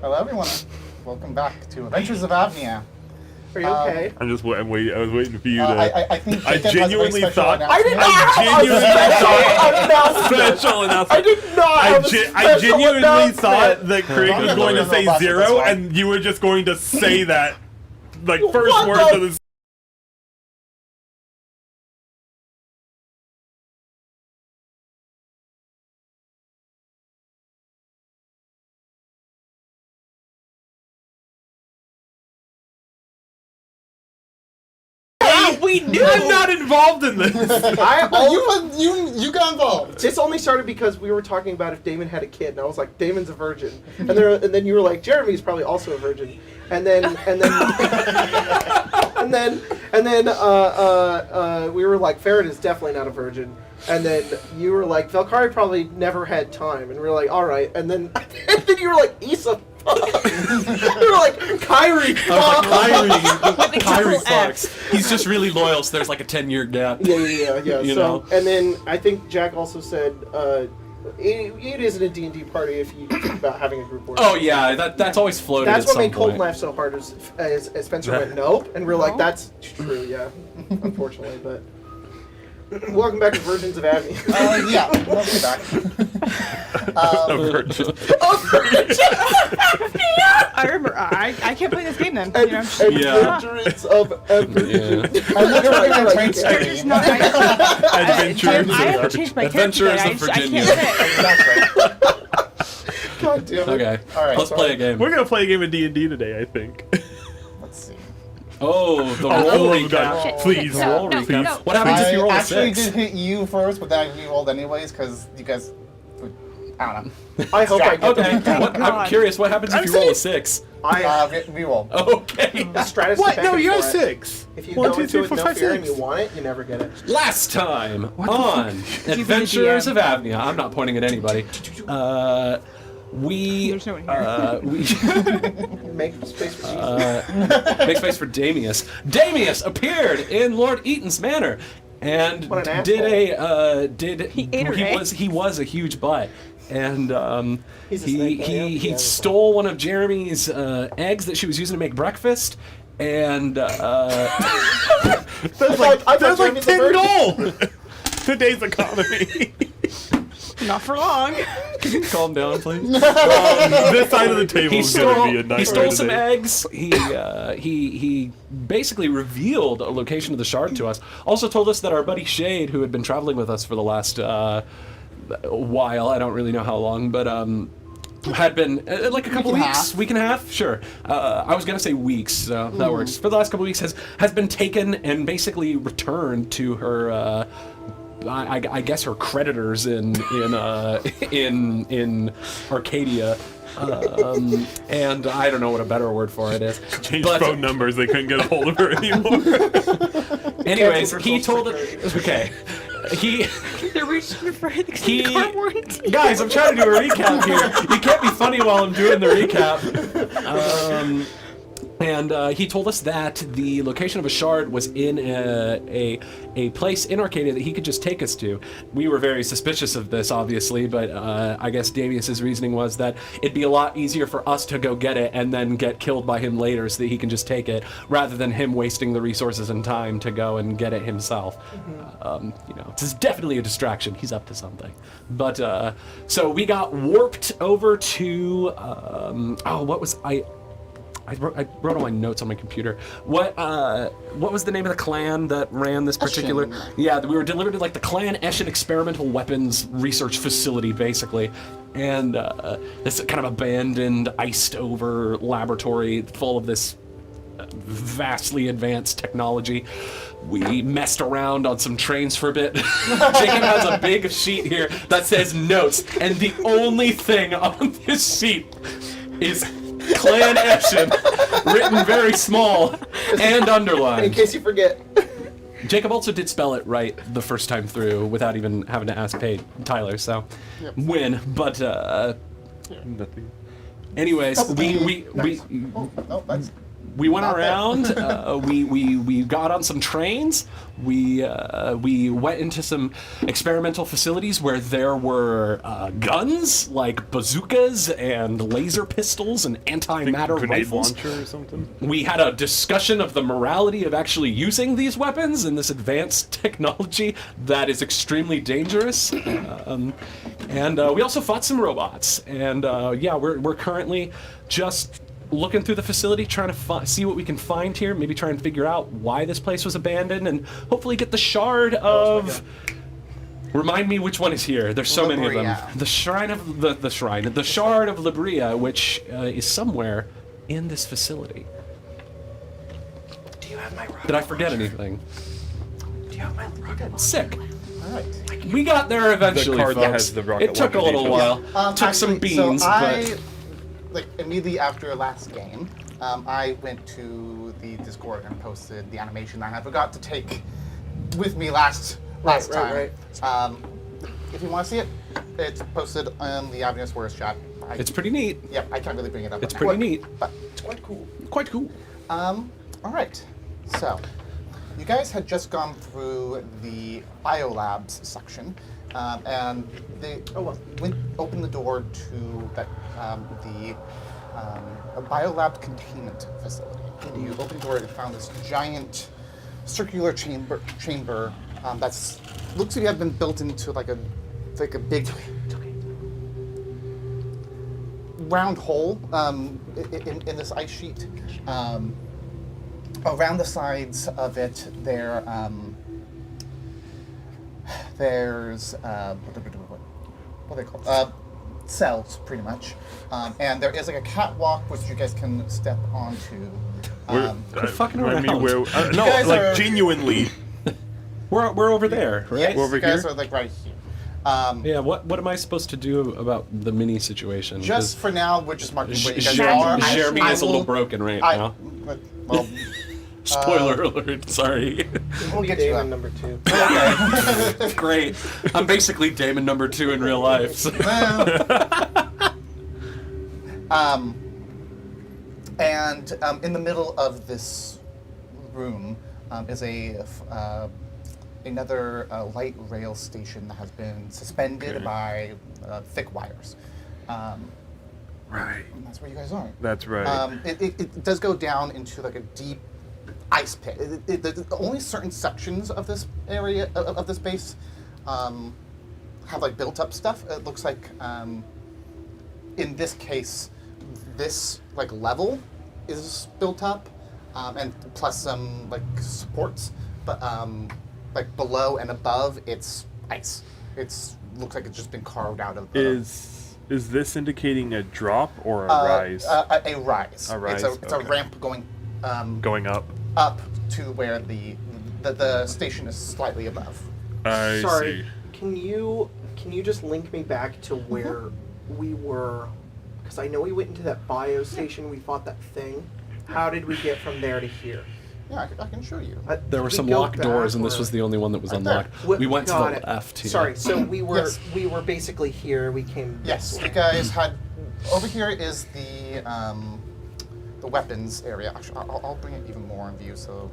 Hello, everyone. Welcome back to Adventures of Avnia. Are you okay? I was waiting for you to. I think I Jacob has a very genuinely special thought. announcement. I did not. I genuinely thought that Craig was going to say 0, and you were just going to say that, like, first words of the. We knew. I'm not involved in this. You got involved. This only started because we were talking about if Damon had a kid, and I was like, Damon's a virgin, and then you were like, Jeremy's probably also a virgin, and then we were like, Farron is definitely not a virgin, and then you were like, Valkyrie probably never had time, and we were like, all right, and then you were like, Issa. You were like, Kyrie. Kyrie fucks. He's just really loyal, so there's like a 10-year gap. Yeah. You know? And then I think Jack also said it isn't a D&D party if you think about having a group work. Oh yeah, that's always floated. That's at what made some Colton point. laugh so hard as Spencer went nope, and we're like, that's true, yeah, unfortunately, but. Welcome back to Virgins of Avnia. Yeah, welcome back. A virgin. I remember. I can't play this game then. Yeah. Adventures of Avnia. I'm literally going to train Character's Stephanie. not. Adventures. I have to change my character. Adventures of I Virginia. can't say it. Exactly. God damn it. Okay. All right. Let's play a game. We're gonna play a game of D&D today, I think. Let's see. Oh, the roll Oh my recap. God. Please, No, roll no, recap. no. What happens if you roll a actually 6? did hit you first, but then I re-rolled anyways because you guys. I don't know. I hope I get Okay. that. I'm God. curious. What happens if you roll a 6? Re-roll. Okay. Stratus What? back No, and you have forth. 6. If you 1, go 2, into 3, it with 4, no 5, fear and 6. you want it, you never get it. Last time on Adventures of Avnia. I'm not pointing at anybody. There's no one here. Make space for Jesus. Make space for Damius. Damius appeared in Lord Eaton's manor, and What an did asshole. He ate her, eh? he was a huge butt, and He's a snake, he yeah. stole one of Jeremy's eggs that she was using to make breakfast, and That's I like thought Jeremy's a 10 virgin. gold. Today's economy. Not for long. calm down, please. This side of the table He is gonna be a stole, nightmare he stole some today. eggs. He basically revealed a location of the shard to us. Also told us that our buddy Shade, who had been traveling with us for the last while, I don't really know how long, but had been like a couple weeks, week and a half, sure. I was gonna say weeks, so that works. For the last couple weeks, has been taken and basically returned to her. I guess her creditors in Arcadia, and I don't know what a better word for it is. Changed But- phone numbers. They couldn't get a hold of her anymore. Anyways, Cancel he Social told it. Okay, They're reaching for the He- car warranty. guys, I'm trying to do a recap here. You can't be funny while I'm doing the recap. And he told us that the location of a shard was in a place in Arcadia that he could just take us to. We were very suspicious of this, obviously, but I guess Damius's reasoning was that it'd be a lot easier for us to go get it and then get killed by him later so that he can just take it, rather than him wasting the resources and time to go and get it himself. This is definitely a distraction. He's up to something. But, so we got warped over to, what was I wrote all my notes on my computer. What was the name of the clan that ran this particular? Eshin. Yeah, we were delivered to like the Clan Eshin Experimental Weapons Research Facility, basically, and this kind of abandoned, iced-over laboratory full of this vastly advanced technology. We messed around on some trains for a bit. Jacob has a big sheet here that says notes, and the only thing on this sheet is Clan Eshin, written very small and underlined. In case you forget. Jacob also did spell it right the first time through without even having to ask Tyler, so win. But Nothing. anyways, we Oh, that's We went Not around. We got on some trains. We went into some experimental facilities where there were guns like bazookas and laser pistols and antimatter Grenade rifles. launcher or something. We had a discussion of the morality of actually using these weapons and this advanced technology that is extremely dangerous. And we also fought some robots. And yeah, we're currently just looking through the facility, trying to see what we can find here. Maybe try and figure out why this place was abandoned, and hopefully get the shard of. Remind me which one is here. There's so many of them. Libria. The shrine of the shard of Libria, which is somewhere in this facility. Do you have my rocket? Did I forget anything? Do you have my rocket? Sick. All right. We got there eventually, card that folks. has the rocket It took a launcher little detail. while. Took some Actually, beans, so but like immediately after last game, I went to the Discord and posted the animation I forgot to take with me last time. Right. If you want to see it, it's posted on the Avnia Swears chat. it's pretty neat. Yep, I can't really bring it up. It's right now. pretty neat. But it's quite cool. Quite cool. All right. So, you guys had just gone through the biolabs section, and they opened the door to that the a biolab containment facility. And you opened the door and found this giant circular chamber that's looks like it had been built into like a big round hole in this ice sheet. Around the sides of it, there's what are they called? Cells, pretty much. And there is like a catwalk which you guys can step onto. Quit fucking I mean, around. no, guys like are- genuinely. We're over there, right? Yes, over you guys here? are like right here. Yeah. What am I supposed to do about the mini situation? Just for now, we're just marking where you guys Jeremy, are. Jeremy I is a little will- broken right I- now. Well, Spoiler alert. Sorry. we'll get you Damon up. number 2. Okay. Great. I'm basically Damon number 2 in real life. So. And in the middle of this room is another light rail station that has been suspended by thick wires. Right. And that's where you guys are. That's right. It does go down into like a deep ice pit. There's only certain sections of this area of this base have like built up stuff. It looks like in this case, this like level is built up, and plus some like supports, but like below and above it's ice. It's looks like it's just been carved out of. Is this indicating a drop or a rise? A rise. A rise, It's a okay. ramp going Going up. up to where the station is slightly above. I Sorry. see. Can you just link me back to where we were? Because I know we went into that bio station. We fought that thing. How did we get from there to here? Yeah, I can show you. There were Did we some go locked doors, and this back, was or- the only one that was Right there. unlocked. We went to Got the it. left here. Sorry. So we were Yes. we were basically here. We came. Yes, This you way. guys had over here is the weapons area. Actually, I'll bring it even more in view. So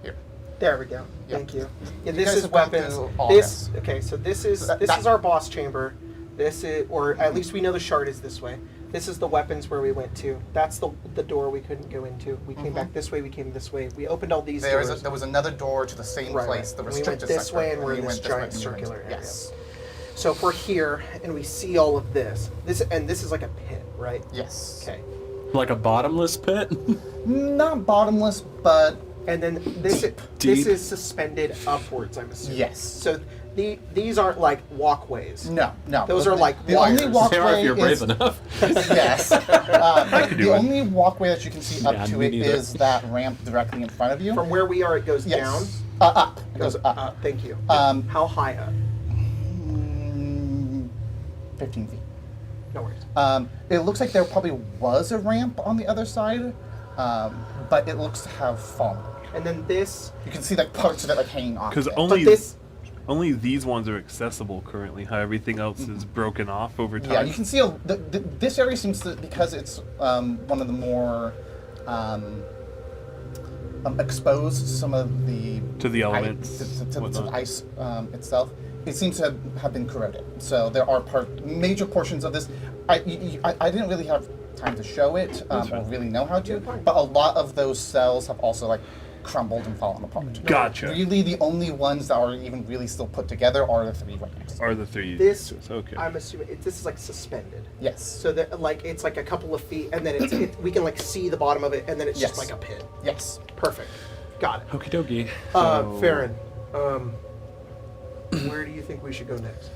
here. There we go. Yeah. Thank you. Yeah, You this guys is have gone weapons. through all This this. okay. So this is That- this that- is our boss chamber. This is, or at least we know the shard is this way. This is the weapons where we went to. That's the door we couldn't go into. We came back this way. We came this way. We opened all these doors. There was another door to the same Right, place, right. the And we went restricted this sector, way, and we're you in this went this way, giant and you went- circular area. Yes. So if we're here and we see all of this, this is like a pit, right? Yes. Okay. Like a bottomless pit? Not bottomless, but And then this Deep. this is suspended upwards, I'm assuming. Yes. So these aren't like walkways. no. Those are like the only wires. They are walkway if you're brave is enough. yes. could do The it. only walkway that you can see up Yeah, to me it neither. is that ramp directly in front of you. From where we are, it goes yes. down. Up. It goes up. Thank you. How high up? 15 feet. No worries. It looks like there probably was a ramp on the other side, but it looks to have fallen. And then this, You can see like parts of it like hanging off. Because of it. only these ones are accessible currently. How everything else is broken off over time. Yeah, you can see this area seems to, because it's one of the more expose some of the To the elements, to the whatnot. ice itself. It seems to have been corroded. So there are major portions of this. I didn't really have time to show it or really know how to, but a lot of those cells have also like crumbled and fallen apart. Gotcha. Really, the only ones that are even really still put together are the 3 ramps. Are the 3 This, okay. I'm assuming, this is like suspended. Yes. So that like it's like a couple of feet, and then we can like see the bottom of it, and then it's just Yes. like a pit. Yes. Perfect. Got it. Okie dokie. Farron, where do you think we should go next?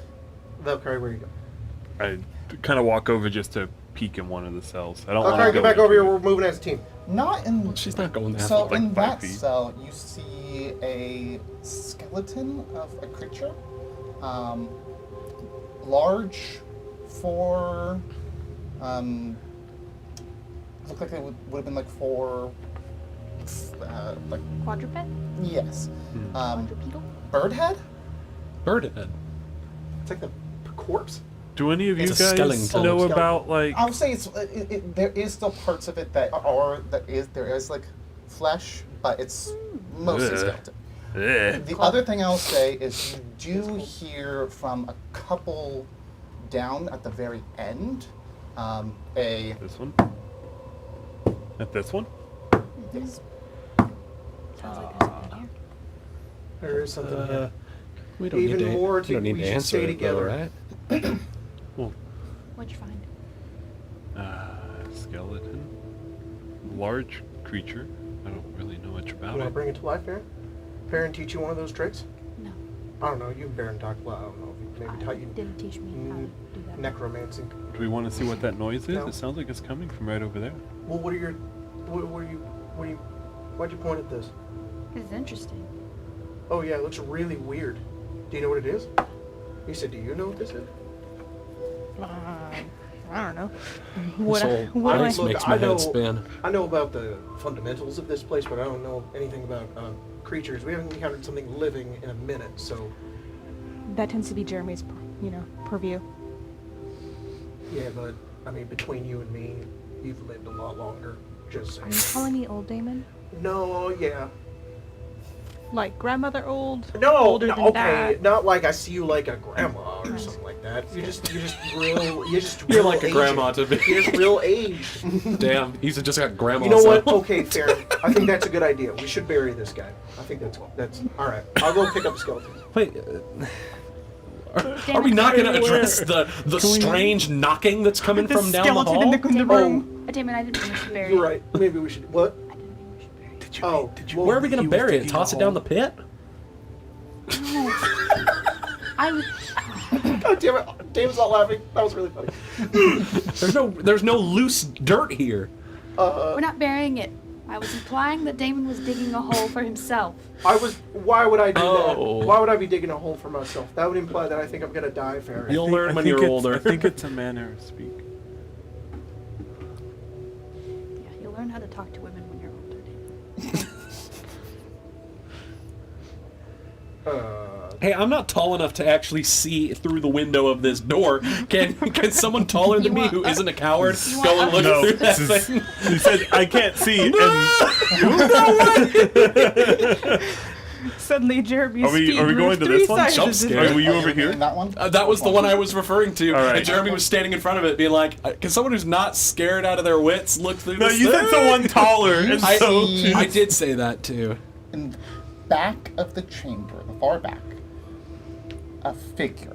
Valkyrie, where you go? I kind of walk over just to peek in one of the cells. I don't want Valkyrie, to get back over here. We're moving as a team. Not in. She's not going that So far. in Like 5 that feet. cell, you see a skeleton of a creature, large for, looked like it would have been like for, like Quadruped? yes, Quadrupedal? bird head. Birdhead. It's like the corpse. Do any of you It's a guys skeleton. know Skeleton. about like? I would say there is still parts of it that are there is like flesh, but it's mostly Ugh. skeleton. Ugh. The other thing I'll say is you do hear from a couple down at the very end, This one? At this one? yes, Sounds like there's something here. There is something here. We don't Even need to, more we to- don't need we to should answer stay it, together. though, right? Well, What'd you find? skeleton. Large creature. I don't really know much You about want to it. bring it to life, Farron? Farron teach you one of those tricks? No. I don't know. You and Farron talked. Well, I don't know. Maybe taught you Didn't teach me how to do that. necromancy. Do we want to see what that noise is? No. It sounds like it's coming from right over there. Well, why'd you point at this? This is interesting. Oh yeah, it looks really weird. Do you know what it is? He said, do you know what this is? I don't know. This whole What do ice Look, makes my I know- head spin. I know about the fundamentals of this place, but I don't know anything about creatures. We haven't encountered something living in a minute, so That tends to be Jeremy's, purview. yeah. But I mean, between you and me, you've lived a lot longer. Just Are you saying. calling me old Damon? No, yeah. Like grandmother old? No, Older no, than okay, that? not like I see you like a grandma or something like that. You're just real. You're real like a aged. grandma to me. You're just real aged. Damn, he's just got grandma. You know what? so- Okay, fair. I think that's a good idea. We should bury this guy. I think that's all right. I'll go pick up the skeleton. Wait, are we not going to address the strange knocking that's coming The from down the skeleton hall? in the room. Damon, I didn't think we should bury You're it. right. Maybe we should. What? I didn't think we should bury it. Did you? Oh, Did you? well, Where are we going he to was bury it? digging Toss a it down the hole. pit? I God damn it! Damon's not laughing. That was really funny. There's no loose dirt here. we're not burying it. I was implying that Damon was digging a hole for himself. Why would I do Oh. that? Why would I be digging a hole for myself? That would imply that I think I'm gonna die, Farron. You'll learn when I think you're it's- older. I think it's a manner of speak. Yeah, you'll learn how to talk to women when you're older, Damon. Hey, I'm not tall enough to actually see through the window of this door. Can someone taller than You me want who us- isn't a coward you go want and look No, through that this is- thing? He said, "I can't see." Suddenly Jeremy's Are we speed going grew to 3 this one? sizes Jump in scare. it. Were you Are over here? in that one? That was the one I was referring to. All right. And Jeremy was standing in front of it, being like, "Can someone who's not scared out of their wits look through No, this you said thing?" someone taller, and I, so I did say that too. In the back of the chamber, the far back, a figure.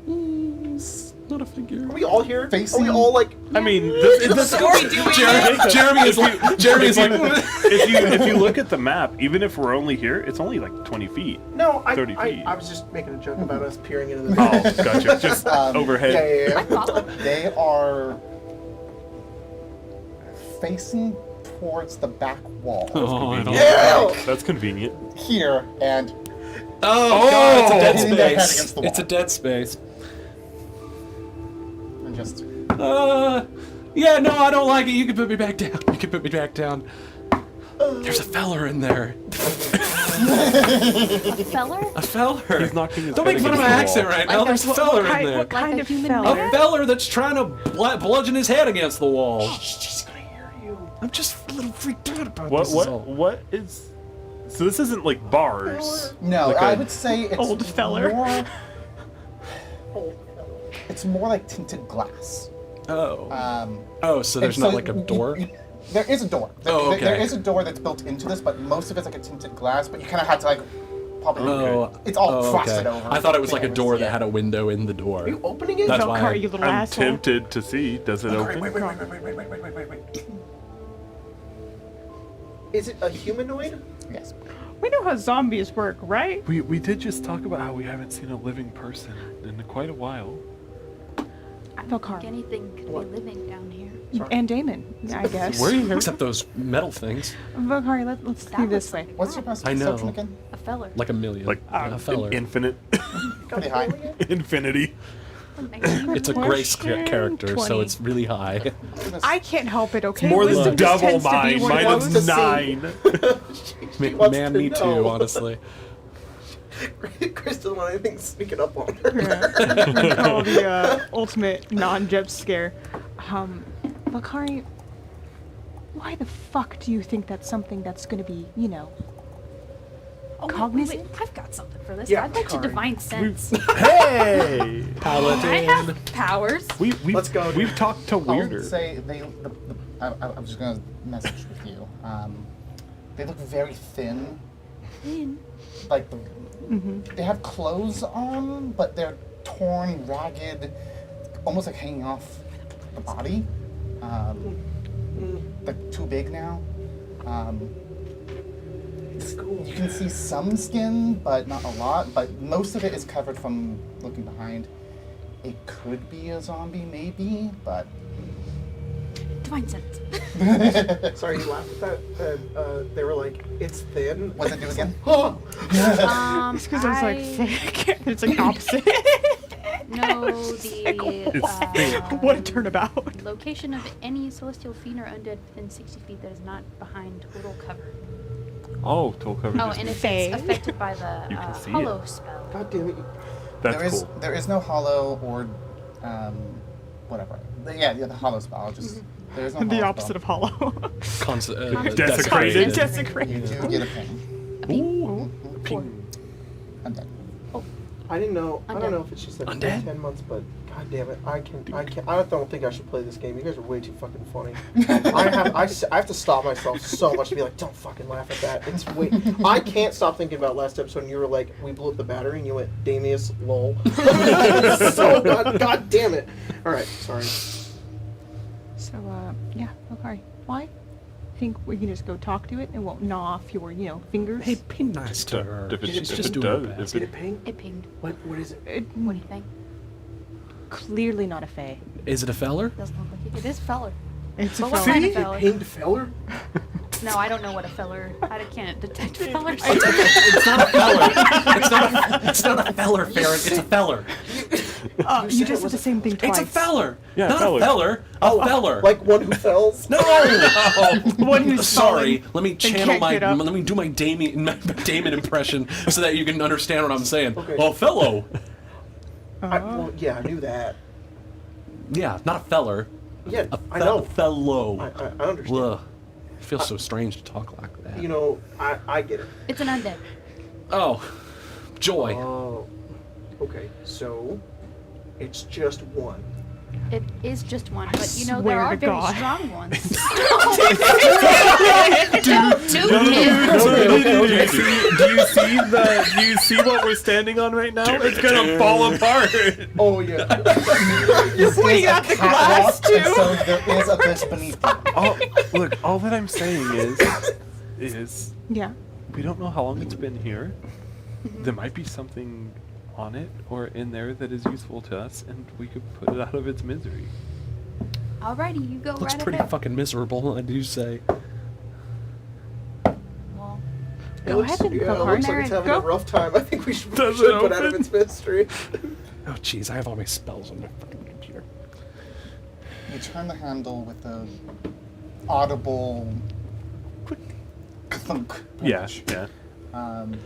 He's Not a figure. Are we all here? Are Facing- we all like? I mean, this Jeremy is like, Jeremy is like, if you look at the map, even if we're only here, it's only like 20 feet. No, 30 feet. I was just making a joke about us peering into the. Oh, gotcha. Just overhead. Yeah. I follow. They are facing towards the back wall oh, I don't Yeah. That's convenient. here, and Oh, God, it's a Hitting their dead head space. against the It's a wall. dead space. just Yeah, no, I don't like it. You can put me back down. You can put me back down. There's a feller in there. Feller? A feller. He's knocking his Don't head make fun of my against the accent wall. right now. There's a feller in there. What kind Like a of human fella? being? A feller that's trying to bludgeon his head against the wall. She's gonna hear you. I'm just a little freaked out about What this. is all. what is? So this isn't like bars. No, Like I a- would say it's Old feller. more. It's more like tinted glass. Oh, so there's and not so like a door? There is a door. Oh, okay. There is a door that's built into this, but most of it's like a tinted glass. But you kind of had to like probably. Oh, It's all oh, frosted okay. over. I thought it was like a Yeah, door that yeah. had a window in the door. Are you opening it? That's why. Valkyrie, you little I'm asshole. tempted to see. Does it open? Wait. Is it a humanoid? Yes. We know how zombies work, right? We did just talk about how we haven't seen a living person in quite a while. I don't Valkyrie. think anything could What? be living down here. And Damon, I guess. Except those metal things. Valkyrie, let's That do looks this like way. a What's your cat. perception I know. again? A feller. Like a million. Like a feller. infinite, Pretty high. infinity. It's a grace character, so 20. it's really high. Goodness. I can't help it, okay? More than Wisdom just double tends to be mine. one of Mine those- is 9. wants Man, to me know. too, honestly. Chris doesn't want anything sneaking up on her. Yeah. We call the ultimate non-jump scare. Valkyrie, why the fuck do you think that's something that's gonna be, you know, Oh, cognizant? wait, I've got something for this. Yeah, I'd like to Kari. divine sense. Hey, Paladin. I have powers. we've Let's go, We've dude. talked to I weirder. would say I'm just gonna message with you. They look very thin. Like they have clothes on, but they're torn, ragged, almost like hanging off the body. Like too big now. You can see some skin, but not a lot. But most of it is covered from looking behind. It could be a zombie, maybe, but Divine sense. Sorry, you laughed at that. They were like, it's thin. what's it do again? It's because I was like, thick. It's like opposite. No, the What a turnabout. location of any celestial fiend or undead within 60 feet that is not behind total cover. Oh, total coverage. Oh, is and good. if Fae. it's affected by the You can see hollow it. spell. God damn it. That's cool. There is no hollow or whatever. Yeah, the hollow spell. Just there is no The hollow opposite of hollow. Desecrated. spell. Desecrated. You do get a ping. A ping? Ooh, Ping. Undead. I didn't know. I Undead. don't know if it's just like Undead? 10 months, but god damn it, I can't. I don't think I should play this game. You guys are way too fucking funny. I have to stop myself so much to be like, don't fucking laugh at that. It's way. I can't stop thinking about last episode. And you were like, we blew up the battery, and you went, Damius, lol. So god damn it. All right, sorry. So, yeah, Valkyrie, why? Think we can just go talk to it and won't gnaw off your, fingers? Hey, be nice to her. If it- She's if just it doing her does, best. Did it ping? It pinged. What is it? What do you think? Clearly not a fae. Is it a feller? Doesn't look like it. It is feller. It's a But what feller. kind of It feller? pinged feller? No, I don't know what a feller. I can't detect fellers. It's not a feller. It's not a feller, Farron. It's a feller. You just said the same thing twice. It's a feller. Yeah, not feller. a feller. A feller. Like one who fells? No. One who's Sorry. fallen Let me and channel can't my. get up. Let me do my Damon impression so that you can understand what I'm saying. Okay. Oh, fellow. Well, yeah, I knew that. Yeah, not a feller. Yeah, A I know. fellow. I understand. Ugh. It feels so strange to talk like that. You know, I get it. It's an undead. Oh, joy. Oh, okay. So, it's just one. It is just one, but there swear are to very God. strong ones. Do you see what we're standing on right now? It's gonna fall apart. Oh yeah. You're pointing out the glass, too. So there is a abyss beneath you. Look, all that I'm saying is Yeah. we don't know how long it's been here. There might be something on it or in there that is useful to us, and we could put it out of its misery. Alrighty, you go Looks right pretty ahead. fucking miserable, I do say. Well, Go ahead and Yeah, go it hard. looks like it's having Go. a rough time. I think we should Does put it out of open? its mystery. Oh, jeez, I have all my spells on my fucking computer. You turn the handle with a audible clunk. Yeah, punch. yeah. Um,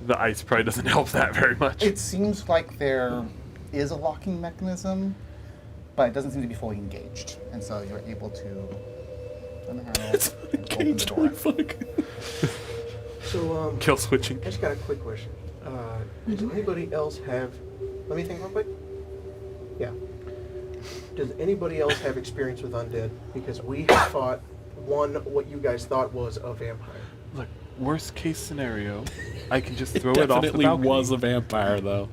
The ice probably doesn't help that very much. it seems like there is a locking mechanism, but it doesn't seem to be fully engaged, and so you're able to It's caged. Holy fuck. So, Kill switching. I just got a quick question. Does anybody else have... Let me think real quick. Yeah. Does anybody else have experience with undead? Because we have fought what you guys thought was a vampire. Look, worst case scenario, I can just throw it off the Definitely balcony. was a vampire, though.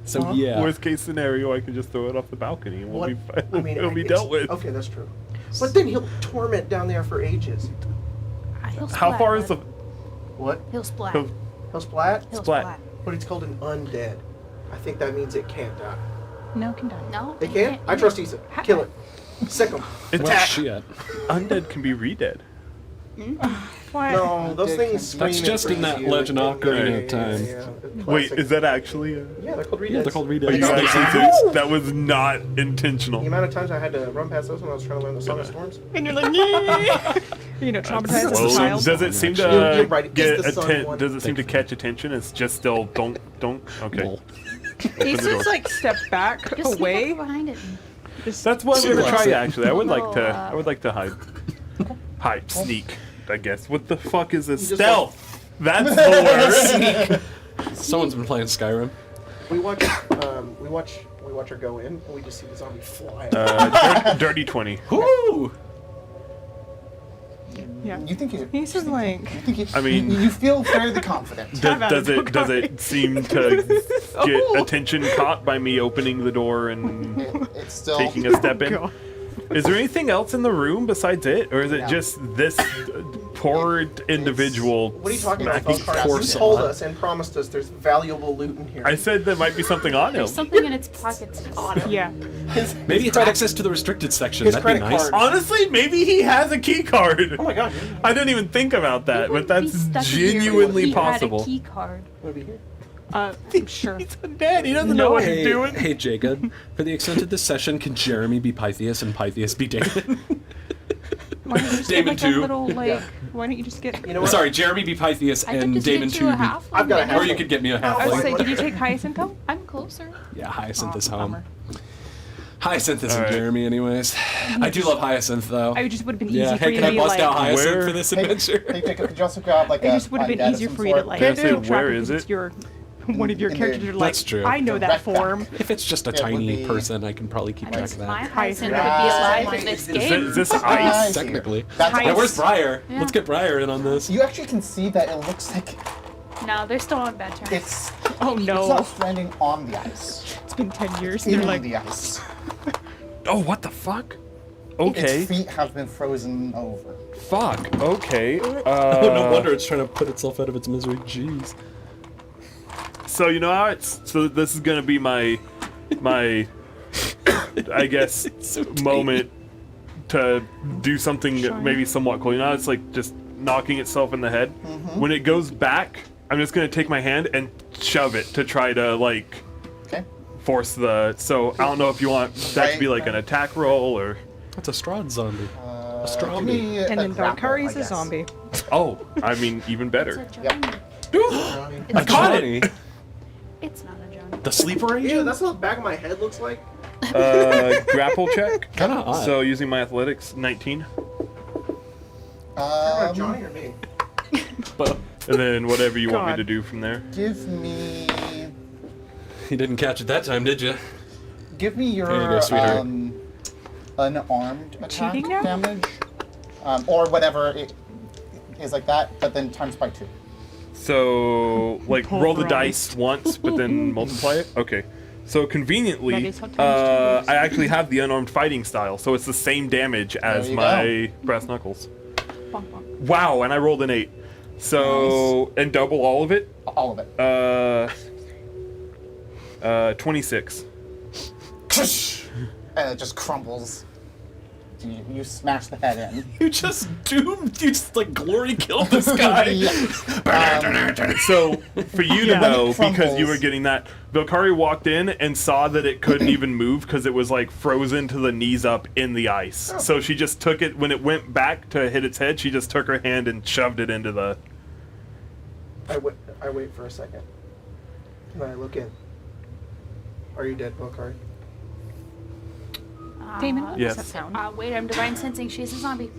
So, yeah. Worst case scenario, I can just throw it off the balcony and What? it'll be dealt with. Okay, that's true. But then he'll torment down there for ages. He'll How splat, far is the... bud. What? He'll splat. He'll- He'll splat? He'll splat. splat. But it's called an undead. I think that means it can't die. No, it can die. No. It can? I trust Issa. Kill it. Sick him. It's Well, shit. undead can be re-dead. What? No, those Undead things can- scream That's at just in that crazy, Legend like, Ocarina of yeah, Time. yeah. Wait, Classic. is that actually a... Yeah, they're called redeads. Yeah, they're called Are you redeads. actually That was not intentional. The amount of times I had to run past those when I was trying to learn the Song of Storms. And you're like, yeah. You know, traumatized as a Well, child. does it seem to You're right, it get is the sun one. Does it seem to catch attention? It's just still don't. Okay. Lol. Open the door. Ace's like step back Just sneak away. up behind it. That's what I'm gonna try. Actually, I would like to. Little, I would like to hide. Hide, sneak. I guess. What the fuck is a You just stealth? That's the word. Someone's been playing Skyrim. We watch her go in, and we just see the zombie fly out. Dirty 20. Woo! Yeah. You think you? Ace's like, You think you? I mean- you feel fairly confident. Does it seem to get attention caught by me opening the door and It's still taking a step in? God. Is there anything else in the room besides it, or is it No. just this poor individual? What are you talking about, smacking Velcro? corpse You on? told us and promised us there's valuable loot in here. I said there might be something on him. There's something in its pockets. yeah. Maybe it's access to the restricted section. his That'd be credit nice. card. Honestly, maybe he has a key card. Oh my god. I didn't even think about that, He but wouldn't that's be stuck in here if genuinely he possible. Had a key card. Wanna be here? Sure. He's dead. He doesn't know what Hey, he's doing. hey, Jacob. For the extent of this session, can Jeremy be Pythias and Pythias be Damon? Why don't you just Damon get like too. a little like? Yeah. Why don't you just get? You know what? Sorry, Jeremy be Pythias I could and just Damon get 2 you a be... half. I've got a half. Or you could get me a I was halfling. say, did you take Hyacinth though? I'm closer. Yeah, Hyacinth is home. Bummer. Hyacinth isn't Alright. Jeremy anyways. I do love Hyacinth though. I just would have been Yeah, easy for hey, you can to I be bust like. out Hyacinth Where- for this Hey, adventure? hey, Jacob, could you also grab like It a just would have been undead of easier some for you to sort? like Can I say, kill track where because is it's it? your one of your In the- characters. You're like, That's true. I know The that rec form. If it's just a It would tiny be- person, I can probably keep I track of guess that. my Hyacinth would be Hyacinth. alive in this Is game. this I ice? see. Technically. That's Hi- Yeah, ice. where's Briar? Yeah. Let's get Briar in on this. You actually can see that it looks like No, they're still on bad terms. it's Oh it's no, not stranding on the ice. it's been 10 years. And In they're like, the ice. Oh, what the fuck? Okay. Its feet have been frozen over. Fuck. Okay. Oh, no wonder it's trying to put itself out of its misery. Jeez. So you know how it's. So this is gonna be my, I guess, So tiny. moment to do something Shine. maybe somewhat cool. You know, how it's like just knocking itself in the head. Mm-hmm. When it goes back, I'm just gonna take my hand and shove it to try to like Okay. force the. So I don't know if you want that to be like an attack roll or. That's a Strahd zombie. A Give Strahd. me and a then grapple, Valkyrie's I a guess. zombie. Oh, I mean even It's better. a Johnny. Johnny. I caught it. Johnny. It's not a Johnny. The sleeper Yeah, agent? that's what the back of my head looks like. Grapple check. Kind of odd. So using my athletics, 19, Johnny or me? But and then whatever you want me God. to do from there. Give me you didn't catch it that time, did you? your There you go, sweetheart. unarmed attack Cheating now? damage, or whatever it is like that, but then times by 2. So like Pull roll the from. dice once, but then multiply it. Okay. So That conveniently, is how times 2 I actually have the unarmed fighting style, so it's the same damage as you my brass knuckles. Bonk, bonk. Wow, and I rolled an 8. So and double all of it. All of it. 26. And it just crumbles. You smash the head in. You just doomed. You just like glory killed this guy. So, for you to Yeah. know, When it because you crumbles. were getting that, Valkyrie walked in and saw that it couldn't even move because it was like frozen to the knees up in the ice. Oh. So she just took it, when it went back to hit its head, she just took her hand and shoved it into the... I wait for a second. And I look in. Are you dead, Valkyrie? Damon, what Yes. does that sound? Wait, I'm divine sensing. She's a zombie.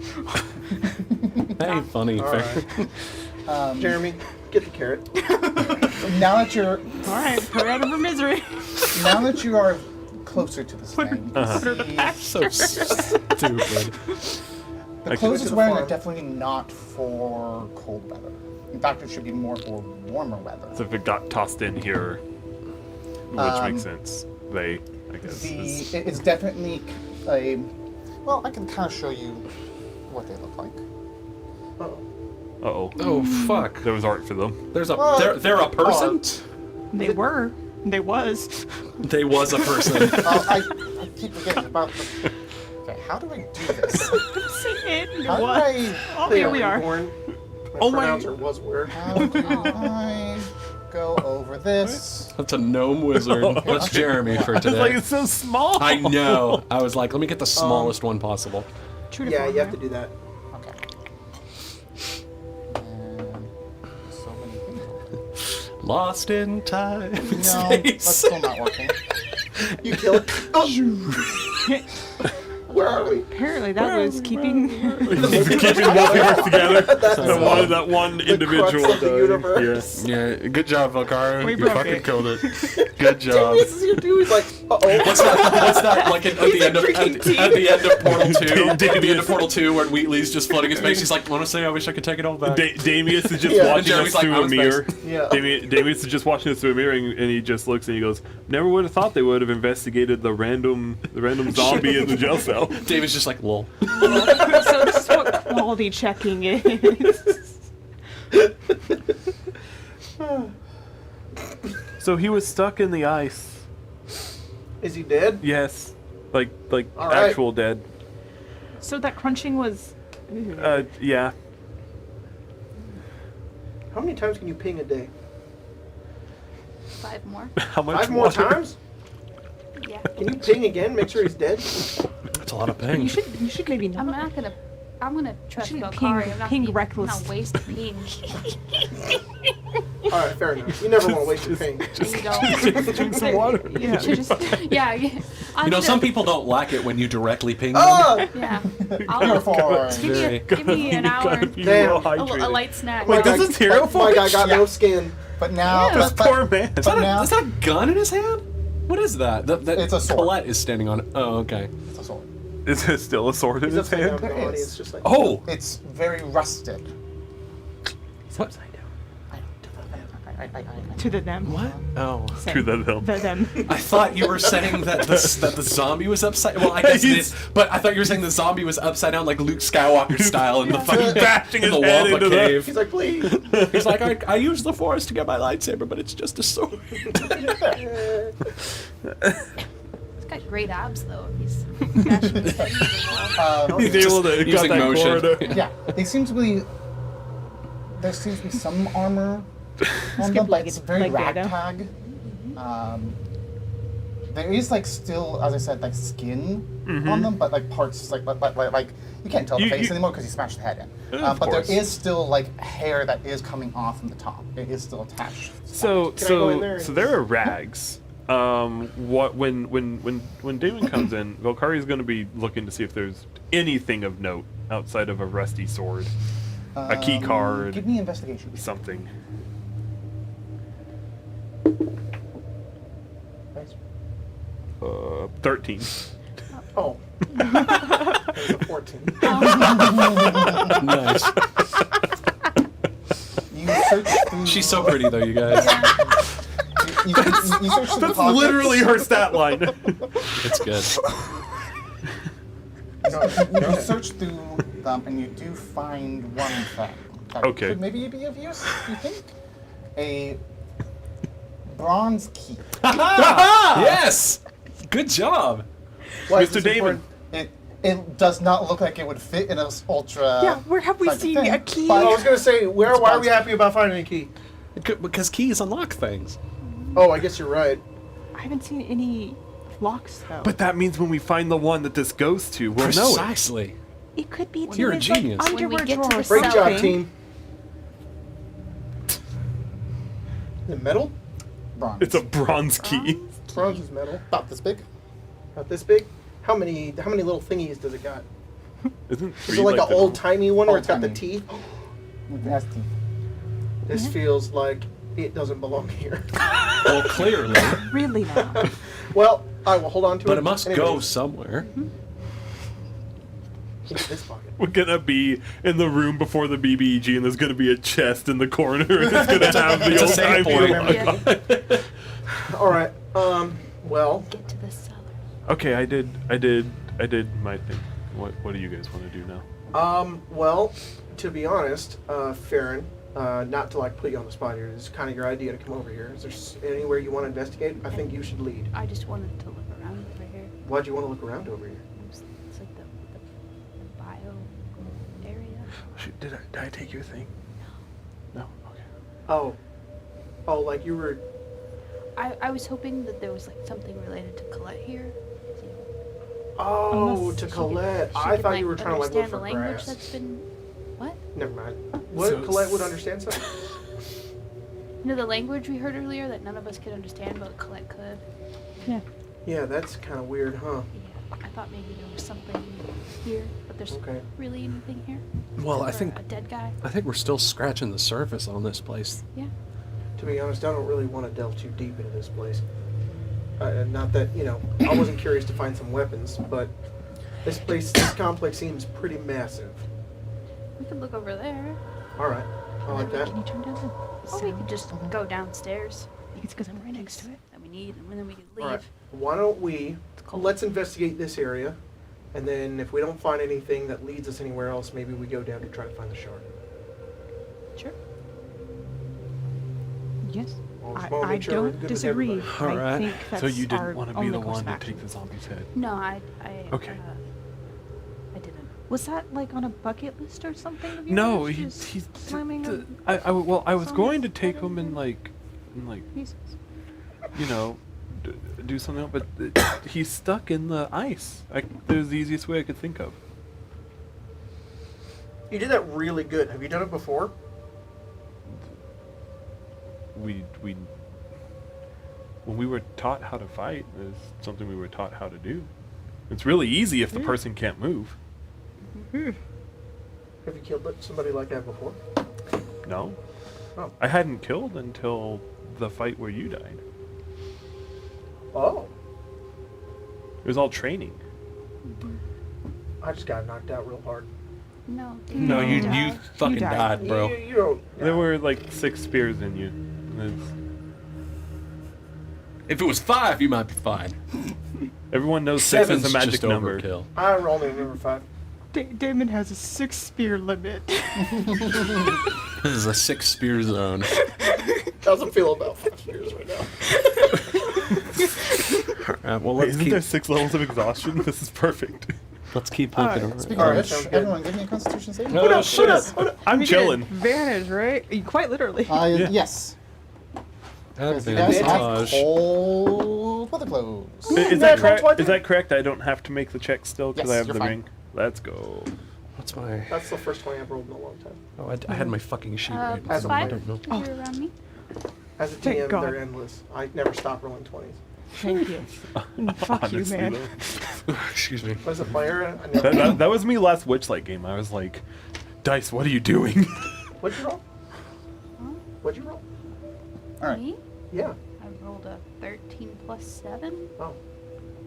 Hey, funny. All right. Jeremy, get the carrot. Now that you're All right, put her out of her misery. now that you are closer to this thing, you see So stupid. the clothes it's wearing are definitely not for cold weather. In fact, it should be more for warmer weather. So if it got tossed in here, which makes sense. I guess. It's definitely a. Well, I can kind of show you what they look like. Uh-oh. Oh fuck. There was art for them. There's a Well, they're a person. They were. They was. They was a person. I keep forgetting about the. Okay, how do I do this? Say it. How do What? I? Oh, here we are. My Oh my- pronouncer was weird. How do I go over this? That's a gnome wizard. That's Jeremy for It's like today. it's so small. I know. I was like, let me get the smallest one possible. True to Yeah, form, you have right? to do that. Okay. And so many things. Lost in time. and No, space. that's still not working. You kill it. Oh. Where are we? Apparently, that was keeping. Keeping multiverse together. That one individual. crux of the died. universe. Yeah, good job, Valkyrie. We You broke fucking it. killed it. Good job. This is your dude. He's like, uh-oh. What's that like at the end of at the end of Portal 2? At the end of Portal 2 when Wheatley's just floating his face, he's like, honestly, I wish I could take it all back. Damius is just Yeah. watching Jeremy's us like, through I a was mirror. based. Yeah. Damius is just watching us through a mirror, and he just looks and he goes, "Never would have thought they would have investigated the random zombie in the jail cell." David's just like, lol. So this is what quality checking is. So he was stuck in the ice. Is he dead? Yes, like All right. actual dead. So that crunching was. Yeah. How many times can you ping a day? 5 more. How much 5 more water? times? Yeah. Can you ping again? Make sure he's dead? That's a lot of You pain. should maybe not. I'm gonna trust Shouldn't Valkyrie. ping- I'm not ping gonna- reckless. I'm not waste ping. Alright, fair enough. You never want to waste your ping. And you don't. Drink some water. Yeah. Yeah. You know, some people don't like it when you directly ping them. Ah! Yeah. Hero form. Give me an hour. Be Damn. well A hydrated. light snack. Wait, My this guy- is hero my form? guy got no Yeah. skin. But now, Yeah. This poor man. Is that, now- is that a gun in his hand? What is that? That It's a sword. Colette is standing on it. Oh, okay. it's a sword. Is there still a sword in He's his upside down hand? to the There audience, is. just like. Oh! It's very rusted. What? To the them. What? Oh. Same. True that hill. The them. I thought you were saying that the zombie was upside. Well, I guess it is, but I thought you were saying the zombie was upside down like Luke Skywalker style in the fucking Bashing in his the head Wampa into the- cave. He's like, please. He's like, I use the force to get my lightsaber, but it's just a sword. He's got great abs though. He's bashing his head into the wall. He's able to cut using that motion. cord. Yeah, they seem to be. There seems to be some armor on them, but it's very like Data. ragtag. There is like still, as I said, like skin on them, but like parts like you can't tell the You- face you- anymore because you smashed the head in. Of But course. there is still like hair that is coming off from the top. It is still attached. So Can I go in there so and- there are rags. What when Damon comes in, Valkyrie is going to be looking to see if there's anything of note outside of a rusty sword, a key card, Give me investigation. something. Nice. 13. Oh. There's a 14. Nice. You search through. She's so pretty, though, you guys. You search through the That's pockets. literally her stat line. It's good. You search through them and you do find one thing that Okay. could maybe be of use, you think? A bronze key. Yes! Good job. Why is Mr. this Damon. important? It does not look like it would fit in a ultra. Yeah, where have we type of seen thing, a key? but- I was gonna say, why are we happy about finding a key? Because keys unlock things. Oh, I guess you're right. I haven't seen any locks though. But that means when we find the one that this goes to, we'll know it. Precisely. it could be to You're a his, genius. like, When we underwear get to drawer or the Great Great job, something. team. The metal? Bronze. It's a bronze key. Bronze is metal. about this big. About this big? How many little thingies does it got? Isn't Is three it like the an old timey one where it's got the Old-timey. teeth? Nasty. This feels like it doesn't belong here. Well, clearly. Really now. Well, I will hold on to it. But it must Anyway, go somewhere. into this bucket. We're gonna be in the room before the BBEG, and there's gonna be a chest in the corner, and it's gonna have the It's a old save timey. point. Yeah. All right. Well, Get to the cellar. Okay, I did my thing. What do you guys want to do now? well, to be honest, Farron, not to like put you on the spot here, it's kind of your idea to come over here. Is there anywhere you want to investigate? I think you should lead. I just wanted to look around over here. Why'd you want to look around over here? It's like the bio area. Shoot, did I take your thing? No. Okay. Oh, like you were. I was hoping that there was like something related to Colette here. Oh, Unless to she Colette. She I could, thought you were trying to like look understand for the language grass. that's been. What? Never mind. What? So- Colette would understand something? You know the language we heard earlier that none of us could understand, but Colette could. Yeah. Yeah, that's kind of weird, huh? Yeah, I thought maybe there was something here, but there's Okay. really anything here. Well, I Except think for a dead guy. I think we're still scratching the surface on this place. Yeah. To be honest, I don't really want to delve too deep into this place. Not that, I wasn't curious to find some weapons, but this complex seems pretty massive. We could look over there. All right, I like that. Can you turn down the Or we could just go downstairs. I think it's because I'm right next to it. That we need, and then we can leave. All right, why don't we, cold. let's investigate this area, and then if we don't find anything that leads us anywhere else, maybe we go down to try to find the shard. Sure. Yes. Well, just wanna I make sure we're don't good with disagree. everybody. All I right. think that's So you our didn't want to be only the course one of to action. take the zombie's head. No, I Okay. I didn't. Was that like on a bucket list or something? Of No, yours? he's Just slamming I was zombies going to take head him and into like pieces. do something else, but he's stuck in the ice. There's the easiest way I could think of. You did that really good. Have you done it before? We when we were taught how to fight, is something we were taught how to do. It's really easy if the person can't move. Have you killed somebody like that before? No, Oh. I hadn't killed until the fight where you died. Oh. It was all training. I just got knocked out real hard. No. No, you died. fucking died. died, bro. You don't. There were like 6 spears in you. If it was 5, you might be fine. Everyone knows 6 Seven's is a magic just number. overkill. I only remember 5. Damon has a 6 spear limit. This is a 6 spear zone. How's it feel about 5 spears right now? Alright, well, Wait, let's isn't keep there 6 levels of exhaustion? This is perfect. let's keep Alright, looking Speaking around. of sounds which, good. everyone give me a constitution saving. No, no, shit. I'm We get chilling. advantage, right? Quite literally. Yeah. Yes. Because you guys have Advantage. cold weather clothes. Is that correct? Is that correct? I don't have to make the check still because Yes, I have you're the fine. ring. Let's go. What's my... That's the first 20 I've rolled in a long time. Oh, I had my fucking sheet right. As a I five. don't know. If you're around me. As a Thank TM, God. they're endless. I never stop rolling 20s. Thank you. Fuck you, Honestly, man. though. Excuse me. As a player, I never. That was me last Witchlight game. I was like, Dice, what are you doing? What'd you roll? Huh? What'd you roll? All right. Me? Yeah. I rolled a 13 plus 7. Oh.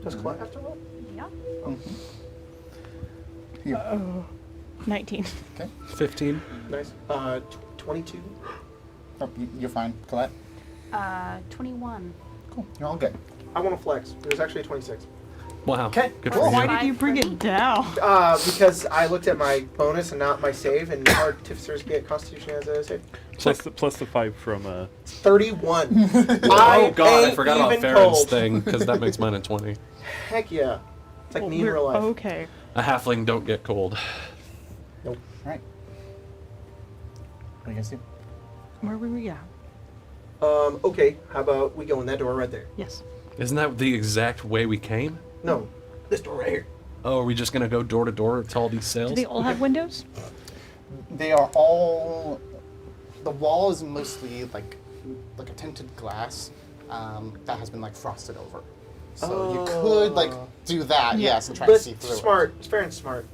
Does Colette have to roll? Yeah. Here. Oh, 19. Okay. 15. Nice. 22. Oh, you're fine, Colette. 21. Cool. You're all good. I want to flex. It was actually 26. Wow. Okay, Good cool. for Why you. did you bring it down? Because I looked at my bonus and not my save, and artificers get Constitution as a save. plus the 5 from 31. Oh god, I ain't forgot about even Farron's cold. thing, because that makes mine a 20. Heck yeah. It's like me in We're real life. okay. A halfling don't get cold. Nope. All right. What do you guys do? Where were we at? Okay, how about we go in that door right there? Yes. Isn't that the exact way we came? No, this door right here. Oh, are we just gonna go door to door to all these Do sales? they all have windows? They are all. The wall is mostly like a tinted glass that has been like frosted over. So you could like do that, Yeah. yes, and try to But see through smart. It's fair and smart.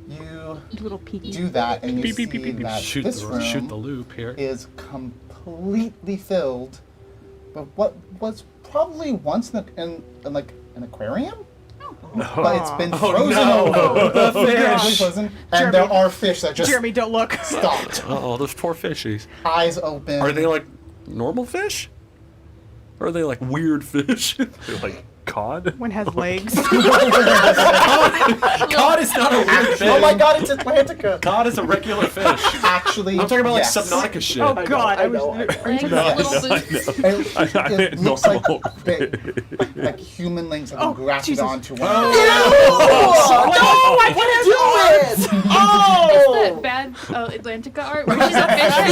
it. You A little peeky. do that, and you Beep, see beep, beep, beep, beep. that Shoot this room shoot the loop here. is completely filled with what was probably once in like an aquarium, but it's been frozen over. The Completely fish. frozen, and Jeremy. there are fish that just Jeremy, don't look. stopped, Oh, those poor fishies. eyes open. Are they like normal fish? Or are they like weird fish? They're like cod. One has legs. Cod is not a weird fish. Oh my God, it's Atlantica. Cod is a regular fish. Actually? I'm talking about like yes. Subnautica shit. Oh God, I I was. know. Are you Legs, talking about? little boots. It looks like Normal like human legs have Oh, been grafted Jesus. onto one. Oh, no! I can't do it! Is Oh! that bad Atlantica art where she's a fish?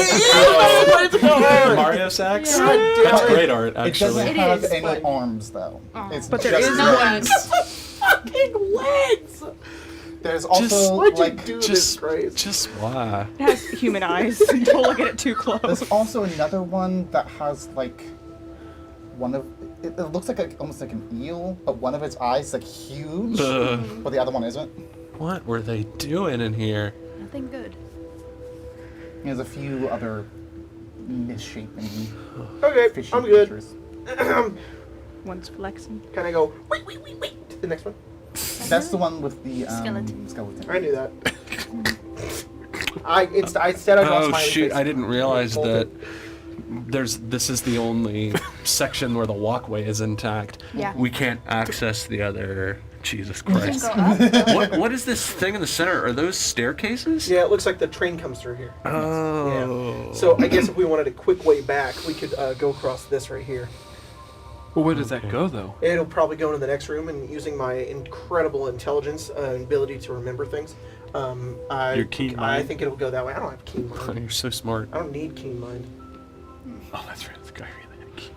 Atlantica! Mario Sacks? Yeah. That's damn it. great art, It actually. doesn't It have is, any but- arms though. Oh. It's But there just is No legs. legs. Fucking legs! There's also Why'd you like do this, Just, Grace? just why? It has human eyes. Don't look at it too close. there's also another one that has like one of it looks like almost like an eel, but one of its eyes is like huge, but the other one isn't. What were they doing in here? Nothing good. There's a few other misshapen Okay, fishy I'm good. creatures. One's flexing. Can I go, wait, to the next one? That's the one with the Skeleton. skeleton. I knew that. I said I lost Oh my shoot! face. I didn't realize Hold that. it. This is the only section where the walkway is intact. Yeah. We can't access the other. Jesus You can Christ! go up. What is this thing in the center? Are those staircases? Yeah, it looks like the train comes through here. Oh. So I guess if we wanted a quick way back, we could go across this right here. Well, where does that go though? It'll probably go into the next room, and using my incredible intelligence and ability to remember things, Your keen I mind? think it'll go that way. I don't have keen mind. You're so smart. I don't need keen mind. Oh, that's right. This guy really had a key.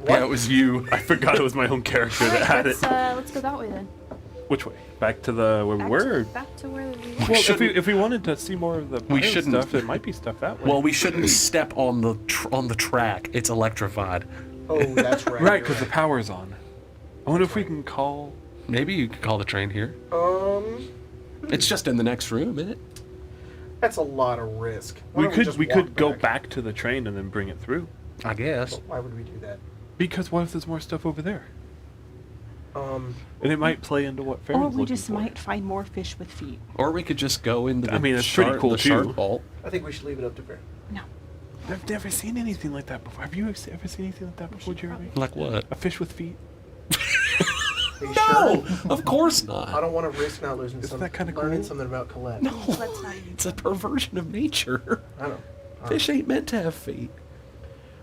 Yeah, it was you. I forgot it was my own character All that right, had let's, it. let's go that way then. Which way? Back to the where we were. Back to where we were. Well, shouldn't- if we wanted to see more of the We pirate shouldn't. stuff, it might be stuff that way. Well, we shouldn't step on the track. It's electrified. Oh, that's right. right, you're because the power's on. I wonder if we can call. Maybe you could call the train here. Mm-hmm. It's just in the next room, isn't it? That's a lot of risk. Why We don't could just we walk could go back to the train and then bring it through. I guess. Why would we do that? Because what if there's more stuff over there? Um, And it might play into what Farron's Or we looking just for. might find more fish with feet. Or we could just go into the I mean, it's pretty shard- cool, the too. shard vault. I think we should leave it up to Bear. No. I've never seen anything like that before. Have you ever seen anything like that before, Jeremy? Like what? A fish with feet? Are you No, sure? of course I not. don't want to risk not losing Isn't some. that kinda learning cool? something about Colette. No, Let's not even. it's a perversion of nature. I know. Fish ain't meant to have feet.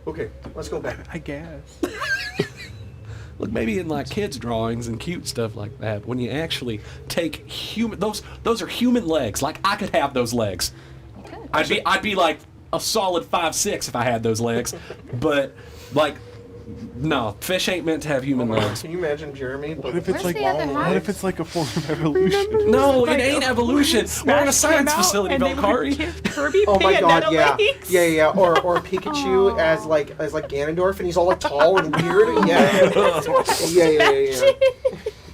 Okay, let's go back. I guess. Look, maybe in like kids' drawings and cute stuff like that. But when you actually take human, those are human legs. Like I could have those legs. Good. I'd be like a solid 5'6" if I had those legs. But like, no, fish ain't meant to have human legs. Can you imagine Jeremy? What if it's Where's like the other what half? if it's like a form of evolution? No, it Like, ain't evolution. We're in a Smash came science out facility, and they would Valkyrie. give Kirby Oh my god, Bayonetta yeah. legs. Yeah. Or Pikachu as like Ganondorf, and he's all like tall and weird. Yeah.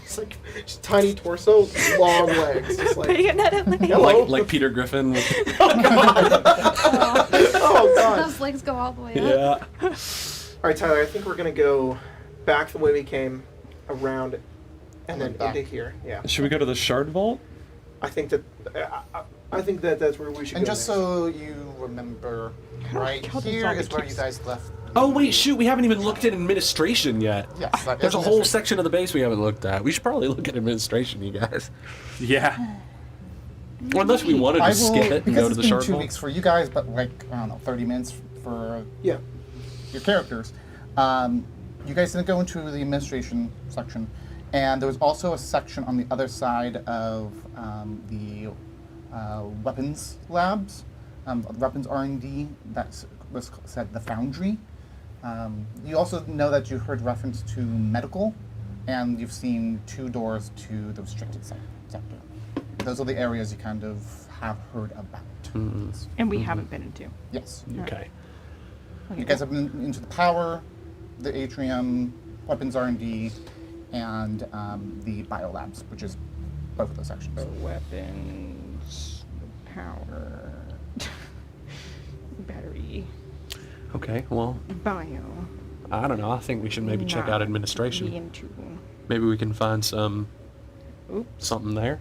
It's like just tiny torso, long legs. Just like, Bayonetta legs. hello. Like Peter Griffin. Oh god. Those legs go all the way up. Yeah. All right, Tyler. I think we're gonna go back the way we came, around, and then Back. into here. Yeah. Should we go to the shard vault? I think that. I think that that's where we should And go. just next. so you remember, right God, this here zombie is where you keeps- guys left. Oh wait, shoot! We haven't even looked at administration yet. Yes, that There's is a whole administration. section of the base we haven't looked at. We should probably look at administration, you guys. Yeah. Or unless we wanted to I will, skip it and because go to it's the been shard 2 vault. weeks for you guys, but like I don't know, 30 minutes for Yeah. your characters. You guys didn't go into the administration section, and there was also a section on the other side of the weapons labs, weapons R&D that was said the foundry. You also know that you heard reference to medical, and you've seen 2 doors to the restricted sector. Those are the areas you kind of have heard about. And we haven't been into. Yes. Okay. You guys have been into the power, the atrium, weapons R&D, and the biolabs, which is both of those sections. Weapons, power, battery, Okay, well, bio. I don't know. I think we should maybe check out not administration. into. Maybe we can find some Oops. something there.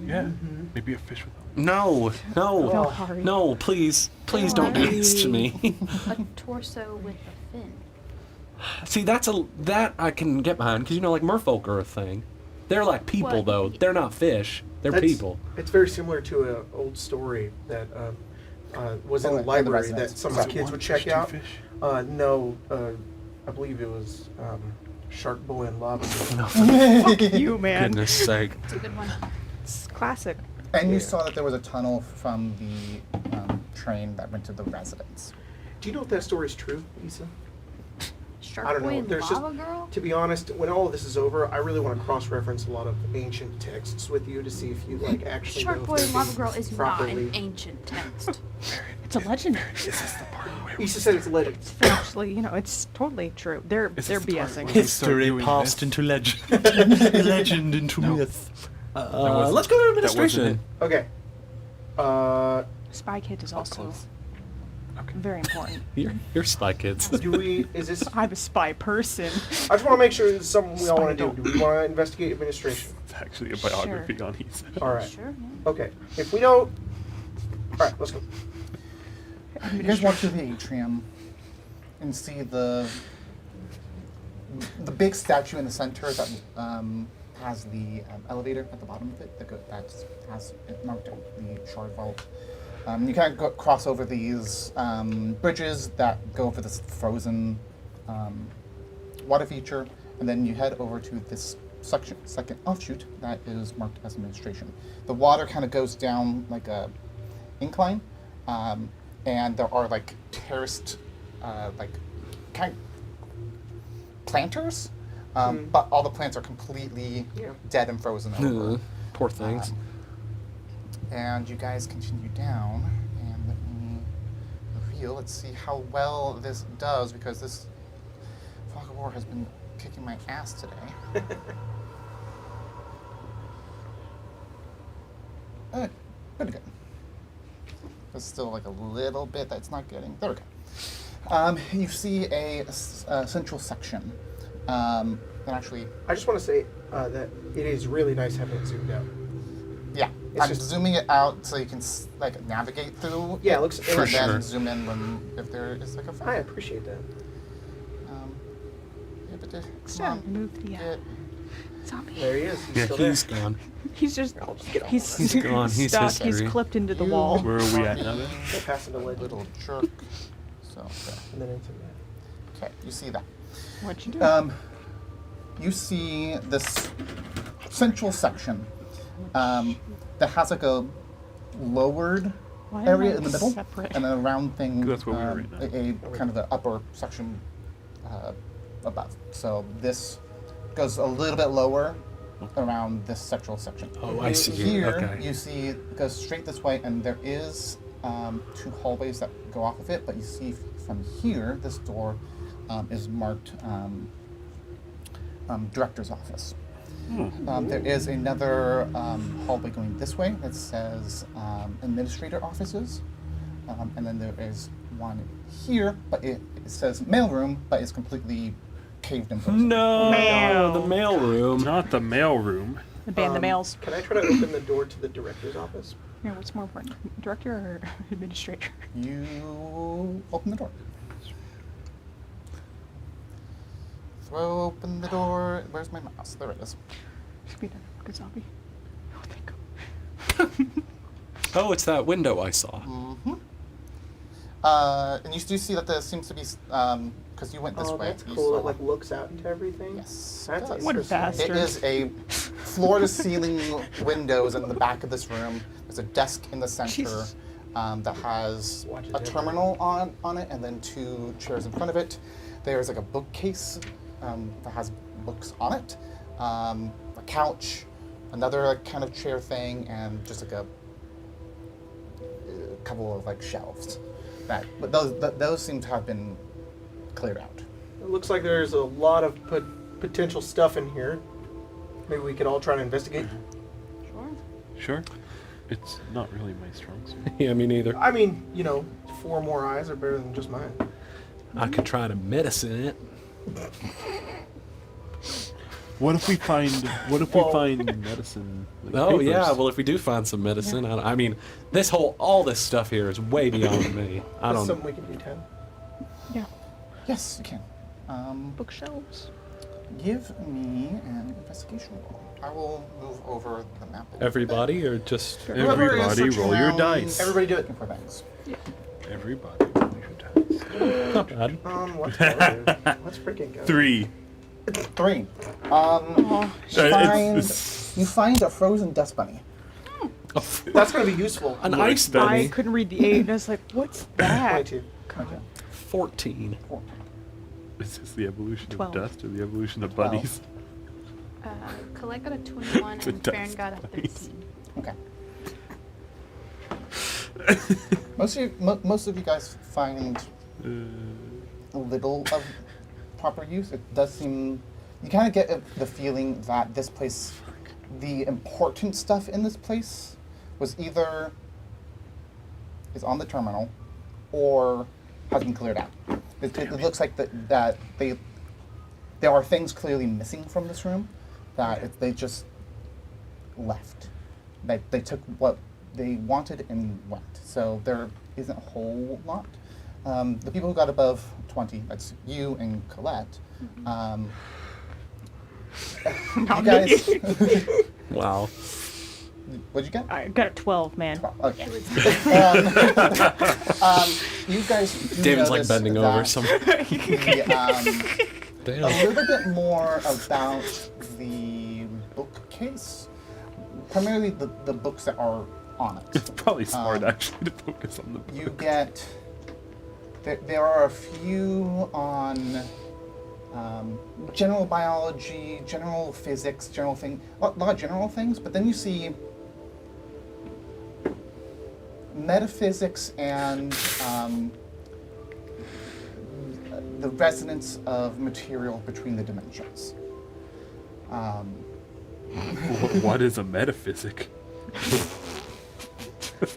Yeah. Maybe a fish with them. No, no, Valkyrie. no! Please don't do this to me. A torso with a fin. See, that I can get behind because like merfolk are a thing. They're like people What? though. They're not fish. They're That's- people. It's very similar to an old story that was in Oh, the in the library that residence. some of the Sorry. kids would check Two out. fish. No, I believe it was Shark Boy and Lava Girl. Fuck you, man. Goodness sake. It's a good one. It's classic. And you saw that there was a tunnel from the train that went to the residence. Do you know if that story's true, Issa? Shark I don't Boy know. and There's Lava just, Girl? to be honest, when all of this is over, I really want to cross-reference a lot of ancient texts with you to see if you like actually Shark know Boy if and they're Lava Girl being is not properly. an ancient text. It's a legend. Is this the part where Issa said it's legend. It's actually, it's totally true. They're Is they're this the part BSing. where- History passed into legend. legend into myth. wasn't- Let's go to that wasn't administration. Okay. Spy Kid is also close. Okay. very important. You're Spy Kids. Do we? Is this? I'm a spy person. I just want to make sure it's something we all want to do. Spy Do we want to investigate administration? It's actually a biography on Issa. All right. Sure, yeah. Okay. If we don't, all right, let's go. You guys walk through the atrium and see the big statue in the center that has the elevator at the bottom of it that has it marked out the shard vault. You kind of cross over these bridges that go over this frozen water feature, and then you head over to this second offshoot that is marked as administration. The water kind of goes down like a incline, and there are like terraced, like kind of planters, but all the plants are completely dead and frozen over. Poor things. And you guys continue down, and let me reveal. Let's see how well this does, because this fog of war has been kicking my ass today. Pretty good. There's still like a little bit that's not getting. There we go. You see a central section. And actually, I just want to say that it is really nice having it zoomed out. yeah, It's I'm just- zooming it out so you can like navigate through. Yeah, it looks. And then sure. zoom in if there is like a I fight. appreciate that. Yeah, but come So on, move the get- zombie. There he is. He's Yeah, still there. he's gone. He's just I'll just get on. he's gone. He's stuck. history. He's clipped into the You- wall. Where are we at now then? Go past into legend, little jerk. So, okay. and then into that. Okay, you see that. What'd you do? You see this central section that has like a lowered Why am area I in the middle separate? and a round thing. That's where we are right now. A kind of an upper section above. So this goes a little bit lower around this central section. Oh, I see. Here, Okay. you see it goes straight this way, and there is 2 hallways that go off of it, but you see from here, this door is marked director's office. There is another hallway going this way that says administrator offices, and then there is one here, but it says mailroom, but it's completely caved in. frozen. No, Mail. the mail room. Not the mail room. Ban the mails. Can I try to open the door to the director's office? Yeah, what's more important, director or administrator? You open the door. Throw open the door. Where's my mouse? There it is. Should be the good zombie. Oh, thank God. Oh, it's that window I saw. Mm-hmm. And you do see that there seems to be, because you went this Oh, way. that's you cool. saw- It like looks out into everything. Yes. That's it does. What a interesting. bastard. It is a floor-to-ceiling windows in the back of this room. There's a desk in the center Jesus. that has Watches a everything. terminal on it, and then 2 chairs in front of it. There's like a bookcase that has books on it, a couch, another like, kind of chair thing, and just like a couple of like shelves. But those seem to have been cleared out. It looks like there's a lot of potential stuff in here. Maybe we could all try to investigate. Sure. Sure. It's not really my strong suit. Yeah, me neither. I mean, 4 more eyes are better than just mine. I could try to medicine it. What if we find medicine? Like Oh papers? yeah, well if we do find some medicine, I mean, all this stuff here is way beyond me. I That's don't. something we can do, 10. Yeah. Yes, you can. Bookshelves. Give me an investigation roll. I will move over the map. a little Everybody or just Whoever is Everybody searching roll your around, dice. Everybody do it. looking for things. Everybody roll your dice. not bad. What's relative? What's freaking go? 3. 3. You find a frozen dust bunny. That's going to be useful. An Look, ice that's- bunny. I couldn't read the 8, and I was like, what's that? 22. Okay. 14. Is this the evolution 12. of dust or the evolution of 12. bunnies? Colette got a 21 The and Farron dust got a bunnies. 13. Okay. Most of you guys find little of proper use. It does seem you kind of get the feeling that this place, the important stuff in this place, was either is on the terminal or has been cleared out. It looks like that there are things clearly missing from this room that they just left. They took what they wanted and went. So there isn't a whole lot. The people who got above 20, that's you and Colette. You guys, Wow. what'd you get? I got a 12, man. 12. Okay. You guys do David's like notice bending that over somewhere. a Damn. little bit more about the bookcase. Primarily the books that are on it. It's probably smart actually to focus on the book. You get there are a few on general biology, general physics, general thing, a lot of general things, but then you see metaphysics and the resonance of material between the dimensions. What is a metaphysic?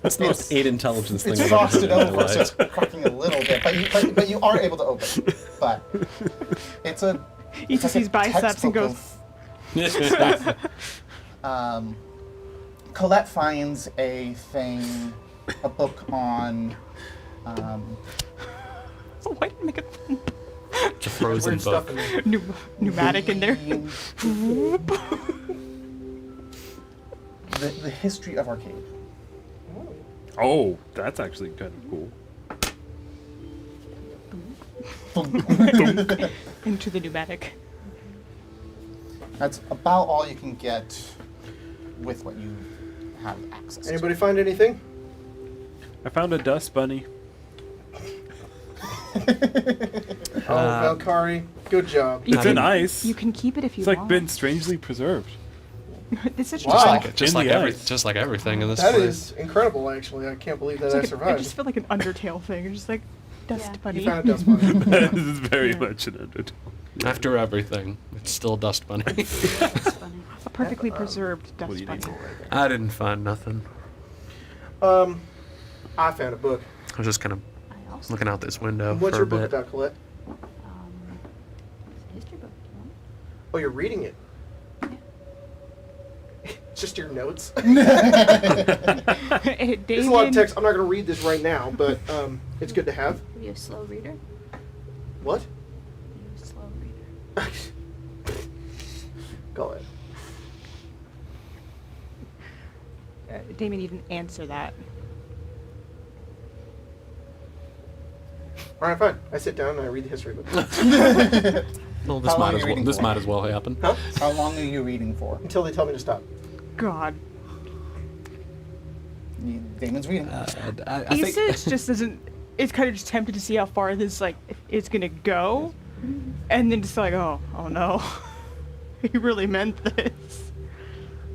That's the most 8 intelligence thing It's I've ever heard frosted in my over, so life. it's cracking a little bit, but you are able to open it. But it's a Eats it's like his a biceps and textbook goes, of- Colette finds a book on so why didn't make a It's a frozen Weird stuff book. in there. pneumatic in there? the history of arcade. Oh, that's actually kind of cool. Into the pneumatic. That's about all you can get with what you have access to. Anybody find anything? I found a dust bunny. Valkyrie, good job. You It's can- in ice. You can keep it if you It's like want. been strangely preserved. This is Wow. just Like like Just like everything in this That place. is incredible, actually. I can't believe that it's I like I survived. just feel like an Undertale thing. It's just like dust Yeah. bunny. You found a dust bunny. This is very Yeah. much an undertone. After everything, it's still Dust Bunny. That's funny. A perfectly preserved What do dust you bunny. need? I didn't find nothing. I found a book. I was just kind of I also looking out this window What's for your a book bit. about, Colette? it's a history book. You want Oh, you're reading it. It's just your notes. Hey, There's a lot of Damien, text. I'm not going to read this right now, but it's good to have. it? Are you a slow reader? What? Are you a slow reader? Go ahead. Damien, you didn't answer that. All right, fine. I sit down and I read the history book. Well, How long are you reading this for? might as well happen. Huh? How long are you reading for? Until they tell me to stop. God. Damon's reading. I Issa think just doesn't. It's kind of just tempted to see how far this is gonna go, and then just like, oh no, he really meant this.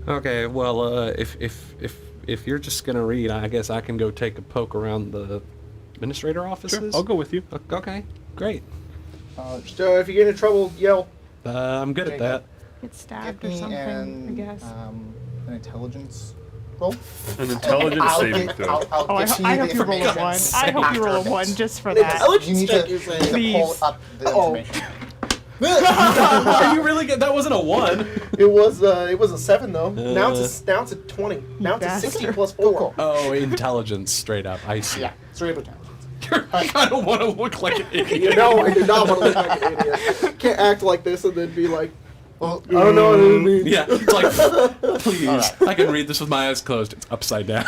Okay, well, if you're just gonna read, I guess I can go take a poke around the administrator offices. Sure, I'll go with you. Okay, great. Just, if you get into trouble, yell. I'm good at that. Get stabbed Give or me something, an, I guess. An intelligence roll. An intelligence I'll saving get- throw. I'll Oh, get I you hope the you roll a information 1. I hope you roll a after 1 this. just for An that. intelligence You need check, to, you're you saying. need to pull Please. up the Uh-oh. information. Are you really good? That wasn't a 1. It was a 7 though. Now it's a 20. Now it's a bastard. 60 plus 4. Cool, cool. Oh, intelligence, straight up. I see. Yeah, straight up intelligence. I don't want to look like an idiot. You know, I do not want to look like an idiot. Can't act like this and then be like, Well, I don't know what it means. Yeah, it's like, please, Alright. I can read this with my eyes closed. It's upside down.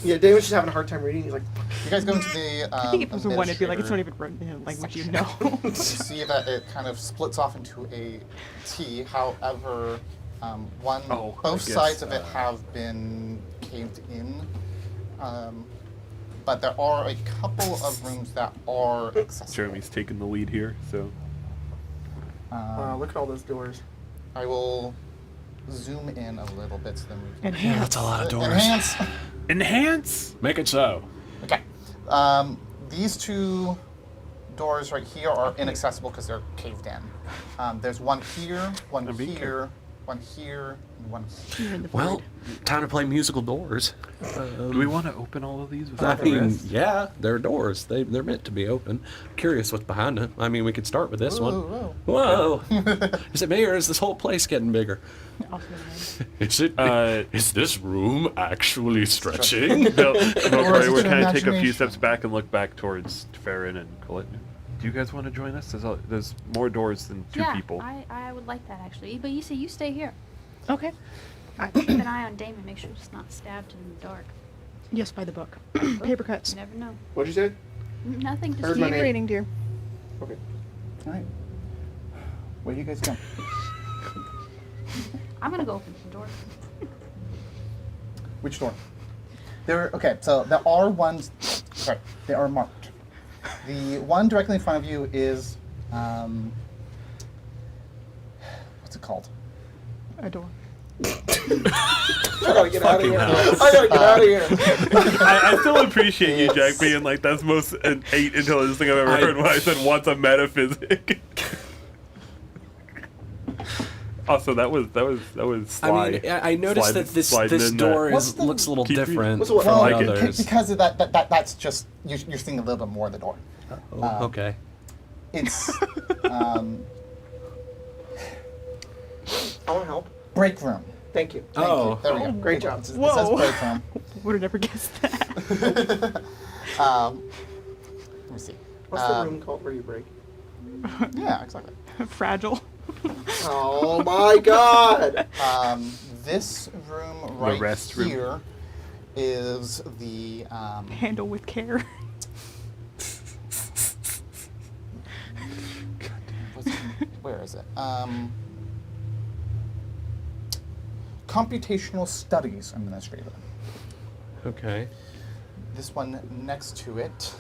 Yeah, David's just having a hard time reading. He's like, you guys go into the. I think if it was a 1, it'd be like, it's not even written in a language you know. You see that it kind of splits off into a T. However, Oh, I both guess, sides of it have been caved in. But there are a couple of rooms that are accessible. Jeremy's taking the lead here, so wow, look at all those doors. I will zoom in a little bit so then we can. Enhance. That's a lot of doors. Enhance. enhance. Make it so. Okay. These two doors right here are inaccessible because they're caved in. There's one here, one I'm being here, one here, and one here. You're in the Well, void. time to play musical doors. Do we want to open all of these I without the mean, rest? yeah, they're doors. They're meant to be open. Curious what's behind them. I mean, we could start with this one. Whoa. Whoa! Is it me or is this whole place getting bigger? Also, Is it? Is this room actually stretching? Valkyrie, we're it kind your of take a few imagination? steps back and look back towards Farron and Colette. Do you guys want to join us? There's more doors than 2 yeah, people. I would like that actually. But you stay here. okay. Keep an eye on Damon. Make sure he's not stabbed in the dark. Yes, by the book. Paper cuts. You never know. What'd you say? Nothing. Just Heard my Keep name. reading, dear. Okay. All right. Where do you guys go? I'm gonna go open some doors. Which door? Okay, so there are ones. Sorry, they are marked. The one directly in front of you is what's it called? A door. I gotta get out of Fucking here. hell. I gotta get out of here. I still appreciate you, Jack, being like, that's the most an 8 intelligence thing I've ever heard when I said, what's a metaphysic? Also, that was sly. I mean, I noticed that this door What's is, the- looks a little Keep reading. different What's from the- the Well, like it. others. because of that's just you're seeing a little bit more of the door. Oh, okay. It's I want to help. break room. Thank you. Thank Oh. you. There we go. Great job. It says Whoa. break room. Would have never guessed that. Let me see. What's the room called where you break? Yeah, exactly. Fragile. Oh my god! This room right rest room. here is the Handle with care. where is it? Computational Studies Administrator. Okay. This one next to it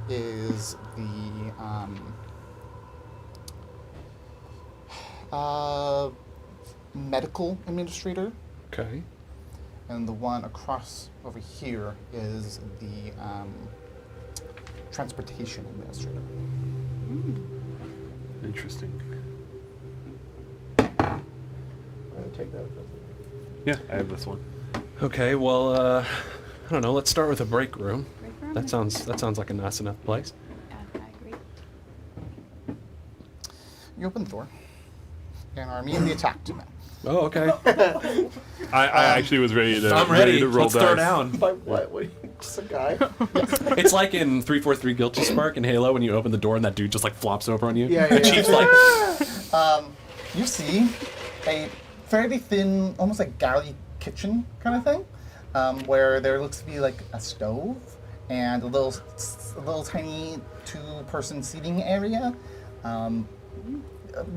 is the medical administrator, Okay. and the one across over here is the transportation administrator. Interesting. I'm gonna take that. Yeah, I have this one. Okay. Well, I don't know. Let's start with a break room. Break room? That sounds like a nice enough place. I agree. You open the door and are immediately attacked. Oh, okay. I actually was ready to. I'm ready. to roll Let's throw dice. down. By what? What? Just a guy? It's like in 343 Guilty Spark in Halo when you open the door and that dude just like flops over on you. Yeah, The yeah, Chief's yeah. like, You see a fairly thin, almost like galley kitchen kind of thing, where there looks to be like a stove and a little tiny 2-person seating area.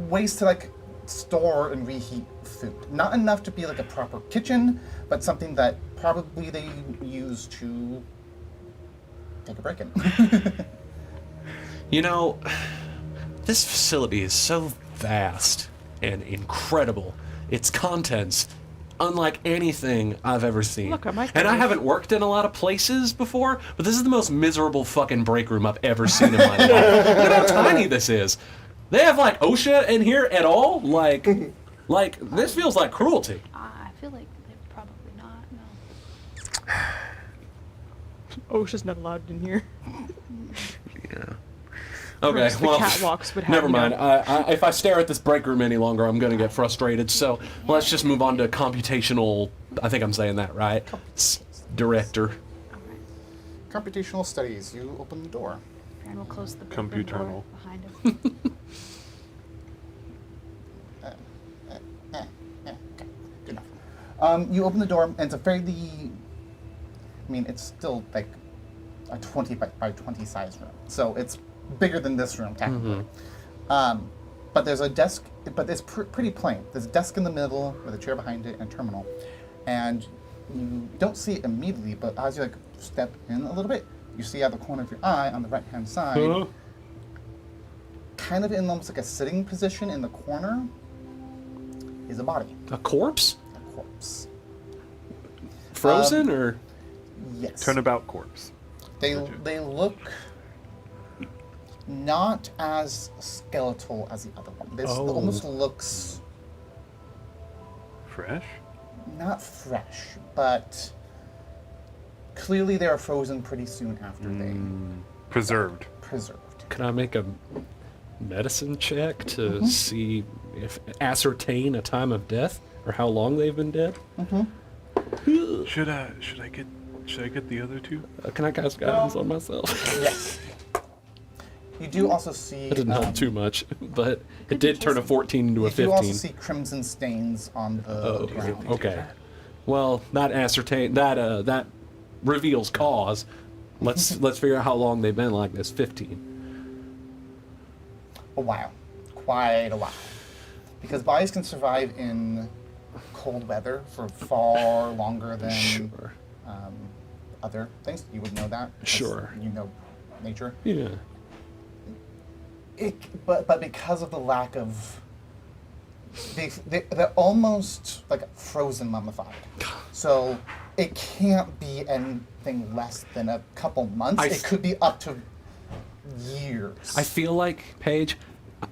Ways to like store and reheat food. Not enough to be like a proper kitchen, but something that probably they use to take a break in. you know, this facility is so vast and incredible. Its contents unlike anything I've ever seen. Look, I might and I go. haven't worked in a lot of places before, but this is the most miserable fucking break room I've ever seen in my life. Look at how tiny this is. They have like OSHA in here at all? Like this feels like cruelty. I feel like they're probably not. No. OSHA's not allowed in here. Yeah. Okay, Perhaps the well, catwalks would have never you mind. know. If I stare at this break room any longer, I'm going to get frustrated. So let's just move on to computational. I think I'm saying that right. Director. All right. Computational studies. You open the door. And we'll close the Computernal. door behind him. Okay, good enough. You open the door, and it's a fairly. I mean, it's still like a 20 by 20 size room, so it's bigger than this room technically. But there's a desk, but it's pretty plain. There's a desk in the middle with a chair behind it and a terminal, and you don't see it immediately, but as you like step in a little bit, you see out the corner of your eye on the right-hand side, kind of in almost like a sitting position in the corner, is a body, A corpse? a corpse. Frozen or? Yes. Turnabout corpse. They look not as skeletal as the other one. This Oh. almost looks Fresh? not fresh, but clearly they are frozen pretty soon after they Preserved. preserved. Can I make a medicine check to see if ascertain a time of death or how long they've been dead? Should I get the other two? Can I cast guidance on myself? Yes. You do also see. That didn't help too much, but it did turn a 14 into a You do also 15. see crimson stains on the Oh, ground. okay. Well, that ascertain that reveals cause. Let's figure out how long they've been like this. 15. A while, quite a while, because bodies can survive in cold weather for far longer than Sure. other things. You would know that. because Sure. You know nature. Yeah. But because of the lack of, they're almost like frozen mummified. So it can't be anything less than a couple months. It could be up to years. I feel like, Paige,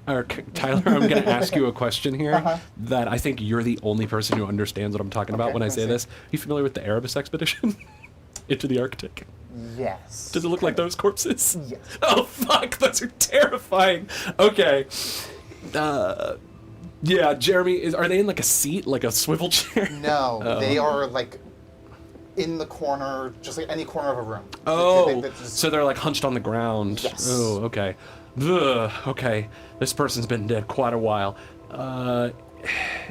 or Tyler, I'm going to ask you a question here that I think you're the only person who understands what I'm talking about Okay, when I let's say see. this. Are you familiar with the Erebus expedition into the Arctic? Yes. Does it look like those corpses? Yes. Oh, fuck, those are terrifying. Okay. Yeah, Jeremy, are they in like a seat, like a swivel chair? No, they are like in the corner, just like any corner of a room. Oh, They just- so they're like hunched on the ground. Yes. Oh, okay. Ugh, okay. This person's been dead quite a while.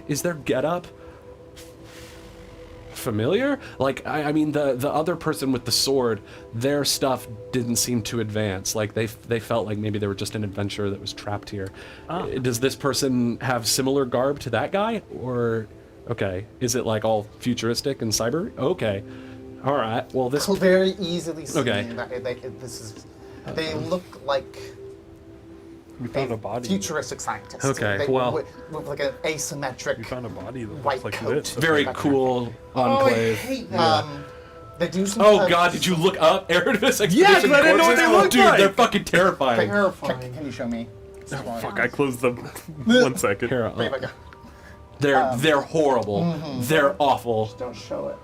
Is their getup familiar? Like, I mean, the other person with the sword, their stuff didn't seem to advance. Like, they felt like maybe they were just an adventurer that was trapped here. Does this person have similar garb to that guy? Or, okay, is it like all futuristic and cyber? Okay. All right. Well, this... very easily seen Okay. that they look like We found a body. futuristic scientists. Okay, They- well- with like an asymmetric We found a body that white looks like coat. this. Very cool enclave. They do Oh sometimes. God! Did you look up Erebus Expedition? Yeah, 'cause I didn't know what they corpses? looked Dude, like. they're fucking terrifying. Can you show me? Fuck, I closed them. 1 second. Here, Wait, wait, they're horrible. They're awful. Don't show it.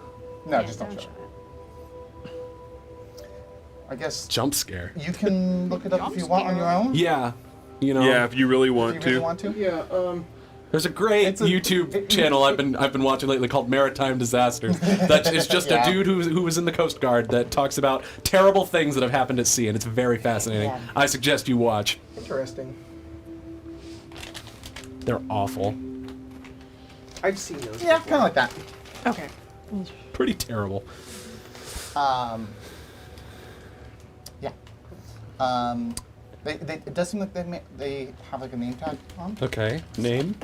no, Yeah, just don't show. I guess Jump scare. you can look it up if you want on your own. Yeah, you know. Yeah, if you really If want you to. really want to. Yeah, There's a great It's a- YouTube channel I've been watching lately called Maritime Disasters. That is just Yeah. a dude who was in the Coast Guard that talks about terrible things that have happened at sea, and it's very fascinating. Yeah. I suggest you watch. interesting. They're awful. I've seen those. Yeah, before. kind of like that. Okay. Pretty terrible. Yeah. It does seem like they have like a name tag on. Okay. Name?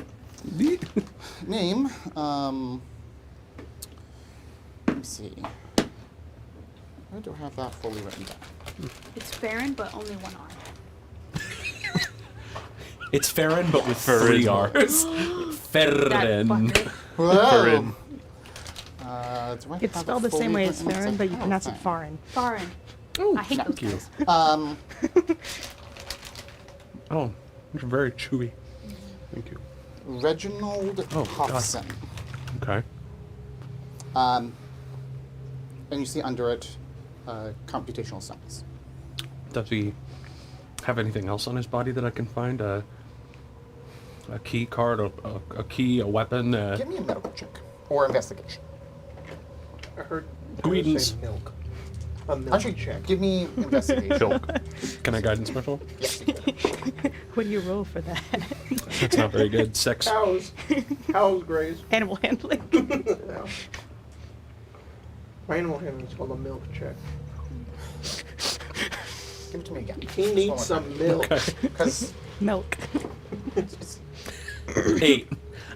Name. Let me see. Where do I have that fully written down? It's Farron, but only one arm. It's Farron, but with Farron. 3 R's. That Farron. fucker. Whoa. Farron. Do I It's have spelled the fully same way as written? Farron, but you Oh, pronounce it fine. foreign. Foreign. Oh, I hate thank those you. guys. Oh, it's very chewy. Thank you. Reginald Oh, God. Hofson. Okay. And you see under it computational science. Does he have anything else on his body that I can find? A key card, a key, a weapon? Give me a medical check or investigation. I heard Greetings. say milk. A milk Actually, check. give me investigation. Can I guidance special? Yes. What do you roll for that? That's not very good. 6. Cows. Cows graze. Animal handling. Yeah. My animal handling is called a milk check. Give it to me again. He needs some milk. Because Milk. it's 8.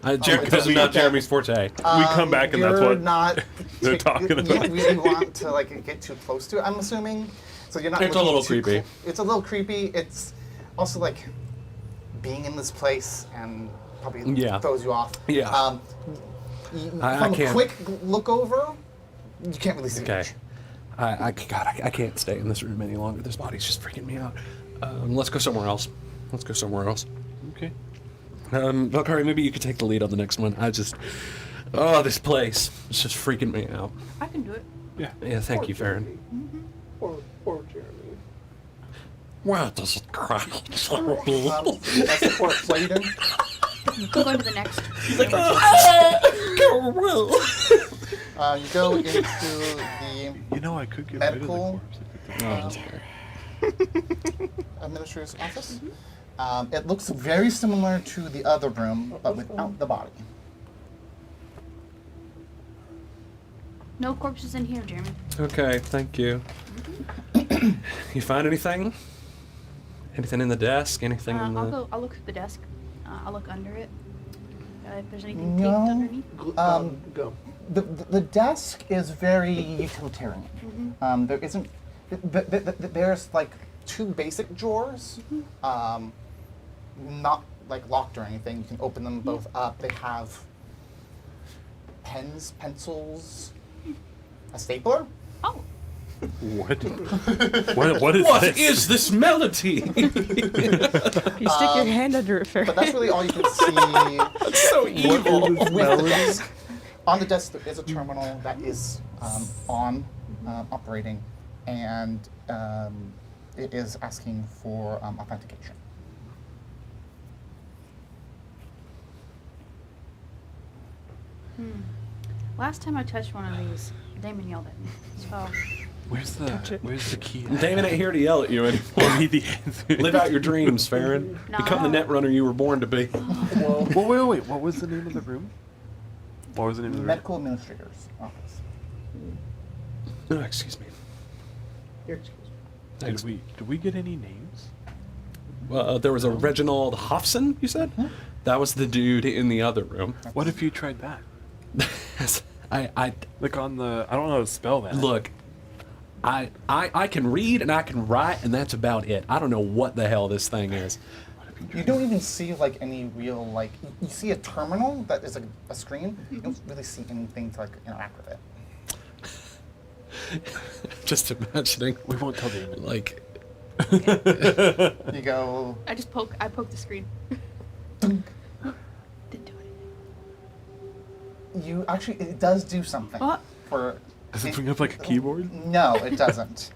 This is not Jeremy's forte. We come back and that's you're what not they're talking You about. don't really want to like get too close to it. I'm assuming. So you're not. It's a looking little too creepy. It's a little creepy. It's also like being in this place and probably Yeah. throws you off. Yeah. I From a can't- quick look over, you can't really see Okay. much. I can't stay in this room any longer. This body's just freaking me out. Let's go somewhere else. Okay. Valkyrie, maybe you could take the lead on the next one. This place. It's just freaking me out. I can do it. Yeah, thank you, Farron. Poor Jeremy. Wow, does it cry? That's the port Clayton. I'm going to the next. You go into the You know, I could get Medical, rid of the corpse. administrator's office. It looks very similar to the other room, but without the body. No corpses in here, Jeremy. Okay, thank you. You find anything? Anything in the desk? Anything in the... I'll look at the desk. I'll look under it. If there's anything No. taped underneath. Go. The desk is very utilitarian. There isn't. There's like 2 basic drawers, not like locked or anything. You can open them both up. They have pens, pencils, a stapler. Oh, What? What is What this? is this melody? You stick your hand under it, Farron. But that's really all you can see. So evil. With the desk. On the desk there is a terminal that is operating, and it is asking for authentication. last time I touched one of these, Damon yelled at me. So Where's the key? Damon ain't here to yell at you anymore. Give me the answer. Live out your dreams, Farron. No. Become the net runner you were born to be. Well, wait. What was the name of the room? What was the name of the room? Medical administrator's office. Oh, excuse me. Here, excuse me. Thanks. Did we get any names? There was a Reginald Hofson, you said? That was the dude in the other room. What if you tried that? I Like on the, I don't know how to spell that. look. I can read and I can write, and that's about it. I don't know what the hell this thing is. You don't even see like any real like. You see a terminal that is a screen. You don't really see anything to like interact with it. Just imagining, We won't tell Damon. like, You go. I poked the screen. Didn't do anything. You actually, it does do something. What? For. Does it bring up like a keyboard? No, it doesn't.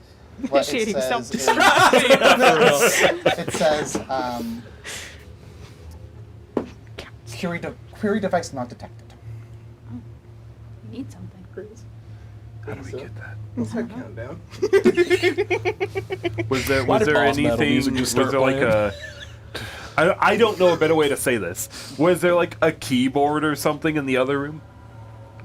What it Initiating says is, self-destruct. it says query device not detected. You need something. How do we get that? What's that countdown? Was there Why was did there boss metal anything? music just Was start there like playing? I don't know a better way to say this. Was there like a keyboard or something in the other room?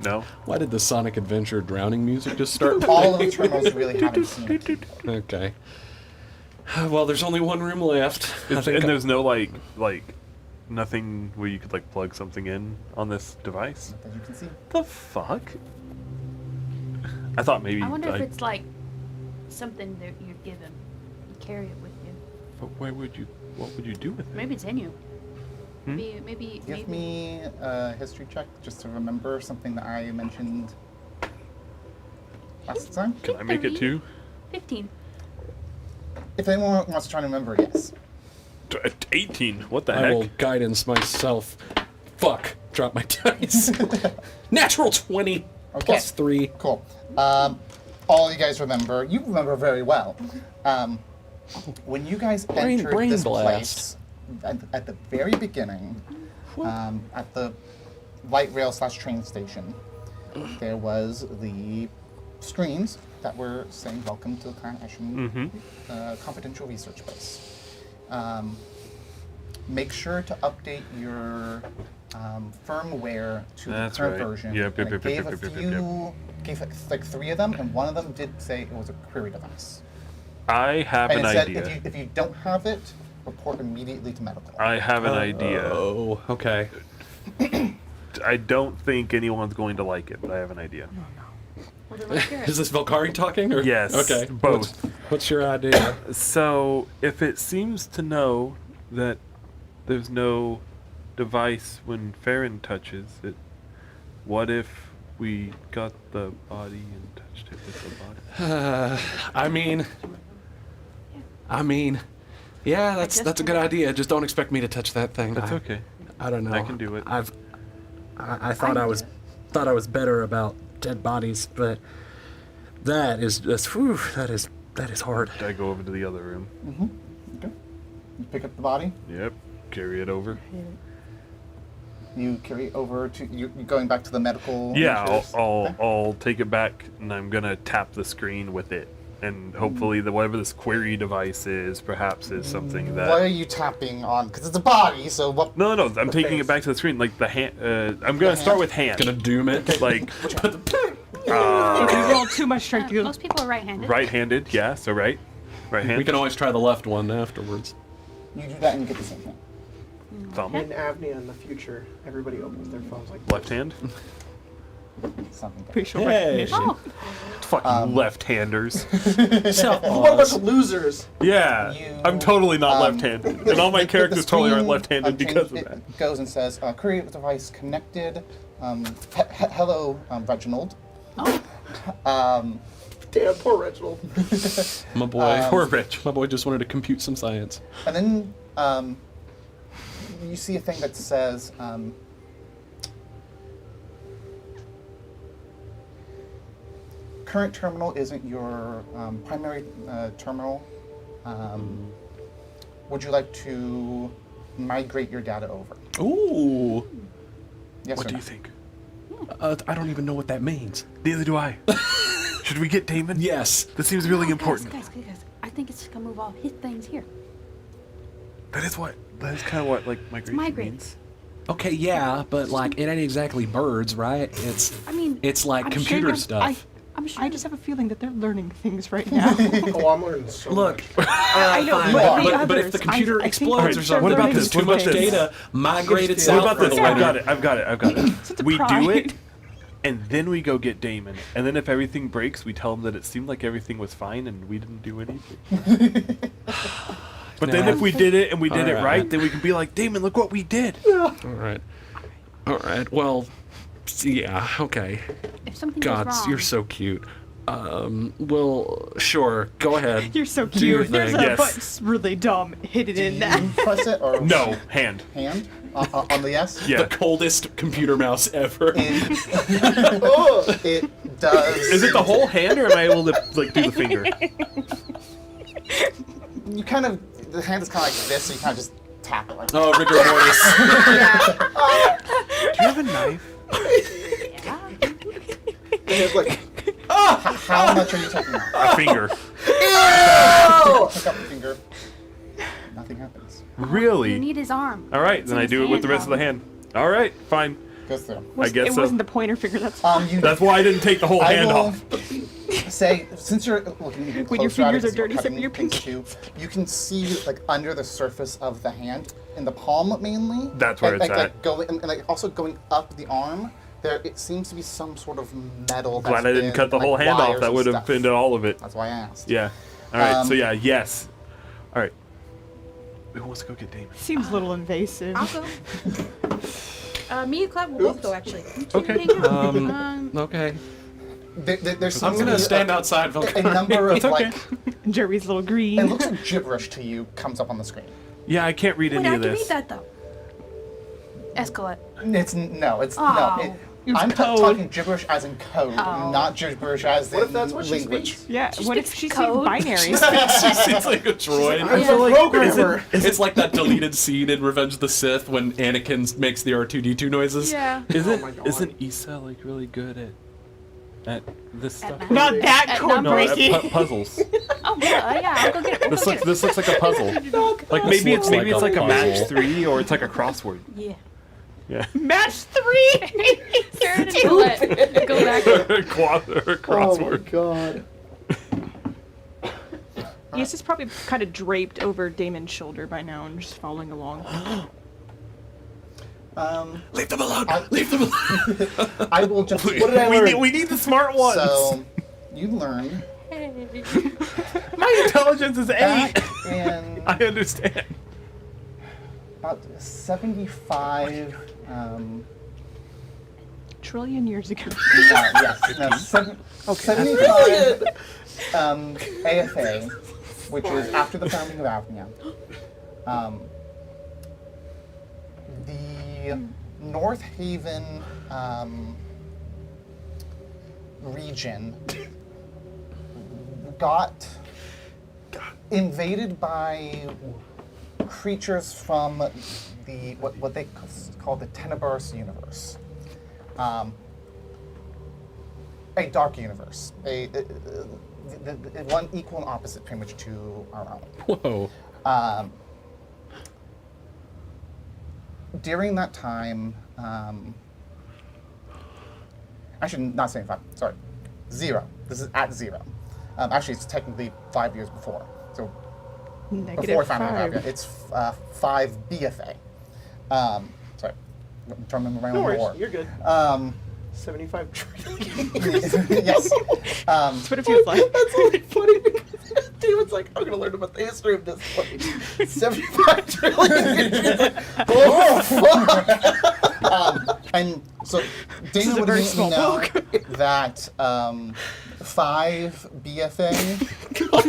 No. why did the Sonic Adventure drowning music just start All of playing? the terminals really haven't seen it. Okay. Well, there's only one room left. And there's no like nothing where you could like plug something in on this device. As you can see. The fuck? I thought maybe. I wonder if it's like something that you're given. You carry it with you. But where would you? What would you do with it? Maybe it's in you. Hmm? Maybe. Give me a history check just to remember something that I mentioned That's the time. Can I make it too? 15. If anyone wants to try to remember, yes. 18. What the I heck? will guidance myself. Fuck. Drop my dice. Natural 20 plus 3. Cool. All you guys remember, you remember very well. When you guys entered brain this blast. place, at the very beginning, at the light rail / train station, there was the screens that were saying "Welcome to the Clan Eshin Confidential Research Base." Make sure to update your firmware to That's the current right. version. Yep, And yep, it gave yep, a yep, yep, few, gave like 3 of them, and one of them did say it was a query device. I have And an it said idea. if you don't have it, report immediately to medical. I have an idea. Oh, okay. I don't think anyone's going to like it, but I have an idea. Well, then let's hear Is it. this Valkyrie talking? Or? Yes, Okay. both. What's your idea? So, if it seems to know that there's no device when Farron touches it, what if we got the body and touched it with the body? I mean, yeah, that's just a good wanna- idea. Just don't expect me to touch that thing. That's okay. I don't know. I can do it. I thought I was better about dead bodies, but that is just that is hard. I go over to the other room. Okay. You pick up the body. Yep. Carry it over. You carry it over to you going back to the medical. Yeah, insurance? Okay. I'll take it back, and I'm gonna tap the screen with it, and hopefully whatever this query device is, perhaps is something that. What are you tapping on? Because it's a body, so what? No, I'm taking face. it back to the screen, like the hand. I'm gonna start with hand. Gonna doom it. Like If you roll too much strength, you Most people are right-handed. right-handed, yeah. So right hand. We can always try the left one afterwards. You do that and you get the same thing. thumb. In Avnia in the future, everybody opens their phones like Left hand. Something. facial Hey. recognition. Oh, Fucking left-handers. what a bunch of losers. Yeah, You, I'm totally not left-handed, and all my the characters totally aren't screen, left-handed because of it that. goes and says, "Query device connected. Hello, Reginald." Damn, poor Reginald. My boy. Poor Rich. My boy just wanted to compute some science. And then you see a thing that says, current terminal isn't your primary terminal. Would you like to migrate your data over? Ooh. Yes What or do no? you think? I don't even know what that means. Neither do I. Should we get Damon? Yes. This seems really important. Guys, I think it's gonna move all his things here. That is kind of what like migration migrate. means. Okay, yeah, but like it ain't exactly birds, right? I mean, It's like I'm computer sure- stuff. I'm sure. I just have a feeling that they're learning things right now. Oh, I'm learning so Look, much. I know, fine. but, the but if others, the computer I think explodes or they're something, What about learning this? too What about much this? data migrated What south What about for this? the I've winter. got it. I've got it. Such a We do it, pride. and then we go get Damon. And then if everything breaks, we tell him that it seemed like everything was fine and we didn't do anything. But then Nah. if we did it and we did it Alright. right, then we can be like, Damon, look what we did. All right. Well, yeah. Okay. if something God, goes wrong, you're so cute. Well, sure. Go ahead. You're so Do your cute. There's thing. a Yes. but's really dumb hidden in that. You press it or No, hand. hand on the yes? Yeah. The coldest computer mouse ever. It does. Is it the whole hand, or am I able to like do the finger? You kind of the hand is kind of like this, so you kind of just tap it like. Oh, rigor mortis. Do you have a knife? And it's like, how much are you taking out? A finger. Pick up the finger. Nothing happens. Really? you need his arm. All right, then I do it with the rest of the hand. All right, fine. Goes through. I guess it so. wasn't the pointer finger. That's That's why I didn't take the whole I hand will off. say, since you're looking even When your closer at it, fingers are 'cause you're dirty, except cutting for your things pinky. too, you can see like under the surface of the hand, in the palm mainly. That's where and, it's like, at. Like going, and like also going up the arm. There, it seems to be some sort of metal. Glad that's I didn't been, cut the like, whole hand wires off. That and would have stuff. been all of it. That's why I asked. Yeah. All right. So Um, yeah, yes. All right. Who wants to go get Damon? seems a little invasive. I'll go. Me and Clem will both go actually. You two Okay. hang out. Okay. There's I'm gonna stand outside, a Valkyrie. number of It's okay. like Jerry's little green. it looks like gibberish to you comes up on the screen. Yeah, I can't read Wait, any I of can this. read that though. Escalate. It's no. Oh. I'm code. talking gibberish as in code, Oh. not gibberish as What in if that's what she language. speaks? Yeah, She what if speaks she sees code. binary? It's like a droid. I'm Yeah. a programmer. It's like that deleted scene in Revenge of the Sith when Anakin makes the R2D2 noises. Yeah. Isn't my God. isn't Issa like really good at this stuff? math. Not that At code No, at breaking. puzzles. Oh yeah, I'll go get it. This looks like a puzzle. Like maybe looks it's maybe like it's a like a match puzzle. 3 or it's like a crossword. Yeah. Yeah. Match 3. Karen and Colette, go back. Oh crossword. my god. Yes, is probably kind of draped over Damon's shoulder by now and just following along. Leave them alone. Leave them alone. I will just. What did I learn? We need the smart ones. So you learn My intelligence is 8. back in I understand. about 75. Trillion years ago. Yes, no, 75 AFA, which is after the founding of Avnia. The North Haven region got invaded by creatures from the what they call the Tenebrous universe. A dark universe, the one equal and opposite pretty much to our own. Whoa. During that time, actually not 75, sorry, 0. This is at 0. Actually, it's technically 5 years before. So before founding of Avnia, it's 5 BFA. Sorry, I'm trying to remember my No own worries, lore. you're good. 75 trillion. Yes. That's what it feels like. That's only funny because David's like, I'm gonna learn about the history of this place. 75 trillion. He's like, oh fuck. And so is Dana a would very make me small know book. that 5 BFA I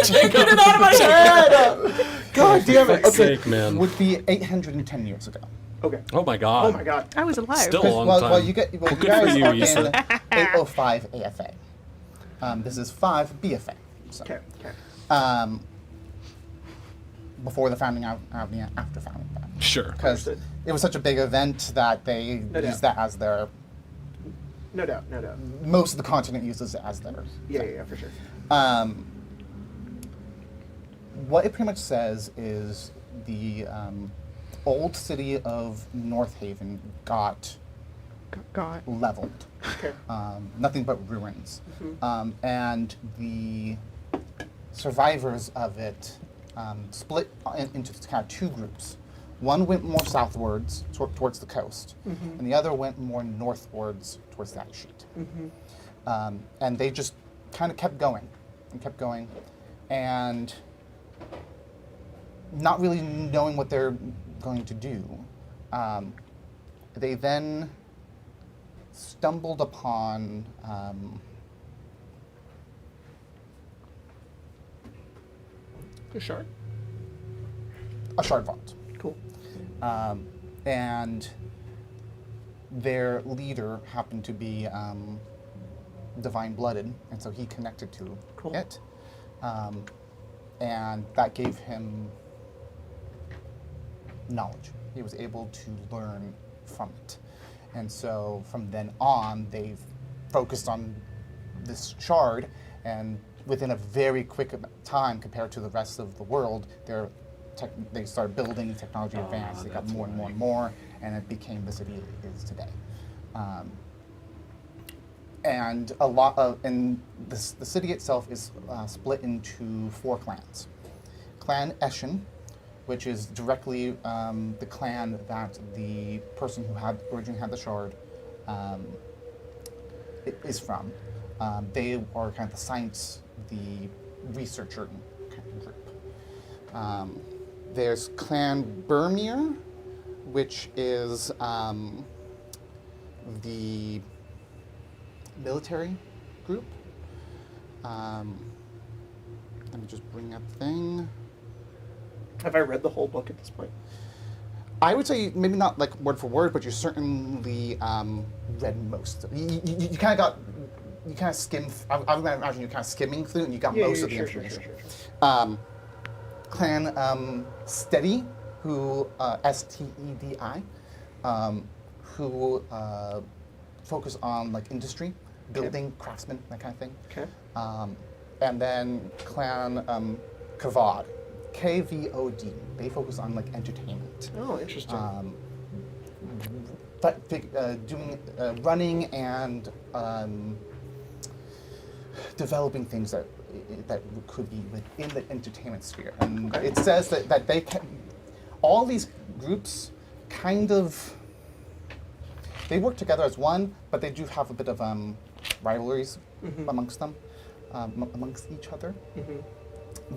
can't get it out of my head. God damn it. Fuck's Okay. sake, man. would be 810 years ago. Okay. Oh my god. Oh my god. I was alive. Still a 'Cause, long well, time. well, you get well, you good guys for you, are Issa. in 805 AFA. This is 5 BFA. So, Okay. Okay. before the founding of Avnia, after founding that. Sure. Because Understood. it was such a big event that they No doubt. used that as their. No doubt. No doubt. Most of the continent uses it as their. Yeah, for sure. What it pretty much says is the old city of North Haven got God. leveled. Okay. Nothing but ruins. And the survivors of it split into kind of 2 groups. One went more southwards towards the coast, and the other went more northwards towards that sheet. And they just kind of kept going and kept going, and not really knowing what they're going to do. They then stumbled upon For sure. a shard vault. Cool. And their leader happened to be divine blooded, and so he connected to Cool. it. And that gave him knowledge. He was able to learn from it. And so from then on, they've focused on this shard, and within a very quick time compared to the rest of the world, they started building, technology advanced, they got more and more and more, and it became the city it is today. And a lot of, and the city itself is split into 4 clans. Clan Eshin, which is directly the clan that the person who originally had the shard is from. They are kind of the science, the researcher kind of group. There's Clan military group. Let me just bring up the thing. Have I read the whole book at this point? I would say maybe not like word for word, but you certainly read most of it. You kind of got, you kind of skimmed, I would imagine you kind of skimming through and you got most of the information. Sure. Clan Steady, who, S-T-E-D-I, who focus on like industry, building, craftsmen, that kind of thing. Okay. And then Clan Kavod, K-V-O-D. They focus on like entertainment. Oh, interesting. But doing running and developing things that could be within the entertainment sphere. And Okay. it says that they can, all these groups kind of, they work together as one, but they do have a bit of rivalries amongst them, amongst each other.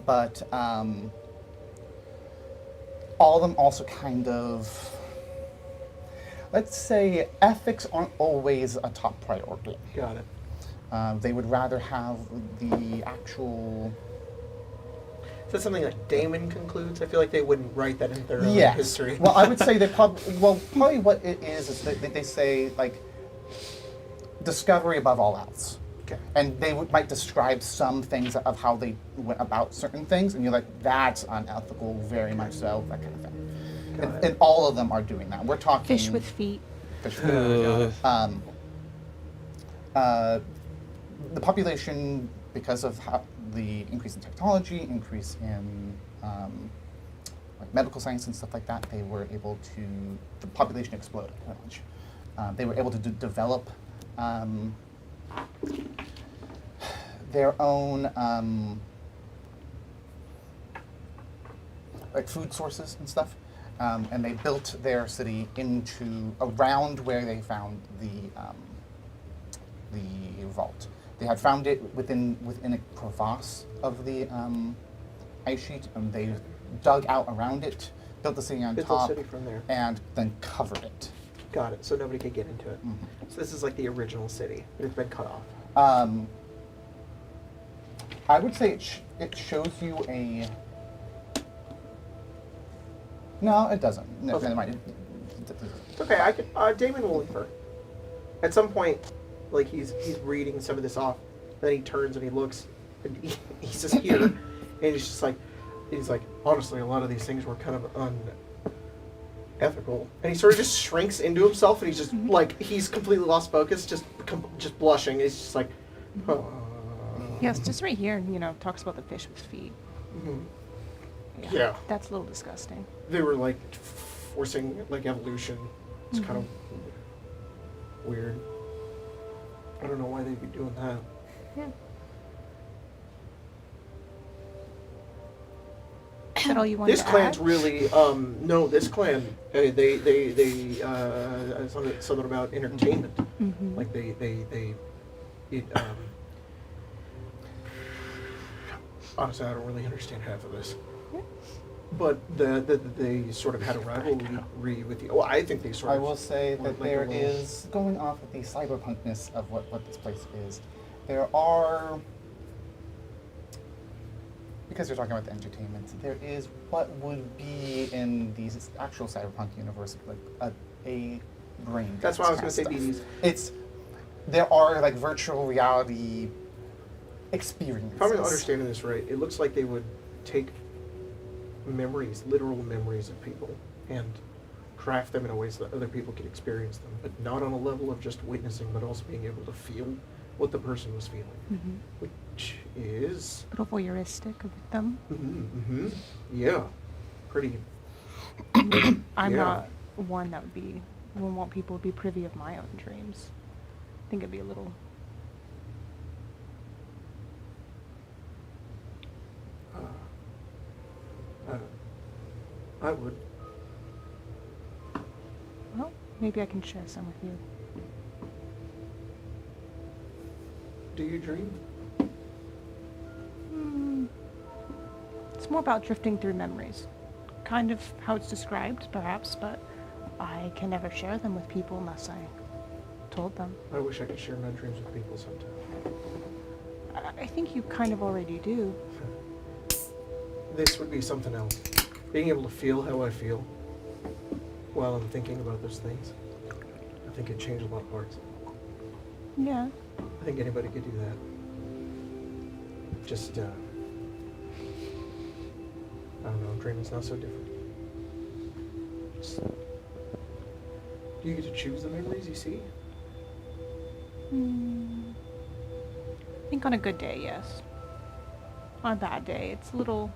But all of them also kind of, let's say, ethics aren't always a top priority. Got it. They would rather have the actual. Is that something like Damon concludes? I feel like they wouldn't write that in their own Yes. history. Well, I would say they probably what it is that they say like discovery above all else. Okay. And they might describe some things of how they went about certain things, and you're like, that's unethical, very much so, that kind of thing. And all of them are doing that. We're talking Fish with feet. fish with the population, because of the increase in technology, increase in like medical science and stuff like that, they were able to, the population exploded pretty much. They were able to develop their own like food sources and stuff, and they built their city into around where they found the vault. They had found it within a crevasse of the ice sheet, and they dug out around it, built the city on Built the top, city from there. and then covered it. Got it. So nobody could get into it. So this is like the original city, but it's been cut off. I would say it shows you a. No, it doesn't. No, Okay. never mind. It's okay. I could. Damon will infer. At some point, like he's reading some of this off, then he turns and he looks, and he's just here, and he's like, honestly, a lot of these things were kind of unethical, and he sort of just shrinks into himself, and he's just like he's completely lost focus, just blushing. He's just like, Yes, just right here, talks about the fish with feet. Yeah. That's a little disgusting. They were like forcing like evolution. It's kind of weird. I don't know why they'd be doing that. Yeah. Is that all you wanted This to clan's add? really no. This clan they something about entertainment. Like it honestly, I don't really understand half of this. Yeah. But they sort of had a rivalry with the. Oh, I think they sort I of. will say that like a there little- is, going off of the cyberpunkness of what this place is, there are, because you're talking about the entertainment, there is what would be in the actual cyberpunk universe like a brain. That's why I was kind going of to say stuff. BDs. There are like virtual reality experiences. If I'm understanding this right, it looks like they would take memories, literal memories of people, and craft them in a way so that other people could experience them, but not on a level of just witnessing, but also being able to feel what the person was feeling, which is, A little voyeuristic of them. yeah, pretty. I'm Yeah. not one that would want people to be privy of my own dreams. I think it'd be a little. I would. Well, maybe I can share some with you. Do you dream? It's more about drifting through memories. Kind of how it's described, perhaps, but I can never share them with people unless I told them. I wish I could share my dreams with people sometime. I think you kind of already do. This would be something else. Being able to feel how I feel while I'm thinking about those things. I think it'd change a lot of hearts. Yeah. I think anybody could do that. Just, I don't know, dreaming's not so different. Just, do you get to choose the memories you see? I think on a good day, yes. On a bad day, it's a little,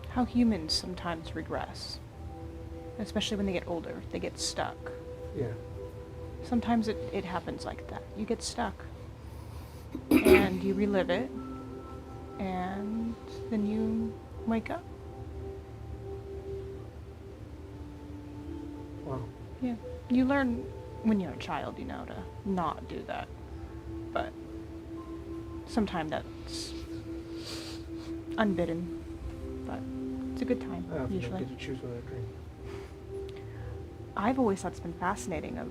how humans sometimes regress. Especially when they get older, they get stuck. Yeah. Sometimes it happens like that. You get stuck. And you relive it. And then you wake up. Wow. Yeah. You learn when you're a child, to not do that. But sometimes that's unbidden. But it's a good time, I often usually. don't get to choose what I dream. I've always thought it's been fascinating of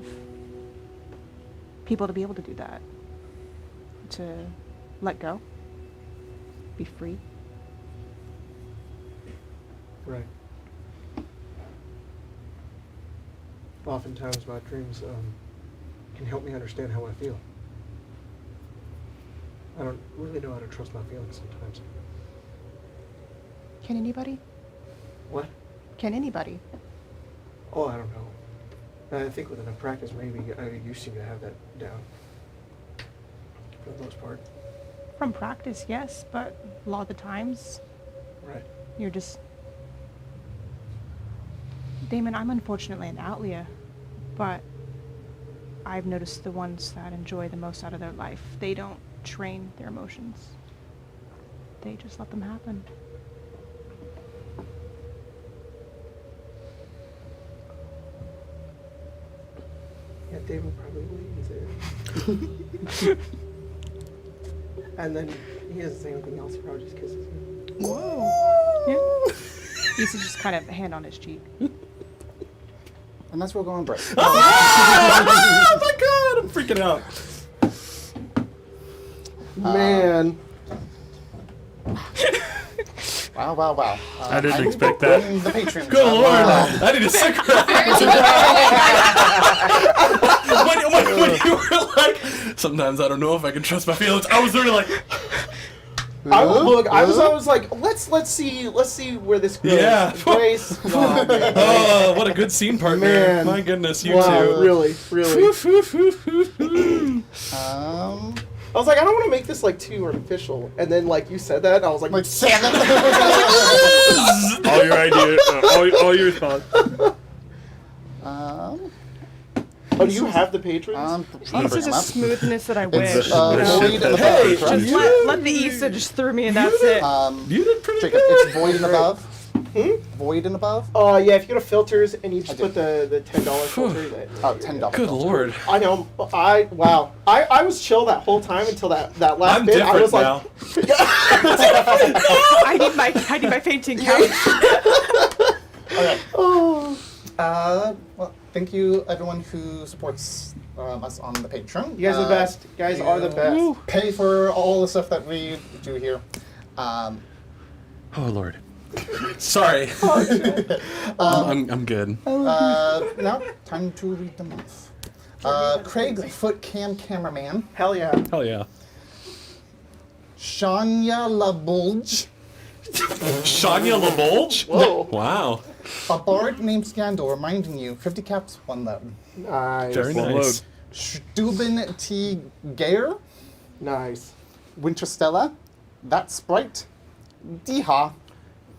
people to be able to do that. To let go. Be free. Right. Oftentimes my dreams can help me understand how I feel. I don't really know how to trust my feelings sometimes. Can anybody? What? Can anybody? Oh, I don't know. I think with enough practice, maybe you seem to have that down. For the most part. From practice, yes, but a lot of the times, Right. you're just... Damon, I'm unfortunately an outlier, but I've noticed the ones that enjoy the most out of their life, they don't train their emotions. They just let them happen. Yeah, David probably leaves it. And then he doesn't say anything else, he probably just kisses me. Whoa. Yeah. He's just kind of hand on his cheek. And that's where we're going break. Oh my god, I'm freaking out. Man. Wow. I didn't expect that. The patrons. Good lord, I need a cigarette. when you were like, sometimes I don't know if I can trust my feelings, I was literally like, I was like, let's see where this goes. Yeah. Grace. Oh, man. oh, what a good scene partner. Man. My goodness, you Wow, two. really. I was like, I don't want to make this like too artificial. And then like you said that, and I was like salmon. All your ideas, all your thoughts. oh, do you have the patrons? This is a smoothness that I wish. Void and Hey, above. Just let the Issa just through me and that's it. You did pretty Jacob, good. it's void and above. Void and above. Yeah, if you go to filters and you just put the $10 filter. Oh, $10. Good lord. I know. I was chill that whole time until that last I'm bit. different I was now. I need my fainting couch. Okay. Oh. Well, thank you everyone who supports us on the Patreon. You guys are the best. You guys are the best. Pay for all the stuff that we do here. Oh lord. Sorry. I'm good. Now, time to read them off. Craig Footcam Cameraman. Hell yeah. Hell yeah. Shania LaBulge. Shania LaBulge? Whoa. Wow. A bard named Scandal reminding you 50 caps, 1 load. Nice. Very One nice. Steuben T. Gayer. Nice. Winterstella. That Sprite. Deha.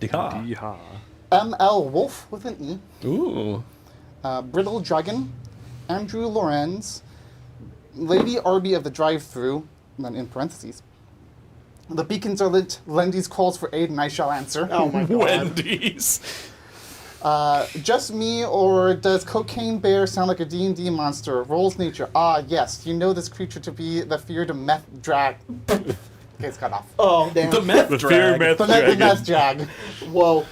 Yeehaw. Yeehaw. M.L. Wolf with an E. Ooh. Brittle Dragon. Andrew Lorenz. Lady Arby of the Drive-Thru. And then in parentheses. The beacons are lit. Lendy's calls for aid, and I shall answer. Oh my god. Wendy's. Just me, or does Cocaine Bear sound like a D&D monster? Rolls nature. Ah, yes. You know this creature to be the feared meth drag. Okay, it's cut off. Oh damn. The meth The drag. fear meth The dragon. meth drag. Whoa.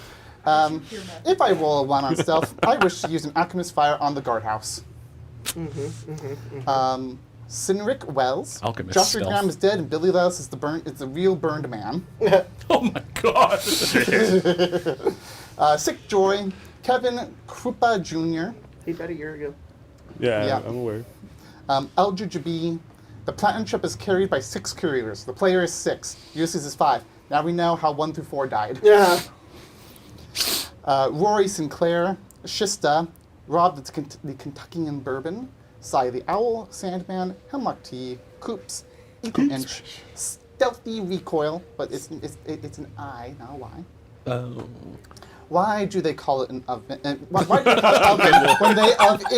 If I roll a 1 on stealth, I wish to use an alchemist fire on the guardhouse. Sinric Wells. Alchemist Joshua stealth. Graham is dead, and Billy Wells is the real burned man. Oh my god. Sick Joy. Kevin Krupa Jr. He died a year ago. Yeah, Yeah. I'm aware. LGGB. The platinum ship is carried by 6 couriers. The player is 6. Ulysses is 5. Now we know how 1 through 4 died. Yeah. Rory Sinclair, Shista, Rob the Kentuckian Bourbon, Cy the Owl, Sandman, Hemlock Tea, Coops, Ethan Inch, Stealthy Recoil, but it's an I, not a Y. Oh. Why do they call it an oven? Why do they call it oven when they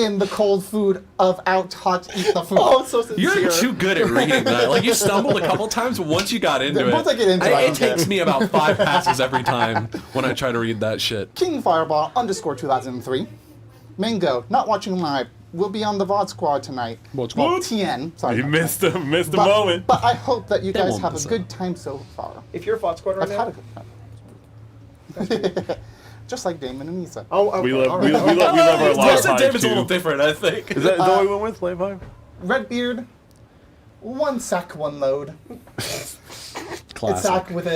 in the cold food of out hot eat the food? Oh, it's so sincere. You're too good at reading that. Like, you stumbled a couple times, but once you got into Once it, I get into it, I it don't takes care. me about 5 passes every time when I try to read that shit. King Fireball _2003. Mango, not watching live. We'll be on the VOD squad tonight. VOD Well, squad? TN. Sorry. You missed a but, moment. But I hope that you They guys won't have a miss good out. time so far. If you're a FOD squad right I've now, had a good time. Just like Damon and Isa. oh, okay, We love all we, right. we love we love our live Jason hive David's a too. little different, I think. Is that what we went with? Live hive? Redbeard, 1 sack, 1 load. It's sack with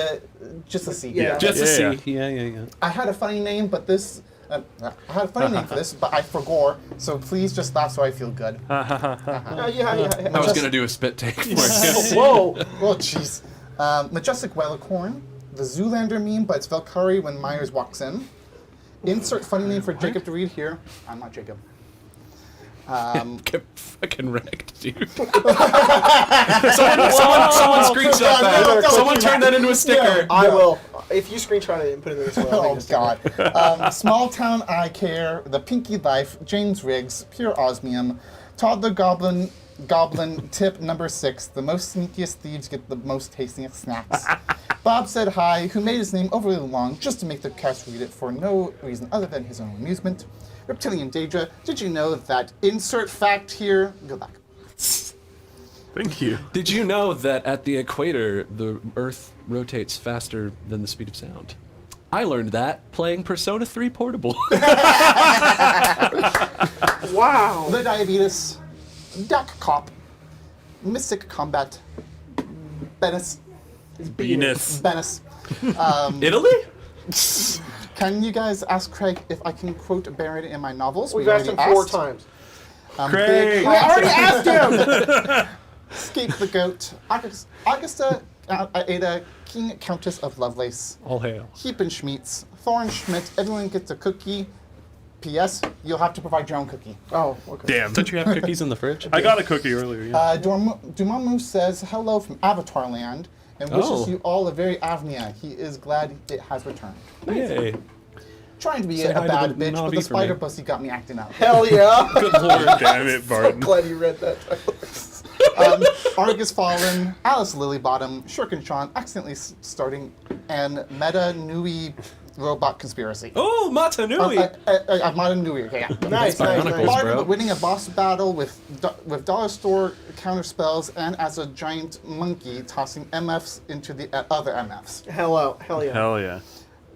just a C. Yeah. Just to Yeah, see. Yeah. I had a funny name, but this. I had a funny name for this, but I forgot. So please just laugh so I feel good. Yeah. I was going to do a spit take for you. Whoa. Oh, jeez. Majestic Wellicorn, the Zoolander meme, but it's Valkyrie when Myers walks in. Insert funny name for Jacob to read here. I'm not Jacob. Get fucking wrecked, dude. someone screenshot that. no, Someone no, turn that into a sticker. I will. If you screenshot it and put it in this way, I'll Oh, make a sticker. God. Small Town I Care, The Pinky Life, James Riggs, Pure Osmium, Toddler Goblin, tip number 6, the most sneakiest thieves get the most tastiest snacks. Bob Said Hi, who made his name overly long just to make the cast read it for no reason other than his own amusement. Reptilian Daedra, did you know that insert fact here? Good luck. Thank you. Did you know that at the equator, the Earth rotates faster than the speed of sound? I learned that playing Persona 3 Portable. Wow. The Diabetes, Duck Cop, Mystic Combat, Benis. Venus. Italy? Can you guys ask Craig if I can quote Barrett in my novels? We've We asked him already 4 times. Craig! Big I already asked him! Escape the Goat, Augusta Ada, King Countess of Lovelace, All hail. Heepenschmitz, Thorn Schmidt, everyone gets a cookie. P.S. You'll have to provide your own cookie. Oh, okay. Damn. Don't you have cookies in the fridge? I got a cookie earlier, yeah. Dumamu says hello from Avatar Land and wishes Oh. you all a very Avnia. He is glad it has returned. Yay. Trying to be Say a hi to bad the bitch, but Navi the for me. spider pussy got me acting up. Hell yeah. Good lord. Damn it, I'm Barton. glad you read that. Argus Fallen, Alice Lilybottom, Shurkin Sean, accidentally starting, and Meta Nui Robot Conspiracy. Oh, Matanui. Meta Nui, okay, yeah. Nice, Bionicles, nice. Bard bro. winning a boss battle with dollar store counter spells and as a giant monkey tossing MFs into the other MFs. Hell yeah. Hell yeah.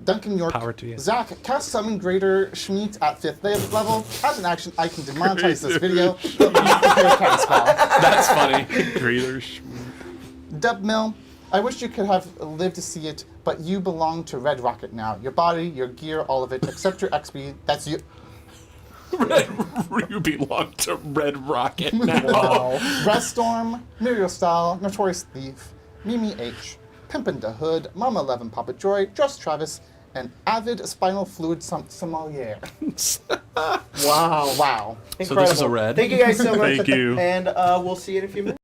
Duncan York, Power to you. Zach, cast summon Greater Schmeat at 5th level. As an action, I can demonetize this video. But you can prepare a cast spell. That's funny. Greater Dub Mill, I wish you could have lived to see it, but you belong to Red Rocket now. Your body, your gear, all of it, except your XP. That's you. You belong to Red Rocket now. Breaststorm, Muriel Style, Notorious Thief, Mimi H, Pimpin' the Hood, Mama 11 Papa Joy, Just Travis, and Avid Spinal Fluid Sommelier. Wow. Wow. So this is Incredible. a red. Thank you guys so much. Thank you. And we'll see you in a few minutes.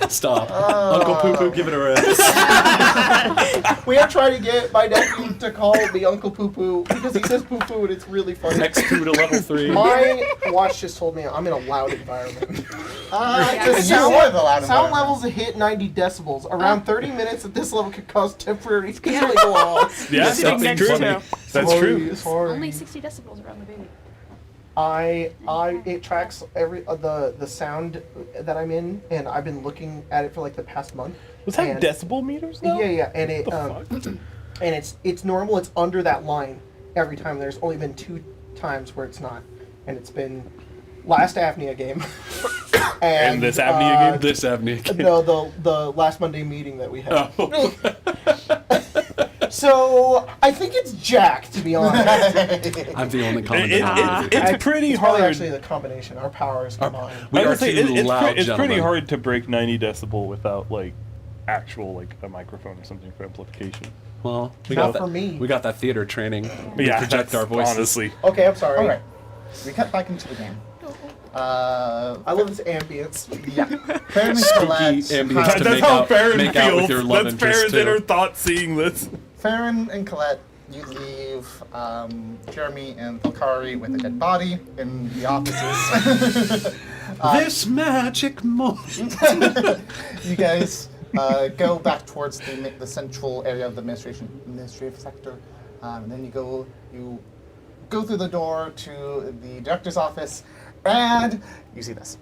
Stop. Uncle Poo Poo, give it a rest. We are trying to get my nephew to call me Uncle Poo Poo because he says Poo Poo and it's really funny. Next to level 3. My watch just told me I'm in a loud environment. The sound, you are the loud sound environment. levels hit 90 decibels. Around 30 minutes at this level could cause temporary scaling loss. Yeah, Sitting that's next true. to. That's true. Sorry. Only 60 decibels around the baby. It tracks every the sound that I'm in, and I've been looking at it for like the past month. Was that and- decibel meters now? Yeah, and it What the fuck? and it's normal. It's under that line every time. There's only been 2 times where it's not, and it's been last Avnia game. And this Avnia game? This Avnia game. No, the last Monday meeting that we had. Oh. So I think it's Jack, to be honest. I'm the only common It- denominator. it's pretty It's probably hard. actually the combination. Our powers combined. We I are would say two loud it's pretty gentlemen. hard to break 90 decibel without like actual like a microphone or something for amplification. Well, we Not got that, for me. We got that theater training. But yeah, project that's our voices. honestly. Okay, I'm sorry. All right, we cut back into the game. I love this ambience. Yeah, Farron and Colette. ambience to That's make how out- Farron make feels. out with your love That's interest, Farron's too. inner thought seeing this. Farron and Colette, you leave Jeremy and Valkari with a dead body in the offices. This magic moment. You guys go back towards the central area of the administrative sector, and then you go through the door to the director's office, and you see this.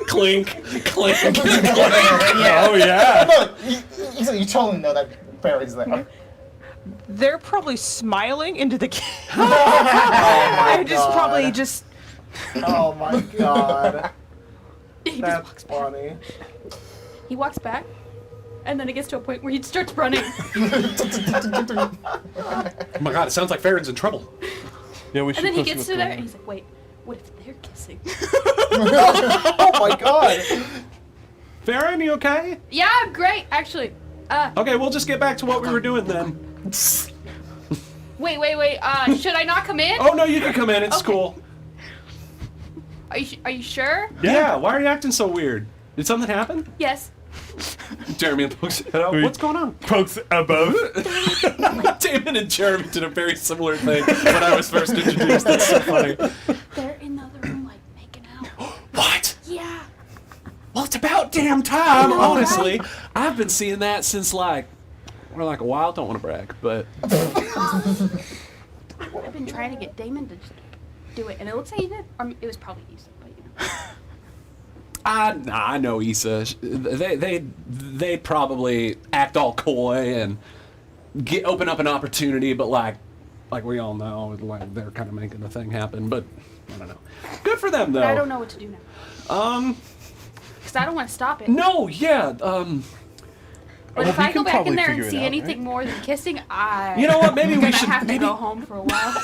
Clink, clink. Oh yeah. No, you totally know that Barry's there. They're probably smiling into the camera. my I just God. probably just. Oh my god. He just That's walks back. funny. He walks back, and then it gets to a point where he starts running. Oh my god, it sounds like Farron's in trouble. Yeah, we should. And then he post gets what's to there, going and on. he's like, wait, what if they're kissing? Oh my god. Farron, you okay? Yeah, great, actually. Okay, we'll just get back to what we were doing then. Wait, should I not come in? Oh no, you can come in. It's Okay. cool. Are you sure? Yeah. Why are you acting so weird? Did something happen? Yes. Jeremy pokes his head out. Wait. What's going on? Pokes above. Damon and Jeremy did a very similar thing when I was first introduced. That's so funny. They're in the other room, like, making out. What? Yeah. Well, it's about damn time, know, honestly. I've been seeing that since like a while. Don't want to brag, but I've been trying to get Damon to just do it, and it looks like he did. Or it was probably Issa, but you know. I know Issa. They probably act all coy and open up an opportunity, but like we all know, like they're kind of making the thing happen. But I don't know. Good for them though. But I don't know what to do now. Because I don't want to stop it. No, yeah. But if we I go can back in probably there and figure it see out, anything more than kissing, You know what? Maybe I'm we gonna should. have to Maybe go home for a while.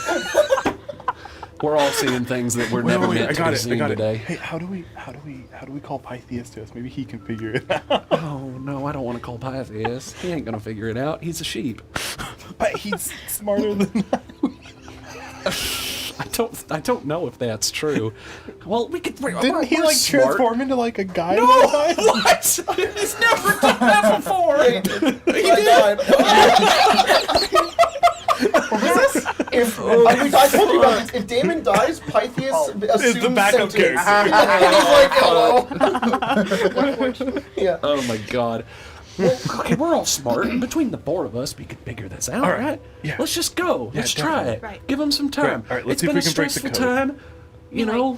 we're all seeing things that we're never meant I to got be it. I seeing got today. it. Hey, how do we call Pythias to us? Maybe he can figure it out. Oh no, I don't want to call Pythias. He ain't gonna figure it out. He's a sheep. But he's smarter than I don't know if that's true. Well, we could. Didn't he like smart. transform into like a guy? No, one time? what? He's never done that before. I told you about this. If Damon dies, Pythias assumes the backup sentence. character. And he's like, hello. Yeah. Oh my god. Well, okay, we're all smart. And between the four of us, we could figure this out, All right. right? Yeah. Let's just go. Let's try it. Right. Give them some time. Right. All right, let's It's see if been we a can break the stressful code. time. You know,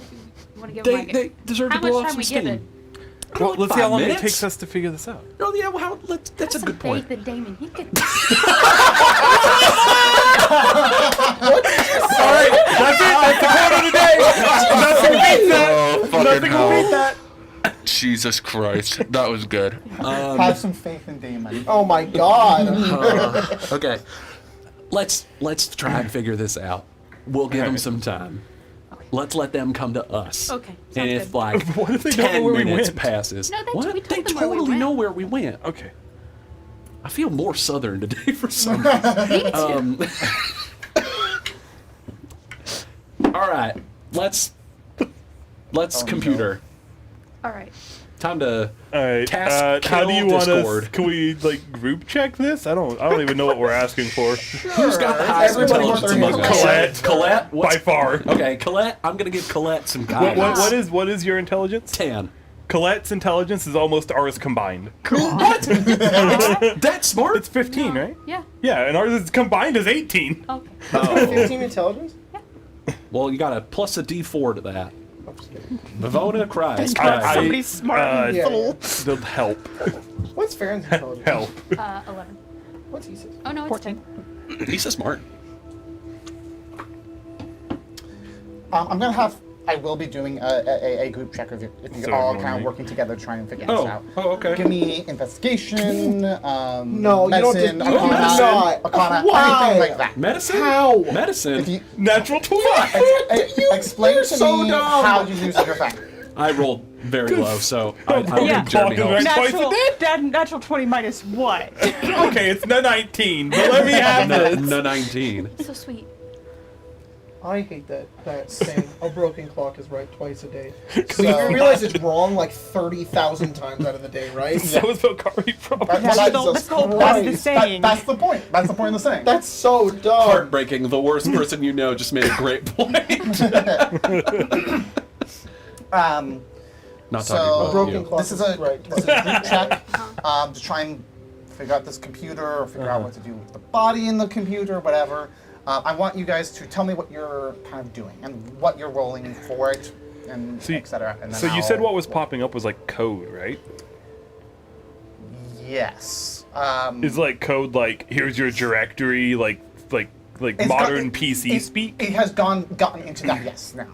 You want to give him they deserve How to blow much off time some we give steam. it? Well, let's see how 5 long minutes? it takes us to figure this out. Oh yeah, well, that's a Some good point. faith in Damon. He could. All right, that's it. That's the quote of the day. Nothing beats that. Oh, fucking Nothing will beat hell. that. Jesus Christ. That was good. Have some faith in Damon. Oh my god. Okay, let's try and figure this out. We'll give them some time. Let's let them come to us. Okay, And sounds if good. like What if they don't know 10 where we minutes went? passes, No, what? we told They them where we totally went. know where we went. Okay. I feel more southern today for some reason. Me too. All right, let's computer. All right. Time to All right. task kill how do you want Discord. us? Can we like group check this? I don't even know what we're asking for. Who's got the highest Everybody intelligence wants among to us? Colette. Colette. By What's, far. okay, Colette. I'm gonna give Colette some guidance. What is your intelligence? 10. Colette's intelligence is almost ours combined. What? That's smart. It's 15, right? Yeah. Yeah, and ours is combined is 18. Okay. Oh. 15 intelligence? Well, you got a plus a D4 to that. Vivona cries. Somebody's smart. Yeah. The help. What's Farron's intelligence? Help. 11. What's Issa's? Oh no, it's 14. 10. He's so smart. I will be doing a group check if you're So all ignore kind of me. working together to try and figure this out. Oh, okay. Give me investigation, No, medicine, you don't do arcana, not. arcana, Why? anything like that. Medicine? How? Medicine? If you Natural 20. explain you're to so me dumb. how you use your thing. I rolled very low, so I don't Yeah. think Jeremy Talking helps. right- Twice a day? Natural 20 minus what? Okay, it's the 19, but let me have this. No 19. So sweet. I hate that saying, a broken clock is right twice a day. So- You realize it's wrong like 30,000 times out of the day, right? So is Valkyrie probably. That's the whole point of the Christ. saying. That's the point. That's the point of the saying. That's so dumb. Heartbreaking. The worst person you know just made a great point. Not So- talking about Broken you. clock This is a right this is a group check to try and figure out this computer, or figure out what to do with the body in the computer, whatever. I want you guys to tell me what you're kind of doing and what you're rolling for it, and So you- etc. And then So you said I'll- what was popping up was like code, right? Yes. Is like code like here's your directory, like it's modern got- PC it- speak? It has gotten into that. Yes, now.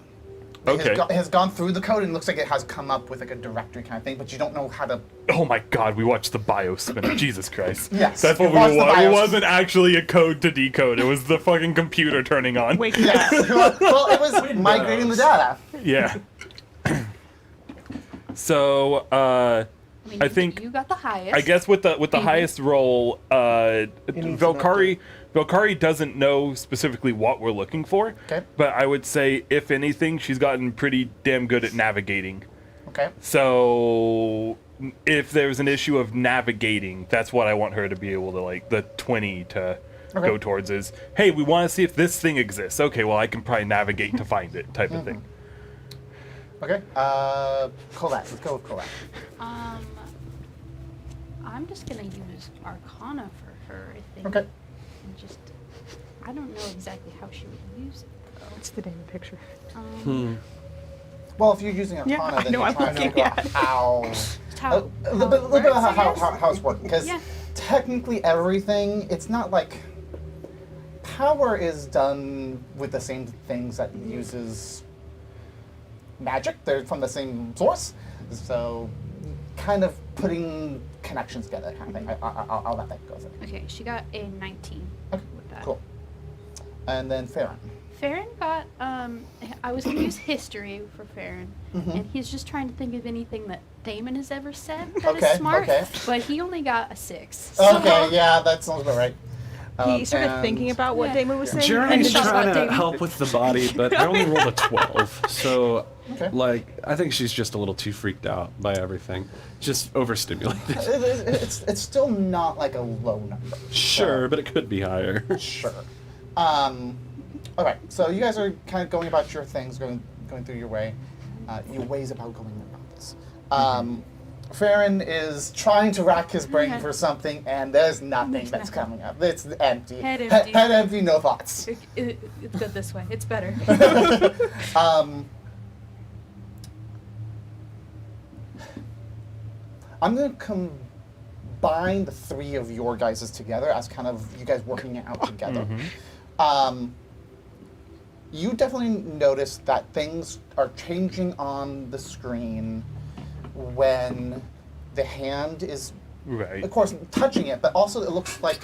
Okay. It has gone through the code and looks like it has come up with like a directory kind of thing, but you don't know how to. Oh my god, we watched the BIOS spin. Jesus Christ. Yes, That's we what we watched the watched. It BIOS. wasn't actually a code to decode. It was the fucking computer turning on. Wake Yes. Well, it was migrating the data. Yeah. So, I mean, I think- you got the highest. I guess with the Maybe. highest roll, needs an Valkyrie doesn't know specifically what we're looking for. Okay. But I would say, if anything, she's gotten pretty damn good at navigating. Okay. So if there's an issue of navigating, that's what I want her to be able to, like, the 20 to Okay. go towards is, hey, we want to see if this thing exists. Okay, well, I can probably navigate to find it, type of thing. Okay. Colette. Let's go with Colette. I'm just gonna use Arcana for her, I think. Okay. And just, I don't know exactly how she would use it though. It's the damn picture. Well, if you're using Arcana, Yeah, I then know, you're I'm trying to looking figure out at it. how. How, A little bit it about works, I guess. how it's working, because Yeah. technically everything, it's not like power is done with the same things that uses magic. They're from the same source, so kind of putting connections together, kind of thing. I'll let that go through. Okay, she got a 19 Okay, with that. cool. And then Farron. Farron got, I was gonna use history for Farron, and he's just trying to think of anything that Damon has ever said that is Okay, smart, okay. but he only got a 6. So Okay, yeah, that sounds about right. He started and- thinking about what Yeah. Damon was saying. Jeremy's and then trying about to Damon. help with the body, but I only rolled a 12. So, Okay. like, I think she's just a little too freaked out by everything. Just overstimulated. It's still not like a low number. Sure, but it could be higher. Sure. Okay, so you guys are kind of going about your things, going through your way. Your ways about going about this. Farron is trying to rack his brain for something, and there's nothing There's that's nothing. coming up. It's empty. Head empty. Head empty, no thoughts. It's good this way. It's better. I'm going to combine the three of your guys' together as kind of you guys working it out together. You definitely notice that things are changing on the screen when the hand is, Right. of course, touching it, but also it looks like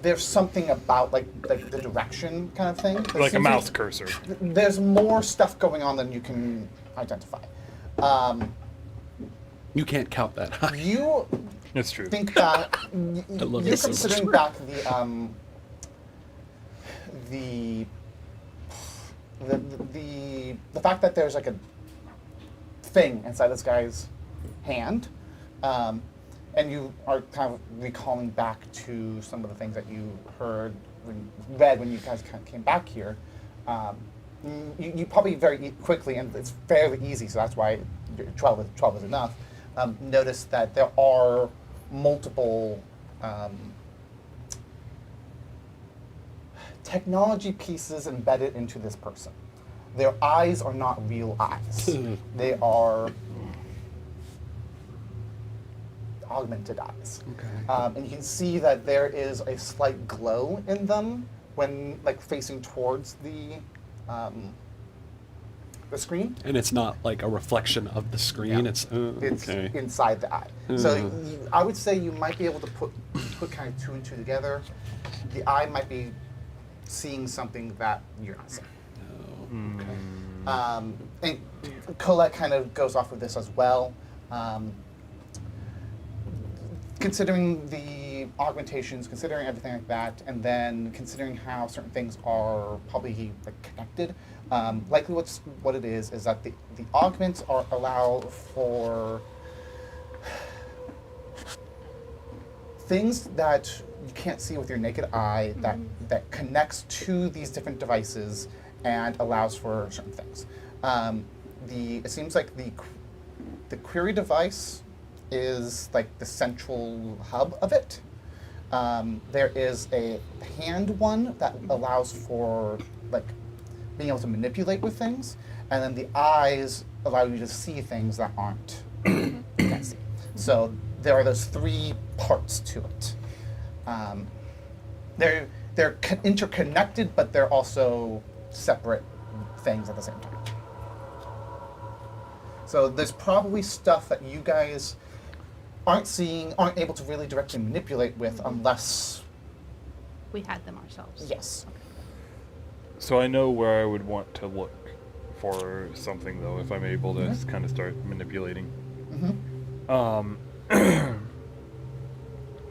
there's something about like the direction kind of thing. There Like a seems mouse to cursor. be- There's more stuff going on than you can identify. You can't count that high. You It's true. think back. love You're it so much. considering back the fact that there's like a thing inside this guy's hand, and you are kind of recalling back to some of the things that you read when you guys kind of came back here. You probably very quickly, and it's fairly easy, so that's why 12 is enough. Notice that there are multiple technology pieces embedded into this person. Their eyes are not real eyes. They are augmented eyes. Okay. And you can see that there is a slight glow in them when like facing towards the screen. And it's not like a reflection of the screen. Yeah. It's It's okay. inside the eye. So I would say you might be able to put kind of two and two together. The eye might be seeing something that you're not seeing. Oh, okay. And Colette kind of goes off with this as well. Considering the augmentations, considering everything like that, and then considering how certain things are probably like connected, likely what it is that the augments allow for things that you can't see with your naked eye that connects to these different devices and allows for certain things. It seems like the query device is like the central hub of it. There is a hand one that allows for like being able to manipulate with things, and then the eyes allow you to see things that aren't you can't see. So there are those three parts to it. They're interconnected, but they're also separate things at the same time. So there's probably stuff that you guys aren't able to really directly manipulate with unless, We had them ourselves. yes. So I know where I would want to look for something, though, if I'm able to kind of start manipulating.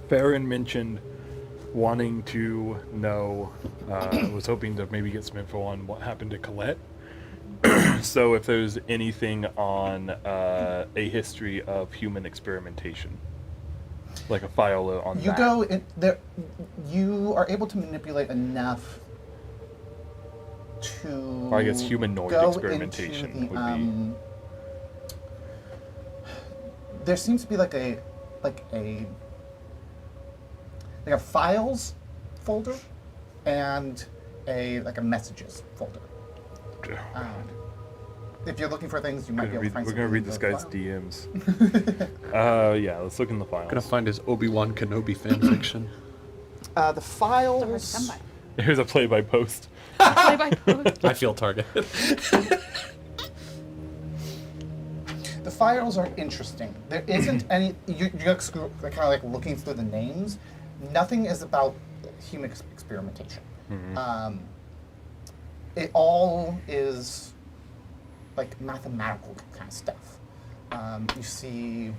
Farron mentioned wanting to know, was hoping to maybe get some info on what happened to Colette. So if there's anything on a history of human experimentation, like a file on You that. go in there. You are able to manipulate enough to. Or I guess humanoid go experimentation into would the, There seems to be like a files folder and a messages folder. If you're looking for things, you might be able to find. We're gonna read this guy's DMs. Yeah, let's look in the files. Gonna find his Obi-Wan Kenobi fan fiction. The Hard to files. come by. Here's a play-by-post. Play by post. I feel targeted. The files are interesting. There isn't any. You're kind of like looking through the names. Nothing is about human experimentation. It all is like mathematical kind of stuff. You see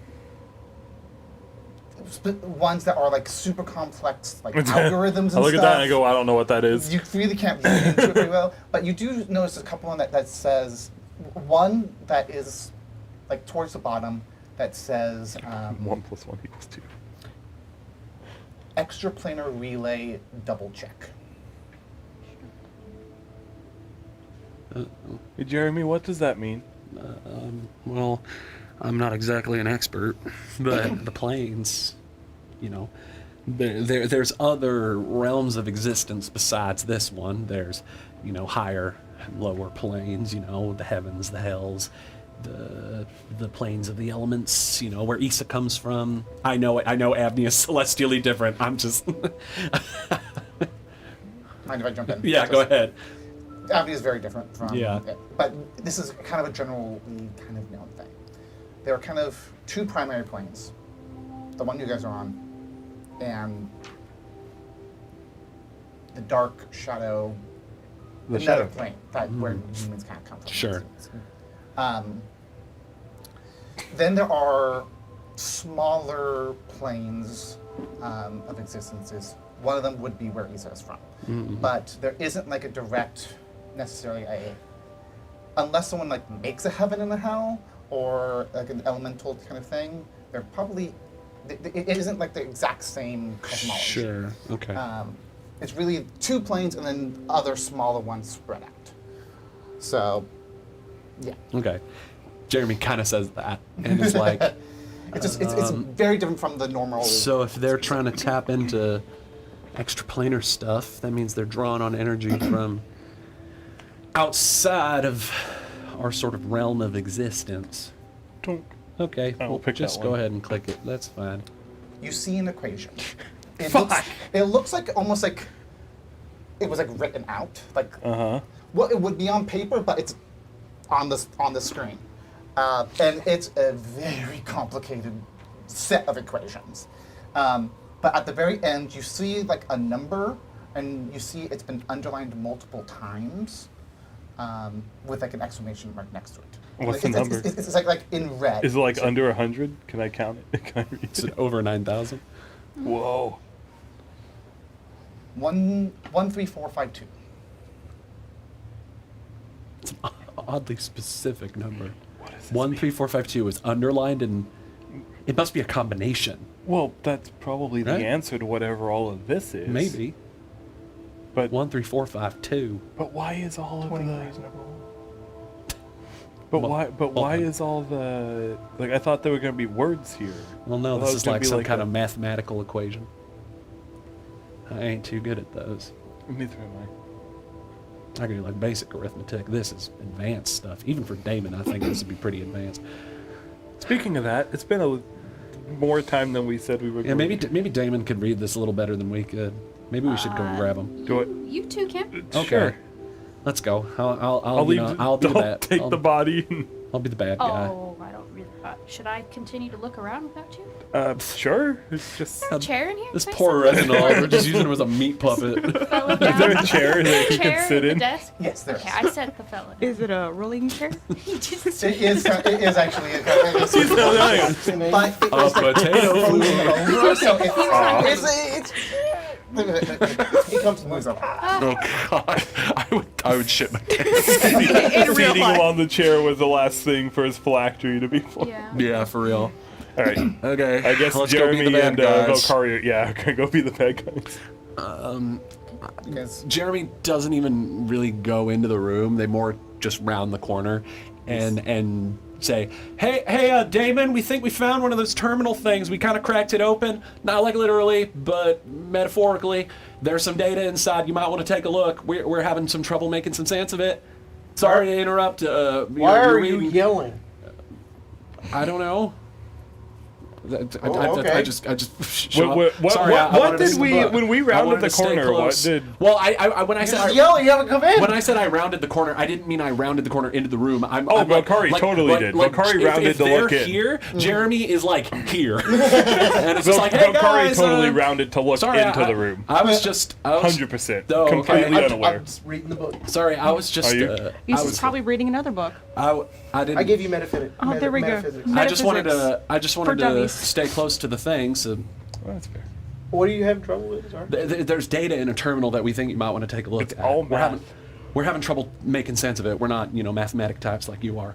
ones that are like super complex, like algorithms and stuff. I look at that and I go, I don't know what that is. You really can't read into it very well, but you do notice a couple that says, one that is like towards the bottom that says 1 + 1 = 2. extraplanar relay double check. Hey, Jeremy, what does that mean? Well, I'm not exactly an expert, but the planes, there's other realms of existence besides this one. There's, higher and lower planes, the heavens, the hells, the planes of the elements, where Issa comes from. I know Avnia is celestially different. I'm just... Mind if I jump in? Yeah, go ahead. Avnia is very different from Yeah. it, but this is kind of a generally kind of known thing. There are kind of two primary planes, the one you guys are on, and the dark shadow, another shadow. plane that where humans kind of come from. Sure. Then there are smaller planes of existences. One of them would be where Isa is from. But there isn't like a direct, necessarily unless someone like makes a heaven and a hell, or like an elemental kind of thing, they're probably, it isn't like the exact same cosmology. Sure. Okay. It's really 2 planes and then other smaller ones spread out. So, yeah. Okay. Jeremy kind of says that, and it's like, It's very different from the normal. so if they're trying to tap into extraplanar stuff, that means they're drawing on energy from outside of our sort of realm of existence. Tonk. Okay, I will well, pick that just go one. ahead and click it. That's fine. You see an equation. Fuck. It looks like almost like it was like written out, like well, it would be on paper, but it's on the screen, and it's a very complicated set of equations. But at the very end, you see like a number, and you see it's been underlined multiple times, with like an exclamation mark next to it. What's the It's- number? It's like in red. Is it like under 100? Can I count it? Can I read Is it? it over 9,000? Whoa. 13452. It's an oddly specific number. What is this? 13452 is underlined, and it must be a combination. Well, that's probably the Right? answer to whatever all of this is. Maybe. But 13452. but why is all of 23 the is number 1. but Well, why but hold why on. is all the like I thought there were gonna be words here. Well, no, I thought this it was is gonna like be some like kind a- of mathematical equation. I ain't too good at those. Neither am I. I can do like basic arithmetic. This is advanced stuff. Even for Damon, I think this would be pretty advanced. Speaking of that, it's been a more time than we said we were Yeah, going maybe Damon could read this a little better than we could. Maybe we should go and grab him. do it. You two can. Okay. Sure. Let's go. I'll I'll you leave know, I'll be the don't bad. take I'll, the body. and- I'll be the bad guy. Oh, I don't really. Should I continue to look around without you? Sure. It's just Is there a chair in here? This Say poor something. Reginald, we're just using him as a meat puppet. Fella is there down. a chair that he Chair can sit at in? the desk? Yes, there Okay, is. I set the fella down. Is it a rolling chair? He just It is actually a but A potato. over, so it's he comes to moves over. Oh God, I would shit my pants. Seating him on the chair was the last thing for his phylactery to be formed. Yeah. Yeah, for real. All right. Okay, I guess let's Jeremy go be the bad and guys. Valkyria, yeah, can go be the bad guys. Because Jeremy doesn't even really go into the room. They more just round the corner and say, hey, Damon, we think we found one of those terminal things. We kind of cracked it open. Not like literally, but metaphorically. There's some data inside. You might want to take a look. We're having some trouble making some sense of it. Sorry to interrupt. Why are you yelling? I don't know. okay. I just shut What, up. Sorry, I what wanted to did we look. when we I rounded wanted the to stay corner? What close. did? Well, I when I said Just yell, you haven't come in. when I said I rounded the corner, I didn't mean I rounded the corner into the room. I'm Valkyrie totally did. Valkyrie rounded if to they're look in. here, Jeremy is like here, and it's just like, hey Valkyrie guys, totally rounded to look sorry, into the room. I was just 100%. Oh, okay. Completely I'm unaware. just reading the book. Sorry, I was just. Are you? I He's was probably reading another book. I didn't. I gave you metaphysics. Oh, there we go. metaphysics. I just wanted to. Metaphysics I just for wanted to dummies. stay close to the thing. So Well, that's fair. What do you have trouble with? Sorry. there's data in a terminal that we think you might want to take a look It's at. all We're having trouble making sense of it. We're not, mathematic types like you are.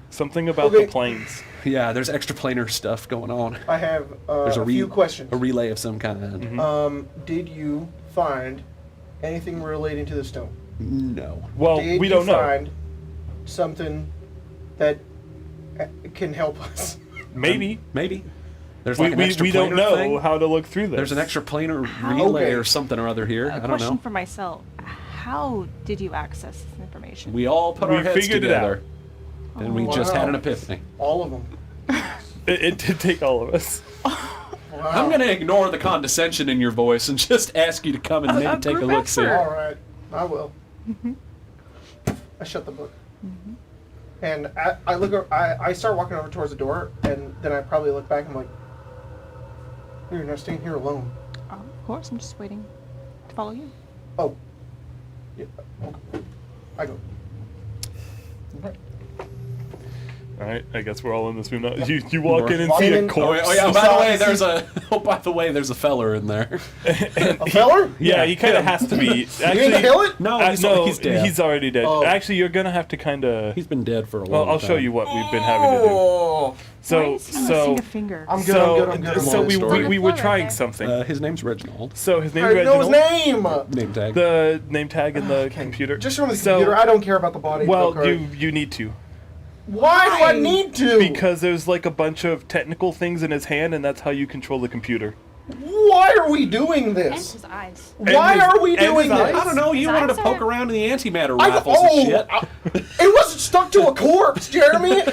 Something about Okay. the planes. Yeah, there's extraplanar stuff going on. I have There's a few questions. A relay of some kind. Mm-hmm. Did you find anything relating to the stone? No. Well, Did we you don't know. find something that can help us? Maybe. Maybe. There's We, like an we don't extraplanar know thing. how to look through this. There's an extraplanar relay Okay. or something or other here. A I don't question know. for myself. How did you access this information? We all put We our heads figured it out. together. And we just Wow. had an epiphany. All of them. It did take all of us. Wow. I'm going to ignore the condescension in your voice and just ask you to come and maybe take a group look. See. effort. All right, I will. I shut the book, and I look. I start walking over towards the door, and then I probably look back. And I'm like, "You're not staying here alone." Of course, I'm just waiting to follow you. Oh, yeah. Okay. I go. All right, I guess we're all in this room now. You walk in and Walk see a in- corpse. Oh yeah. By the way, there's a feller in there. A feller? Yeah, he kind of has to be. You Actually, didn't kill it? No, he's dead. He's already dead. Oh. Actually, you're gonna have to kind of. He's been dead for a long Well, time. I'll show you what we've been having to do. Oh. Why So, is he missing a finger? I'm good, I'm good, I'm good. So we Story. were Floor right trying there. something. His name's Reginald. So his I name's know his Reginald. name! Name tag. The name tag in the computer. Just from the So- computer. I don't care about the body. Well, Velcro. you need to. Why do I need to? Because there's like a bunch of technical things in his hand, and that's how you control the computer. Why are we doing And this? his eyes. Why his- are we and doing his this? eyes. I don't know. You His wanted to eyes poke are- around in the antimatter I- rifles and shit. It wasn't stuck to a corpse, Jeremy.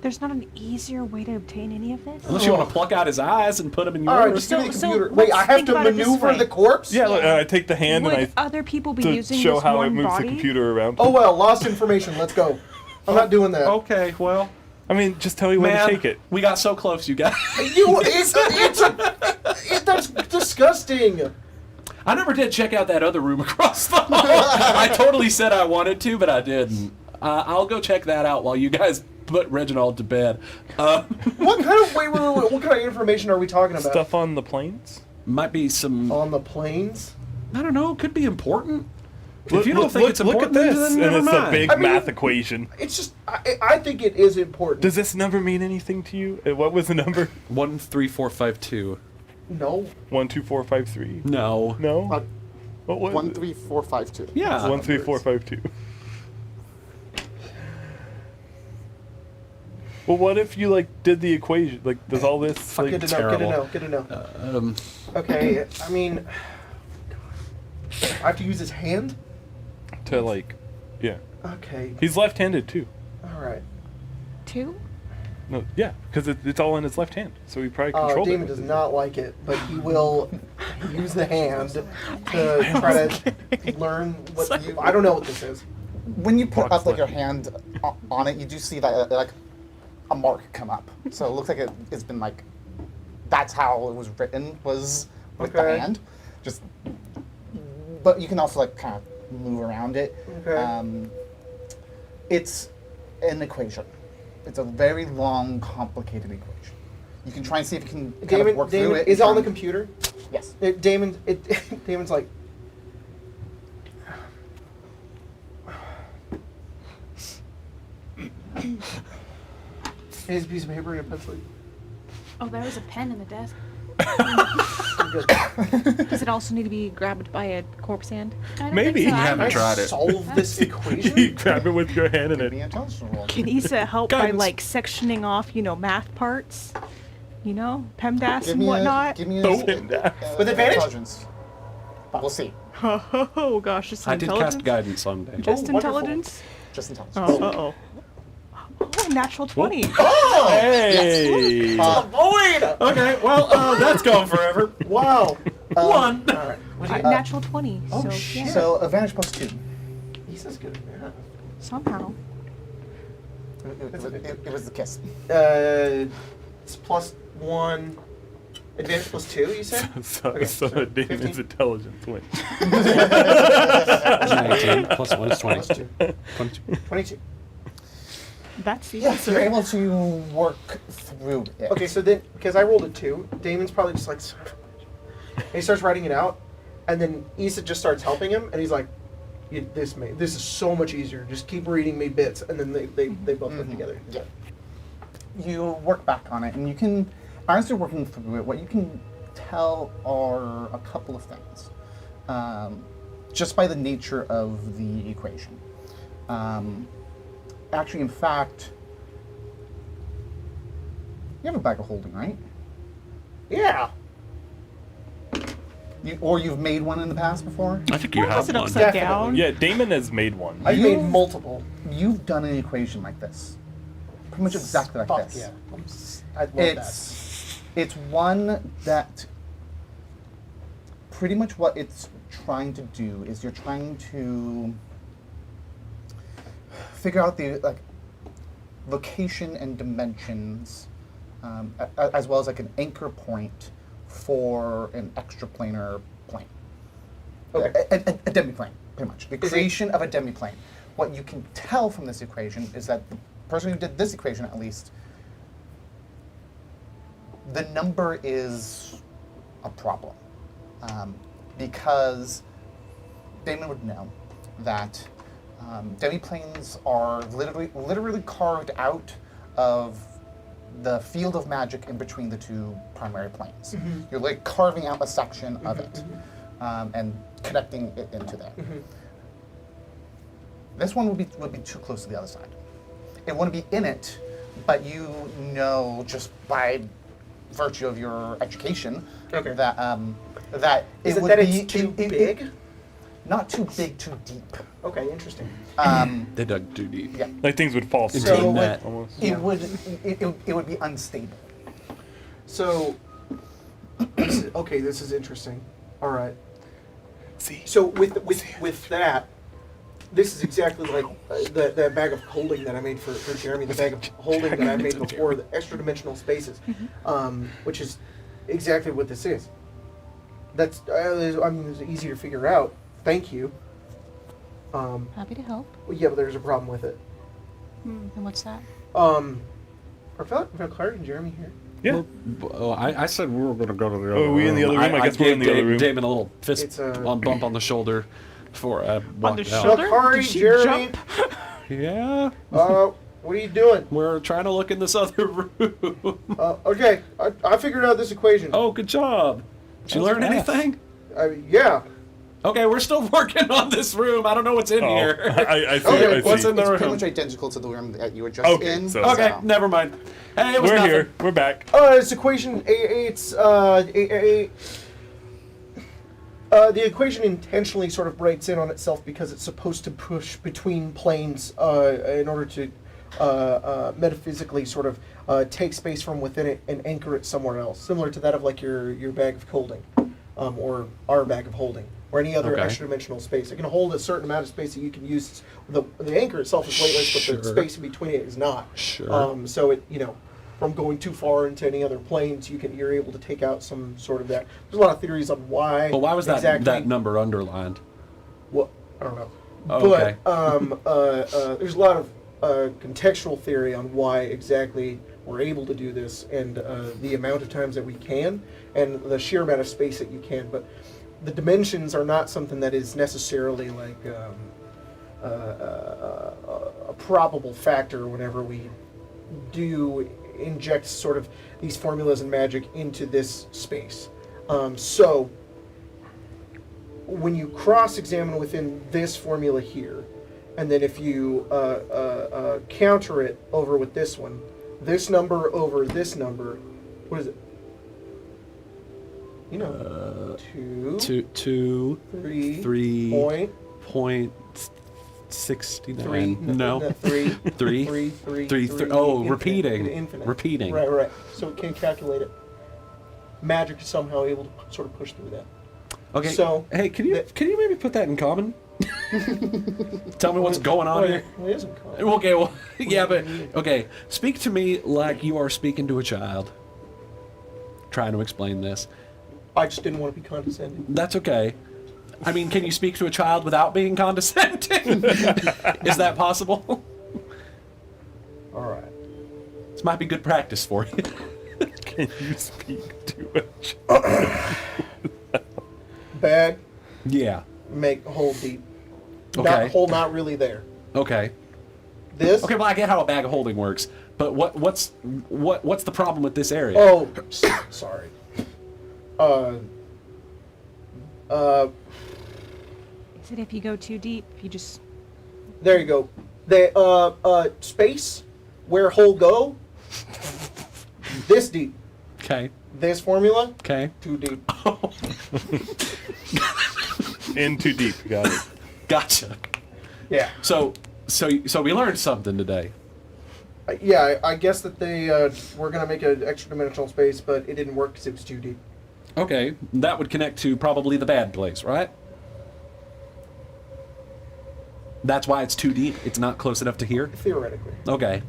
There's not an easier way to obtain any of this? Unless you want to pluck out his eyes and put them in yours. All right, just give me the So computer. let's Wait, I have think to about it this maneuver way. the corpse? Yeah, look, I take the hand Would and I other people be to using show this how one it moves body? the computer around. Oh well, lost information. Let's go. I'm not doing that. Okay, well, I mean, just tell me when man, to take it. we got so close, you guys. That's disgusting. I never did check out that other room across the hall. I totally said I wanted to, but I didn't. I'll go check that out while you guys put Reginald to bed. What kind of what kind of information are we talking about? Stuff on the planes? Might be some. On the planes? I don't know. Could be important. Look, If you don't look, think look, it's look important, at this, then and never it's mind. a big I mean- math equation. It's just I think it is important. Does this number mean anything to you? What was the number? 13452. No. 12453. No. No. What was it? 13452. Yeah. 13452. Well, what if you like did the equation? Like, does all this like Good to know. Good to terrible. know. Good to know. Um, Okay. I mean, I have to use his hand. to like, yeah? Okay. He's left-handed too. All right. 2? No, yeah, because it's all in his left hand, so he probably Oh, controlled Damon it. does not like it, but he will use the hand to try to learn what. I don't know what this is. When you put Box up like your left. hand on it, you do see that like a mark come up. So it looks like it's been like that's how it was written was with the Okay. hand. Just, but you can also like kind of move around it. Okay. It's an equation. It's a very long, complicated equation. You can try and see if you can kind of work through it. is it on the and- computer? Yes. Damon's like. Here's a piece of paper and a pencil. Oh, there was a pen in the desk. I'm good. Does it also need to be grabbed by a corpse hand? I don't Maybe. think so. You I- haven't tried it. Solve this You equation. grab it with your hand and Give me it. a intelligence roll. Can Issa help by Guidance. like sectioning off, math parts? PEMDAS Give and me whatnot? Give me Oh. With advantage? Intelligence. But we'll see. Oh gosh, just I did intelligence. cast guidance on Dave. Just Oh, wonderful. intelligence? Just intelligence. Oh, natural 20. Hey! Void. Okay, well, that's gone forever. Wow. One. All right. What do you? Natural 20. Oh, so, shit. yeah, So advantage plus 2. He's as good at math. somehow. It was the kiss. It's +1. Advantage +2. You said? So Okay, so Damon's 15. intelligence wins. 19 plus 1 is 20. +2. 22. 22. That's the Yes, you're answer. able to work through it. Okay, so then because I rolled a 2, Damon's probably just like, son of a bitch. And he starts writing it out, and then Issa just starts helping him, and he's like, this is so much easier. Just keep reading me bits, and then they both put together. Yeah. You work back on it, and you can, as you're working through it, what you can tell are a couple of things, just by the nature of the equation. Actually, in fact, you have a bag of holding, right? Yeah. You've made one in the past before? I think you Why have is it one. upside Definitely. down? Yeah, Damon has made one. I've You- made multiple. You've done an equation like this. Pretty much exactly like Fuck this. yeah. I love It's one that pretty much what it's trying to do is you're trying to figure out the location and dimensions, as well as like an anchor point for an extraplanar plane. Okay. A demiplane, pretty much. The Is it- creation of a demiplane. What you can tell from this equation is that person who did this equation at least, the number is a problem. Because Damon would know that demiplanes are literally carved out of the field of magic in between the two primary planes. Mm-hmm. You're like carving out a section of it and connecting it into there. Mm-hmm. This one would be too close to the other side. It wouldn't be in it, but you know just by virtue of your education Okay. that that Is it it would that be it's too big? not too big, too deep. Okay, interesting. They dug too deep. Yeah. Like things would fall So- straight that. almost. It would be unstable. So, this is interesting. All right. So with that, this is exactly like the bag of holding that I made for Jeremy. The bag of holding that I made before, the extra dimensional spaces, which is exactly what this is. That's it's easy to figure out. Thank you. Happy to help. Yeah, but there's a problem with it. And what's that? Are Valkyrie and Jeremy here? Yeah. Well, I said we were going to go to the other Oh, are we in the other room? I guess we're in the other room. Damon a little fist It's a- bump on the shoulder before I walked out. shoulder? Valkyrie, Did she Jeremy. Yeah, What are you doing? we're trying to look in this other room. Okay, I figured out this equation. Oh, good job. Did you learn F. anything? Yeah. Okay, we're still working on this room. I don't know what's in Oh, here. I see. Okay, I see. what's in the It's room? pretty much identical to the room that you were just Okay, in. so- Okay, never mind. Hey, it was We're nothing. here. We're back. This equation, the equation intentionally sort of breaks in on itself because it's supposed to push between planes in order to metaphysically sort of take space from within it and anchor it somewhere else, similar to that of like your bag of holding, or our bag of holding, or any other Okay. extra-dimensional space. It can hold a certain amount of space that you can use. The anchor itself is weightless, but the Sure. space in between it is not. Sure. So it, from going too far into any other planes, you're able to take out some sort of that. There's a lot of theories on why. But why was that exactly, that number underlined? Well, I don't know. Oh, okay. But there's a lot of contextual theory on why exactly we're able to do this, and the amount of times that we can, and the sheer amount of space that you can. But the dimensions are not something that is necessarily like a probable factor whenever we do inject sort of these formulas and magic into this space. So when you cross-examine within this formula here, and then if you counter it over with this one, this number over this number, what is it? Two, three, three, point, point three, 69. No. three, Three. three, Three. Oh, infinite, repeating. infinite. Repeating. Right. So it can calculate it. Magic is somehow able to sort of push through that. Okay. So, hey, can you maybe put that in common? Tell me what's going on here. Well, it isn't common. Okay, well, yeah, but okay. Speak to me like you are speaking to a child. Trying to explain this. I just didn't want to be condescending. That's okay. I mean, can you speak to a child without being condescending? Is that possible? All right. This might be good practice for you. Can you speak to a child? Bag, Yeah. make hold deep. Okay. Not really there. Okay. This. Okay, well, I get how a bag of holding works, but what's the problem with this area? Oh, sorry. Is it if you go too deep, you just... There you go. The space where hole go. This deep. Okay. This formula Okay. too deep. In too deep. Got it. Gotcha. Yeah. So we learned something today. Yeah. I guess that they were gonna make an extra dimensional space, but it didn't work because it was too deep. Okay, that would connect to probably the bad place, right? That's why it's too deep. It's not close enough to here. Theoretically. Okay.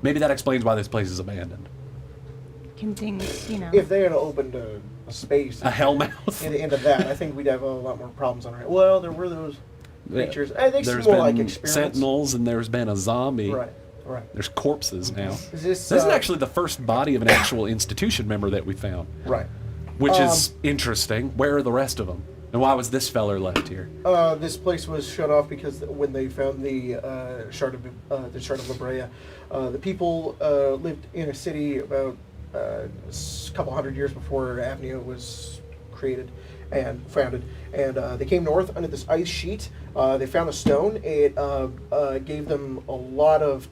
Maybe that explains why this place is abandoned. Can things, If they had opened a space A hellmouth. into that, I think we'd have a lot more problems on our. Well, there were those creatures. I think There's it's more been like experiments. sentinels and there's been a zombie. Right. All right. There's corpses now. Is this This is actually the first body of an actual institution member that we found, right? which is interesting. Where are the rest of them? And why was this feller left here? This place was shut off because when they found the shard of La Brea, the people lived in a city about a couple hundred years before Avnia was created and founded, and they came north under this ice sheet. They found a stone. It gave them a lot of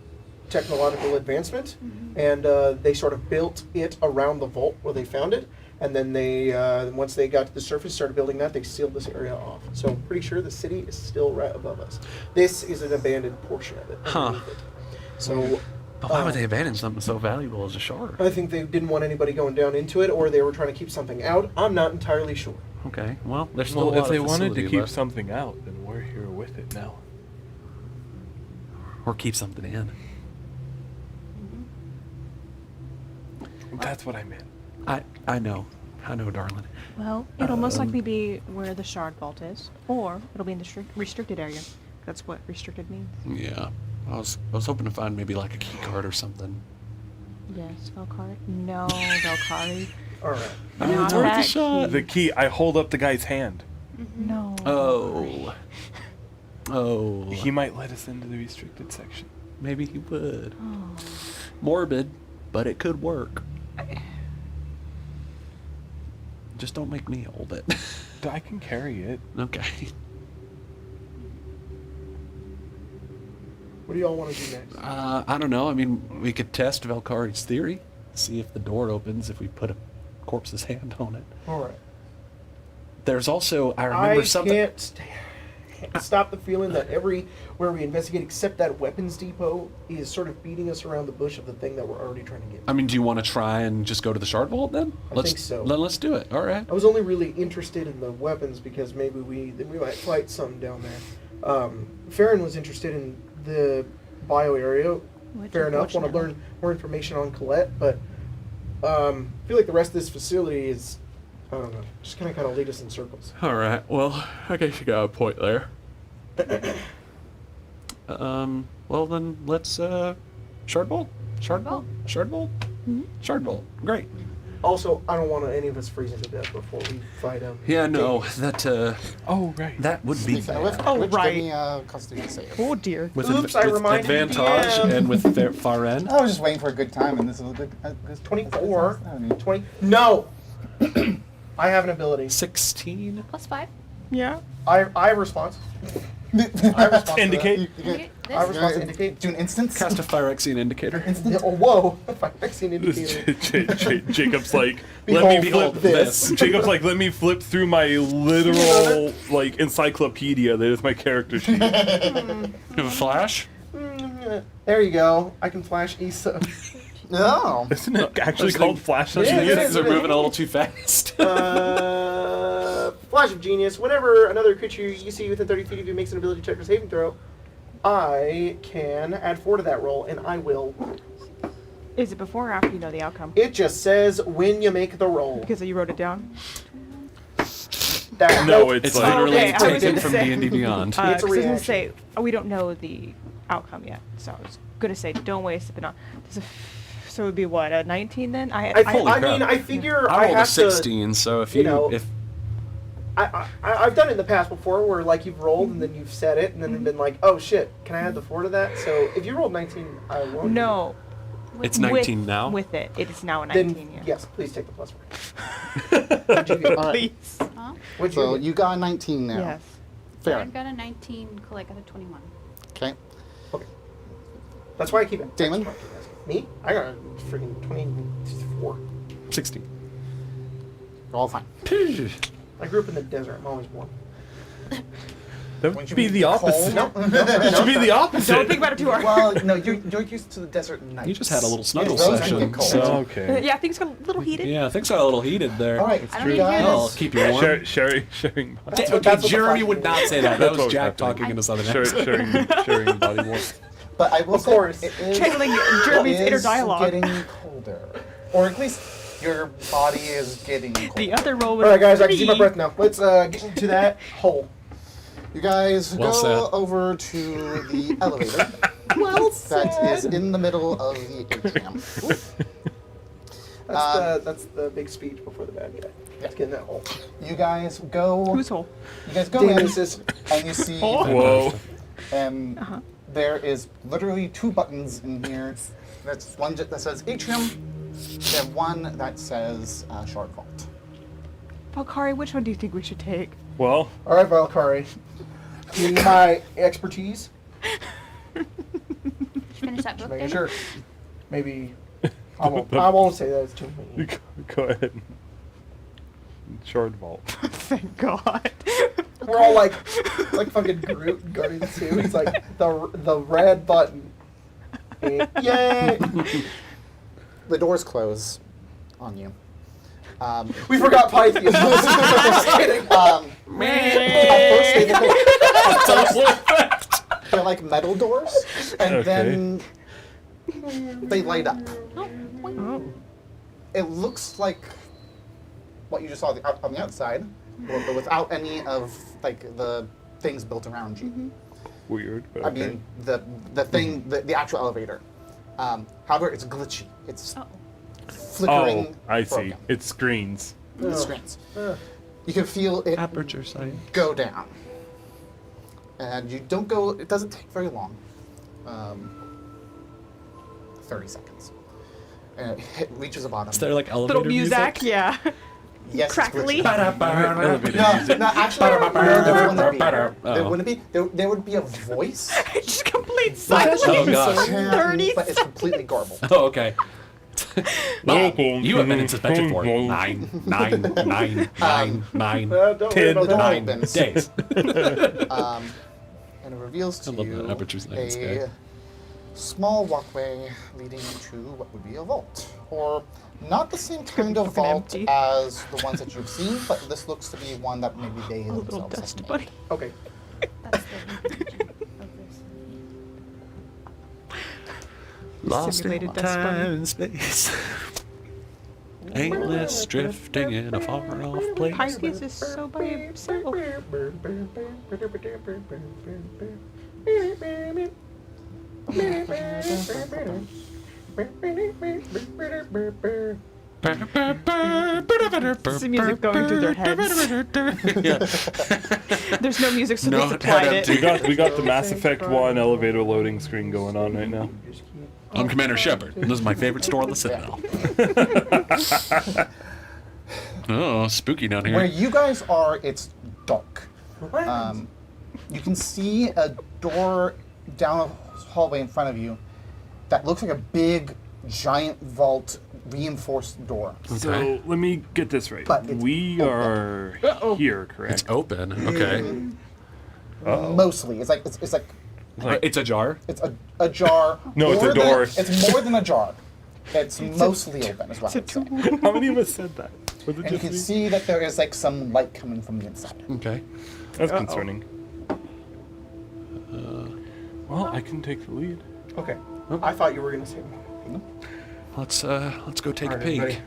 technological advancement, and they sort of built it around the vault where they found it. And then they, once they got to the surface, started building that, they sealed this area off. So I'm pretty sure the city is still right above us. This is an abandoned portion of it. underneath it. So But why would they abandon something so valuable as a shard? I think they didn't want anybody going down into it, or they were trying to keep something out. I'm not entirely sure. Okay, well, there's still a Well, lot if they of wanted to facility keep left. something out, then we're here with it now. Or keep something in. That's what I meant. I know, darling. Well, it'll most likely be where the shard vault is, or it'll be in the restricted area. That's what restricted means. Yeah, I was hoping to find maybe like a key card or something. Yes, Valkyrie. No, Valkyrie. All right. Not worth a that shot. key. The key, I hold up the guy's hand. No. Oh. Oh. He might let us into the restricted section. Maybe he would. Oh. Morbid, but it could work. Just don't make me hold it. I can carry it. Okay. What do y'all want to do next? I don't know. I mean, we could test Valkyrie's theory. See if the door opens if we put a corpse's hand on it. All right. There's also, I remember something. can't stop the feeling that everywhere we investigate, except that weapons depot, is sort of beating us around the bush of the thing that we're already trying to get. I mean, do you want to try and just go to the shard vault then? I think so. Then let's do it. All right. I was only really interested in the weapons because maybe we might fight some down there. Farron was interested in the bio area. Which, Fair enough. Want to learn more information on Colette, but I feel like the rest of this facility is, I don't know, just kind of lead us in circles. All right. Well, I guess you got a point there. Well then, let's shard vault. Shard vault. Shard vault. Shard vault. Great. Also, I don't want any of us freezing to death before we fight him. Yeah. No. That. Oh, right. That would be bad. Oh, right. Give me a Constitution save. Oh dear. With, Oops, I with reminded the advantage DM. and with far end. I was just waiting for a good time, and this is a good. 24. I mean, 20. No! I have an ability. 16. +5. Yeah. I have response. I have response. Indicate. Okay, I have this. response to indicate. Do an instance. Cast a Phyrexian indicator. Yeah, oh, whoa! Vaccine indicator. Jacob's like, Behold let me flip this. Jacob's like, let me flip through my literal like encyclopedia that is my character sheet. You have a flash? There you go. I can flash Issa. No. Isn't it actually Those called things- Flash? Yeah, These it things is, are it is. moving a little too fast. Flash of Genius. Whenever another creature you see within 30 feet of you makes an ability check or saving throw, I can add 4 to that roll, and I will. Is it before or after you know the outcome? It just says when you make the roll. Because you wrote it down. That, No, nope. it's It's like literally Okay, I was taken gonna from say- D&D Beyond. It's a 'cause I was gonna reaction. say we don't know the outcome yet, so I was gonna say don't waste it. But not. So it would be what, a 19 then? I Holy crap. mean, I figure I rolled a have 16, so if you you, know, if I've done it in the past before where like you've rolled and then you've said it and then been like, oh shit, can I add the 4 to that? So if you rolled 19, I won't. No. it's With- 19 now. With it, it is now a Then 19. Yeah. yes, please take the plus 4. What'd you get? All right. Please. Huh? What'd you So get? you got a 19 now. Yes. Fair. I've got a 19, Colette got a 21. Okay. Okay. That's why I keep it. Damon? Me? I got a freaking 24. 16. You're all fine. I grew up in the desert. I'm always warm. That would be the opposite. No, It should be the opposite. Don't think about it too hard. Well, no, you're used to the desert nights. You just had a little snuggle It's those session. can get cold. So. Okay. Yeah, things got a little heated. Yeah, things got a little heated there. All right, I don't you need to hear guys. I'll keep you warm. Sharing That's what- Okay, that's what the Jeremy flash would not means. say that. That That's was what was Jack happening. talking in a southern accent. sharing body warmth. But I will Of say course. it is, Channeling Jeremy's it inner is dialogue. getting colder, or at least your body is getting colder. The other roll was All right, guys, I can see my 3. breath now. Let's get into that hole. You guys Well go said. over to the elevator. Well that is in the middle of the atrium. That's the big speech before the bad guy. Let's get in that hole. You guys go. Whose hole? You guys go in, Davis's. and you see. Whoa. And there is literally 2 buttons in here. That's one that says atrium, and one that says shard vault. Valkyrie, which one do you think we should take? Well, All right, Valkyrie. Need my expertise. Did you finish that book? Making David? sure. Maybe. I won't say that. It's too mean. go ahead. Shard vault. Thank God. We're all like fucking Groot in Guardians 2. He's like the red button. Yay! The doors close on you. We forgot Pythian. Just kidding. At first they're like metal doors, and then they light up. Oh. It looks like what you just saw on the outside, but without any of like the things built around you. Weird, but I okay. mean, the thing, the actual elevator. However, it's glitchy. It's flickering. Oh, I see. broken. It screens. It screens. You can feel it Aperture science. go down. And you don't go, it doesn't take very long. 30 seconds. And it reaches the bottom. Is there like elevator Little music, yeah. Yes, it's Crackly. glitchy. Elevator No, music. no, actually, there wouldn't be. Oh. There wouldn't be. There would be a voice. Just complete silence. Oh gosh. 30 but it's completely garbled. Oh, okay. You have been in Mm-hmm. suspension for 9 Don't worry about The door that. opens. days. And it reveals to I love you that aperture science a guy. small walkway leading to what would be a vault. Or not the same kind of Fucking vault empty. as the ones that you've seen, but this looks to be one that maybe they A little themselves dust have bunny. made. Okay. That's the intention of this. Lost in Simulated dust bunny. time and space. Aimless, drifting in a far off place. Pythias is so by himself. It's the music going through their heads. There's no music, so No, they supplied head it. We got the Mass Effect 1 elevator loading screen going on right now. I'm Commander Shepard, and this is my favorite store on the Citadel. Oh, spooky down Where here. you guys are, it's dark. You can see a door down a hallway in front of you that looks like a big, giant vault reinforced door. So let me get this right. But it's We open. are here, correct? It's open. Okay. Mostly, it's like It's ajar. it's a jar. No, it's a more than- door. It's more than a jar. It's mostly open, is what I'm saying. How many of us said that? Was it And you just can me? see that there is like some light coming from the inside. Okay. That's concerning. Well, I can take the lead. Okay. I thought you were gonna say. Let's go take All a right, peek. everybody.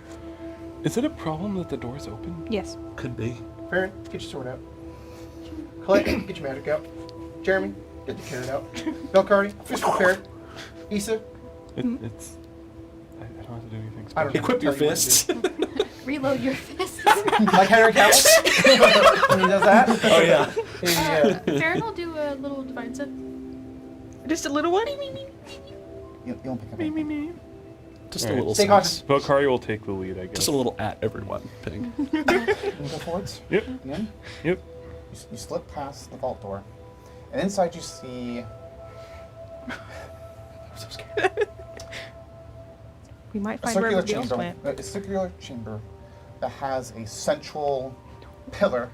Is it a problem that the door's open? Yes. Could be. Farron, get your sword out. Colette, get your magic out. Jeremy, get the carrot out. Valkyrie, fist prepared. Issa, It's. I don't have to do anything I special. don't know. Equip your Tell you what to fists. Reload your fists. like Henry Cavill when he does that. Oh yeah. Farron will do a little divine set. Just a little one? You don't pick up anything. Just a Alright. little Stay sense. cautious. Valkyrie will take the lead, I guess. Just a little at everyone thing. You go forwards. Yep. Again. Yep. You slip past the vault door, and inside you see I'm so scared. We might a find circular where the else chamber. went. A circular chamber that has a central pillar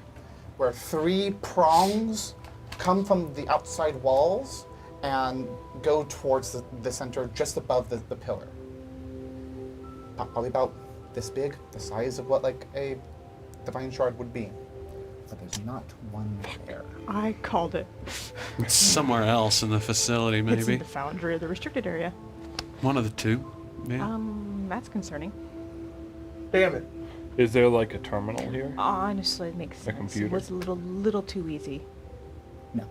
where 3 prongs come from the outside walls and go towards the center just above the pillar. Probably about this big, the size of what like a divine shard would be. But there's not one there. I called it. It's somewhere else in the facility, It's in maybe. the foundry or the restricted area. One of the two. Yeah. That's concerning. Damn it. Is there like a terminal here? Honestly, it makes sense. computer? It was a little too easy. No.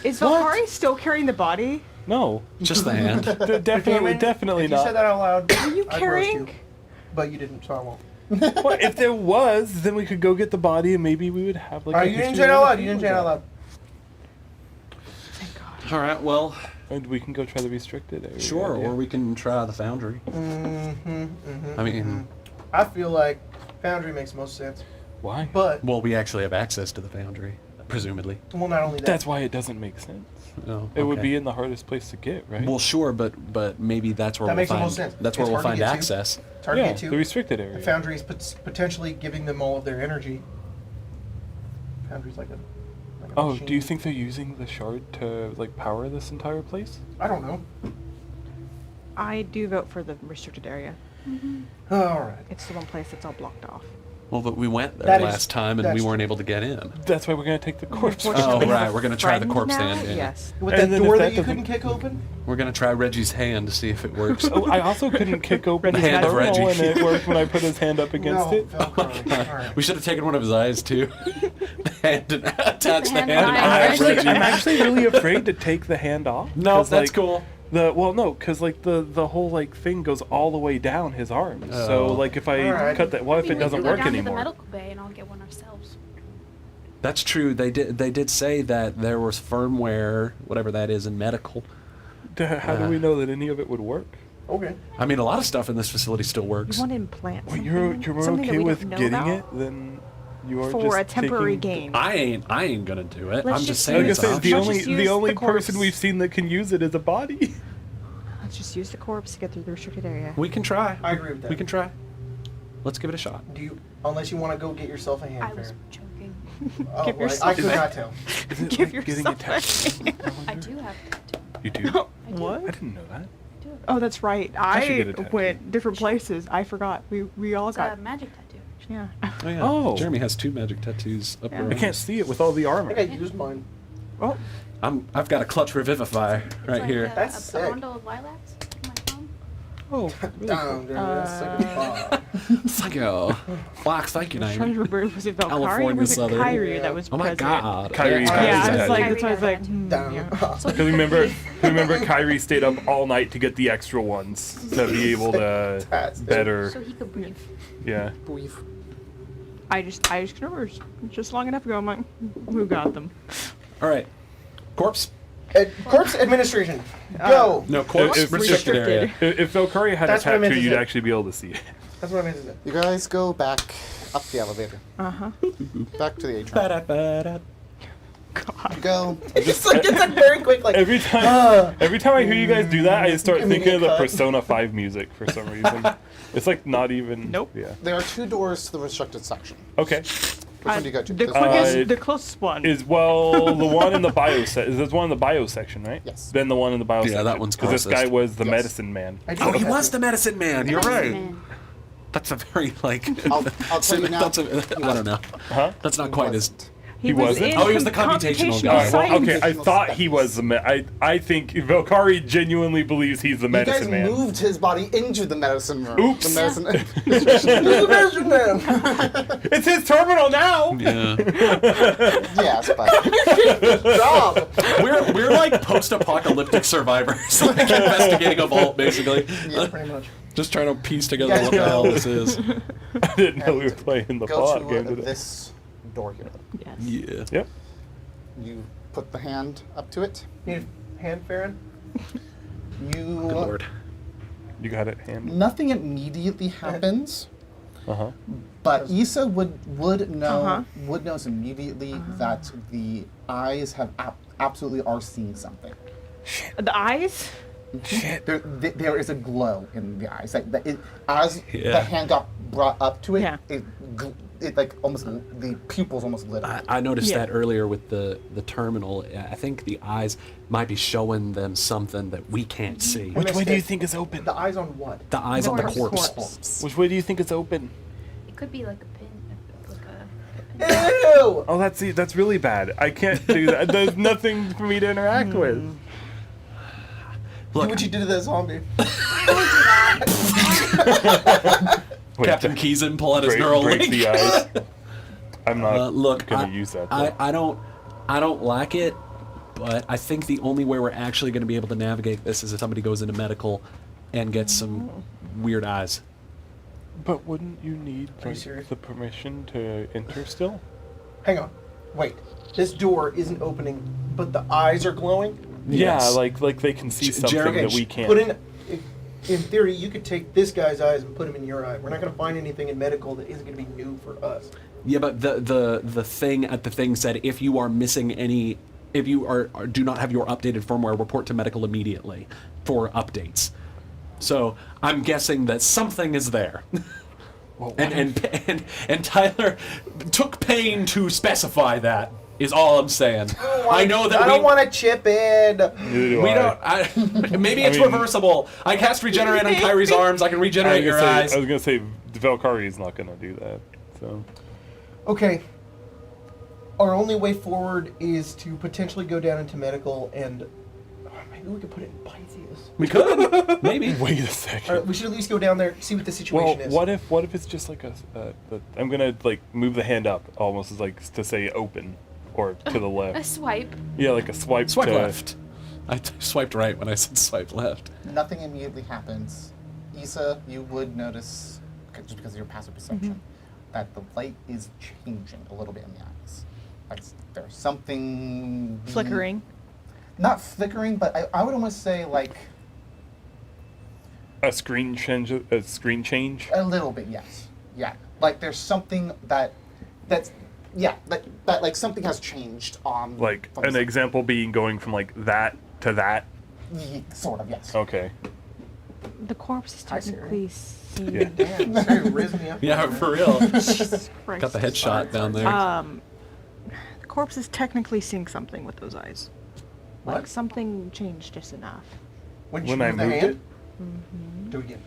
Is Valkyrie still carrying the body? No. Just the hand. Definitely If you not. said that out loud, Are you I'd roast carrying? you. But you didn't, so I won't. Well, if there was, then we could go get the body and maybe we would have like. Alright, a you didn't history say it of out what loud. You he didn't was say it out at. loud. Thank God. All right, well, And we can go try the restricted area. sure, yeah. or we can try the foundry. I mean, I feel like Foundry makes most sense. Why? But, well, we actually have access to the foundry, presumably. well, not only that. That's why it doesn't make sense. Oh, It would okay. be in the hardest place to get, right? Well, sure, but maybe that's where That we'll makes the find. most sense. That's where It's we'll hard to find get to. access. It's hard to yeah, get to. the restricted The area. Foundry is potentially giving them all of their energy. Foundry's like a Oh, machine. do you think they're using the shard to like power this entire place? I don't know. I do vote for the restricted area. Alright. It's the one place that's all blocked off. Well, but we went there That is- last time and we that's weren't true. able to get in. That's why we're gonna take the corpse. Oh, Unfortunately, right, have a we're gonna try the friend corpse now? stand, yeah. Yes. With And that then if door that that you couldn't doesn't- kick open? We're gonna try Reggie's hand to see if it works. Oh, I also couldn't kick open The his hand of thermal, Reggie. and it worked when I put his hand up against No, it. Velcro. Alright. We should have taken one of his eyes too. The hand and attached the hand hand on and eye. eye of Actually, Reggie. I'm actually really afraid to take the hand off. No, 'cause, that's like, cool. Because like the whole like thing goes all the way down his arm. So Oh. like if I Alright. cut that, what if Maybe it we doesn't can go work down anymore? to the medical bay and I'll get one ourselves. That's true. They did say that there was firmware, whatever that is, in medical. How do we know that any of it would work? Okay. I mean, a lot of stuff in this facility still works. You want to implant Well, something? you're Something that okay we with don't know getting about? it, then you are For just a temporary taking gain. I ain't gonna do it. Let's I'm just just saying Like I it's use an said, the option. Let's only just use the only the person corpse. we've seen that can use it is a body. Let's just use the corpse to get through the restricted area. We can try. I agree with that. We can try. Let's give it a shot. Do you, unless you want to go get yourself a hand I was fan. joking. Oh, Give I yourself could a- not tell. Is it Give like getting a yourself a tattoo? I do have a tattoo. You do? I do. I didn't know that. I do have Oh, that's right. I should I get a tattoo. went different places. I forgot. We all It's got. a magic tattoo. Yeah. Oh yeah. Oh. Jeremy has 2 magic tattoos up Yeah. around I can't us. see it with all the I armor. think I used mine. Oh, I've got a clutch revivify It's right like here. That's a sick. bundle of lilacs in my phone. Oh, really Down, cool. there, that's second Bob. Thank you. Fox, thank you, I was trying to Naomi. remember. Was it Valkyrie or California was it Southern. Kyrie Yeah. that was Oh my present? god. Kyrie Yeah, has Yeah, a I was tattoo. like, that's why I was like, Kyrie Down. yeah. So Remember Kyrie stayed up all night to get the extra ones to be able to That's better. so he could breathe. Yeah. Brief. I just remember just long enough ago. I'm like, who got them? All right. Corpse? Corpse administration. Go. No, corpse If- if- restricted area. If Valkyrie had That's a what I meant tattoo, to you'd say. actually be able to see it. That's what I meant to say. You guys go back up the elevator. Uh-huh. Back to the atrium. Ba-da-ba-da. God. Go. It's like very quick. Like Every time I hear you guys do that, I start Give me thinking of the a cut. Persona 5 music for some reason. It's like not even. Nope. Yeah. There are 2 doors to the restricted section. Okay. Which one do you go to? The This quickest, one? the closest one. Is the one in the bio there's one in the bio section, right? Yes. Then the one in the bio Yeah, section. that one's Because this closest. guy was the Yes. medicine man. I do Oh, have he that was too. the medicine man. You're Medicine right. man. That's a very, like... I'll tell you now. That's a, I don't know. Huh? That's not quite as... Wasn't. He wasn't? in Oh, he was the computational guy. Alright, well, science. okay, I thought he was the I think Valkyrie genuinely believes he's the You guys medicine man. moved his body into the medicine room. Oops. The medicine. Medicine man. It's his terminal now! Yeah. yes, but Job. we're like post-apocalyptic survivors, like investigating a vault, basically. yeah. Pretty much. Just trying to piece together Guys what the go. hell this is. I didn't know we were playing the go plot game to today. this door here. Yes. Yeah. Yep. You put the hand up to it. Need a hand, Farron? You. Good lord. You got it, hand. Nothing immediately happens, Uh-huh. but Issa would know Uh-huh. would knows immediately that the eyes have absolutely are seeing something. The eyes? Shit. There is a glow in the eyes. Like as Yeah. the hand got brought up to it, Yeah. it like almost the pupils almost lit up. I noticed Yeah. that earlier with the terminal. I think the eyes might be showing them something that we can't see. Which way missed do you it. think is open? The eyes on what? The eyes on the Corpse. corpse. Which way do you think it's open? It could be like a pin, like a pin. Ew! Oh, that's really bad. I can't do that. There's nothing for me to interact with. Do Look, what you did to that zombie. Wait, Captain Keeson pull out his neural break link. the eyes. I'm not Look, gonna I, use that. I, though. I don't like it, but I think the only way we're actually going to be able to navigate this is if somebody goes into medical and gets some weird eyes. But wouldn't you need Are you serious? the permission to enter still? Hang on. Wait. This door isn't opening, but the eyes are glowing? Yes. Yeah, like they can see something Jared, that we can't. Put in theory, you could take this guy's eyes and put them in your eye. We're not going to find anything in medical that isn't going to be new for us. Yeah, but the thing at the thing said if you are missing any, if you are do not have your updated firmware, report to medical immediately for updates. So I'm guessing that something is there. Well, And Tyler took pain to specify that. Is all I'm saying. I know that I don't want to chip in. neither do we I. don't. Maybe it's mean- reversible. I cast regenerate on Kyrie's arms. I can regenerate your eyes. I was gonna say Valkyrie not gonna do that. So Okay. Our only way forward is to potentially go down into medical and maybe we could put it in Pythias. We could. Maybe. wait a All second. right, we should at least go down there, see what the Well, situation is. what if it's just like I'm gonna like move the hand up almost as like to say open or to the A left. swipe. Yeah, like a swipe. Swipe to, left. I swiped right when I said swipe left. Nothing immediately happens. Issa, you would notice, just because of your passive perception, that the light is changing a little bit in the eyes. Like there's something Flickering. Not flickering, but I would almost say like A screen change. A screen change. a little bit, yes. Yeah. Like there's something that's like something has changed on Like from an the- example being going from like that to that. sort of, yes. Okay. The corpse is Hi, Siri. technically seen. Yeah. Damn, this guy rizzed me up. Yeah, for real. Jesus Christ. Got the headshot down there. The corpse is technically seeing something with those eyes. What? Like something changed just enough. When When I move the moved hand, Mm-hmm. do it again.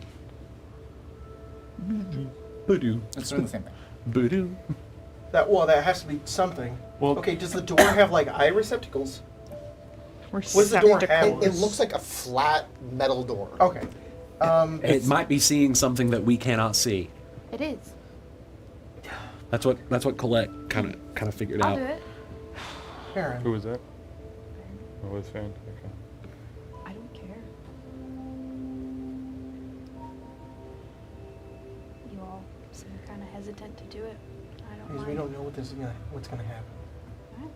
Voodoo. It's doing the same thing. Voodoo. That has to be something. Well- Okay, does the door have like eye receptacles? What does the door have? It looks like a flat metal door. Okay. It might be seeing something that we cannot see. It is. That's what Colette kind of figured I'll out. do it. Aaron. Who was that? Oh, it's fan. Okay. I don't care. You all seem kind of hesitant to do it. I don't Because mind. we don't know what's gonna happen. Alright.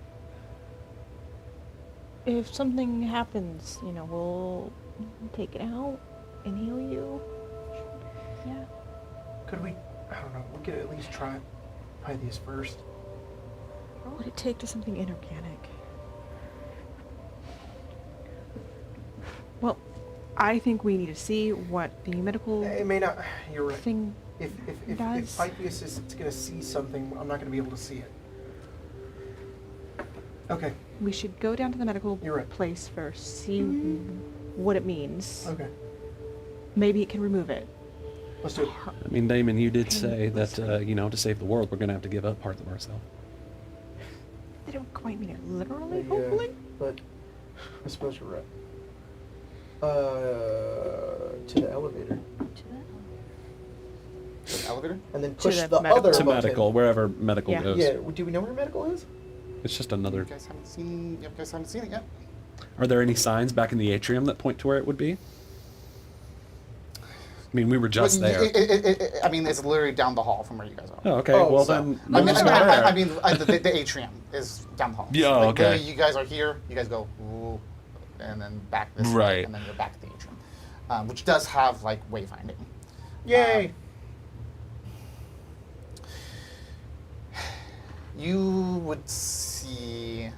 If something happens, we'll take it out and heal you. Yeah. Could we? I don't know. We could at least try Pythias first. What would it take to something inorganic? Well, I think we need to see what the medical It may not. You're right. thing. If does. Pythias is gonna see something, I'm not gonna be able to see it. Okay. We should go down to the medical You're right. place first, see what it means. Okay. Maybe it can remove it. Let's do it. I mean, Damon, you did say that to save the world, we're gonna have to give up parts of ourselves. They don't quite mean it literally, Yeah, hopefully. but I suppose you're right. To the elevator, The elevator? and then To push the the medical. other To button. medical, wherever medical Yeah. goes. Yeah. Do we know where medical is? It's just You another. guys haven't seen it yet? Are there any signs back in the atrium that point to where it would be? I mean, we were just Well, there. I mean, it's literally down the hall from where you guys are. Oh, okay. Oh, well so- then, I we'll mean, just go there. the atrium is down the hall. Yeah, Like, okay. literally, you guys are here. You guys go, ooh, and then back this way, Right. and then you're back at the atrium, which does have like wayfinding. Yay! You would see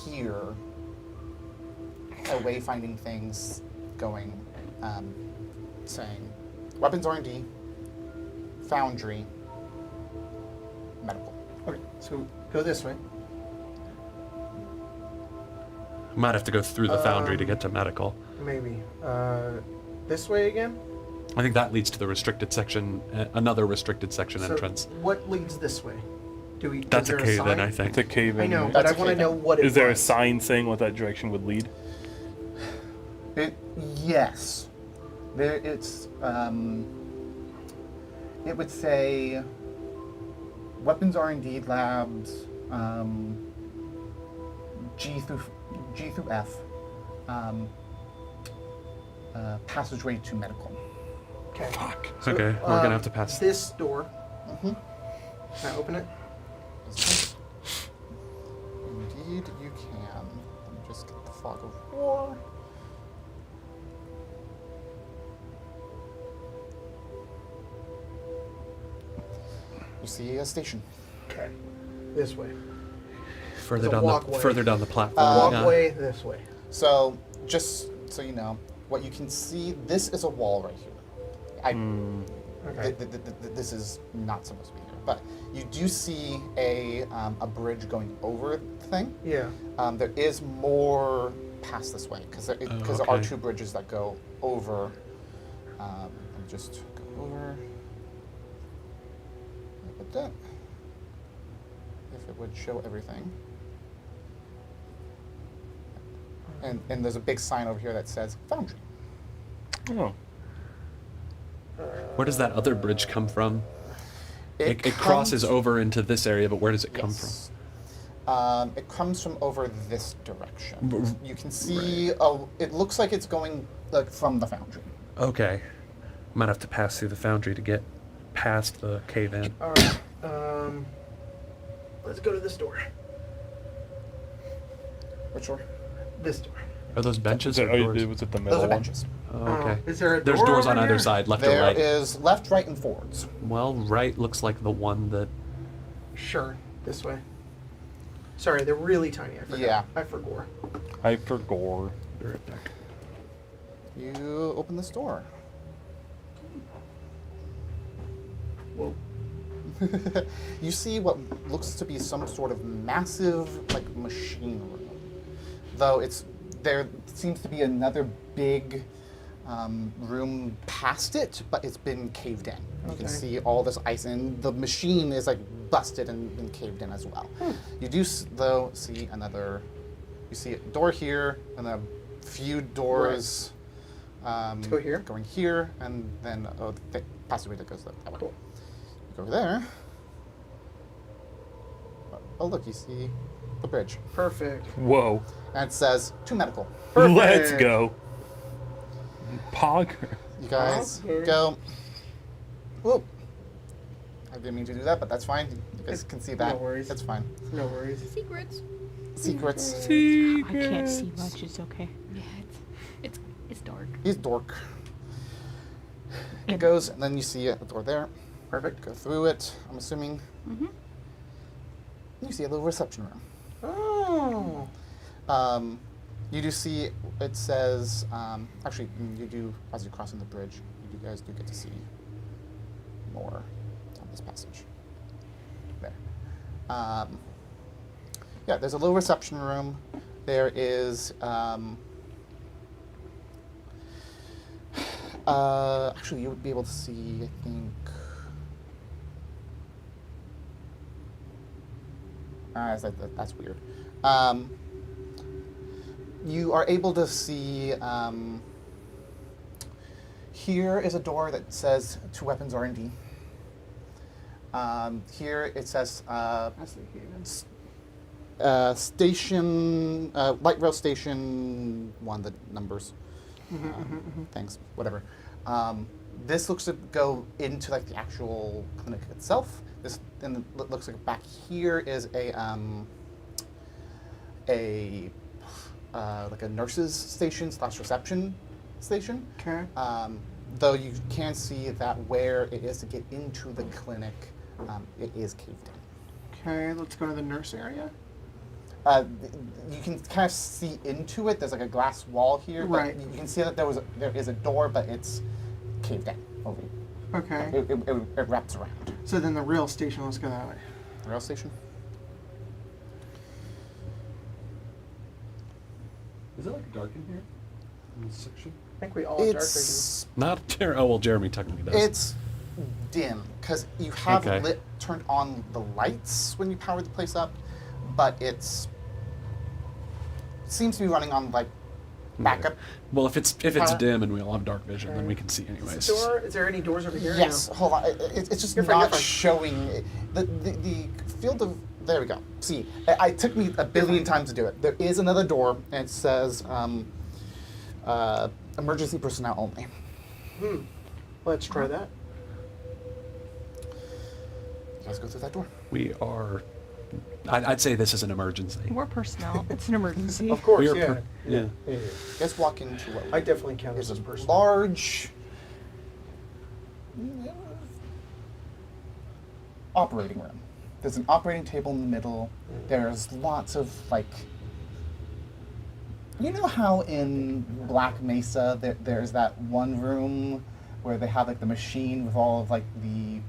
here a wayfinding things going, saying weapons R&D, foundry, medical. Okay, so go this way. Might have to go through the foundry to get to medical. Maybe. This way again? I think that leads to the restricted section, another restricted section So entrance. what leads this way? That's a cave, then I It's think. a cave in. I know, right? but I That's want to okay. know what it Is there a was. sign saying what that direction would lead? Yes. It's it would say weapons R&D labs, G through F, passageway to medical. Okay. Fuck. So, Okay, we're gonna have to pass. this door. Mm-hmm. Can I open it? Indeed, you can. Let me just get the fog of war. You see a station. Okay. This way. Further There's a down walkway. further down the platform. yeah. Walkway this way. So, just so you know, what you can see, this is a wall right here. Okay. This is not supposed to be here, but you do see a bridge going over the thing. Yeah. There is more past this way because there are okay. 2 bridges that go over. Let me just go over. Like that. If it would show everything. And there's a big sign over here that says Foundry. Oh. Where does that other bridge come from? It comes- crosses over into this area, but where does it come from? Yes. It comes from over this direction. You can see. It looks like it's going like from the foundry. Okay. Might have to pass through the foundry to get past the cave in. All right. Let's go to this door. Which door? This door. Are those benches or Oh, doors? was it the middle Those are one? benches. Oh, okay. Is there a There's door doors on over either here? side, left or There right. is left, right, and forwards. Well, right looks like the one that. Sure. This way. Sorry, they're really tiny. I forgot. Yeah. I forgot. I forgot. Be right back. You open this door. Whoa. You see what looks to be some sort of massive, like, machine room. Though there seems to be another big room past it, but it's been caved in. You can Okay. see all this ice, and the machine is like busted and caved in as well. You do though see another. You see a door here, and a few doors. Let's go here. Going here, and then the passageway that goes that way. Cool. You go over there. Oh look, you see the bridge, Perfect. Whoa. and it says to medical. Let's Perfect. go. Pog. You guys Okay. go. Whoop. I didn't mean to do that, but that's fine. You guys can see that. No worries. It's fine. No worries. Secrets. Secrets. I can't see much. It's okay. Yeah, it's dark. He's dork. It goes, and then you see a door there. Perfect. Go through it, I'm assuming. Mm-hmm. You see a little reception room. Oh. You do see, it says, actually, you do, as you're crossing the bridge, you guys do get to see more on this passage. There. Yeah, there's a little reception room. There is, actually, you would be able to see, I think, that's weird. You are able to see, here is a door that says 2 weapons R&D. Here it says station, light rail station 1, the numbers, things, whatever. This looks to go into like the actual clinic itself. This then it looks like back here is a like a nurse's station / reception station. Okay. Though you can see that where it is to get into the clinic, it is caved in. Okay, let's go to the nurse area. You can kind of see into it. There's like a glass wall here. Right. But you can see that there is a door, but it's caved in over here. Okay. It wraps around. So then the real station, let's go that way. Rail station. Is it like dark in here? In this section? I think we all have dark vision. It's Not Jeremy. Oh well, Jeremy technically does. it's dim because you have Okay. turned on the lights when you power the place up, but it seems to be running on like backup. Well, if it's Power. dim and we all have dark vision, then we can see Is anyways. this door? Is there any doors over here? Yes, No. hold on. It's just You're fine, not you're fine. showing the field of There we go. See, it took me a billion times to do it. There is another door, and it says emergency personnel only. Let's try that. Let's go through that door. We are. I'd say this is an emergency. We're personnel. It's an emergency. Of course, We are yeah. yeah. You guys walk into what I definitely count is this a as person. large operating room. There's an operating table in the middle. There's lots of like, you know how in Black Mesa there's that one room where they have like the machine with all of like the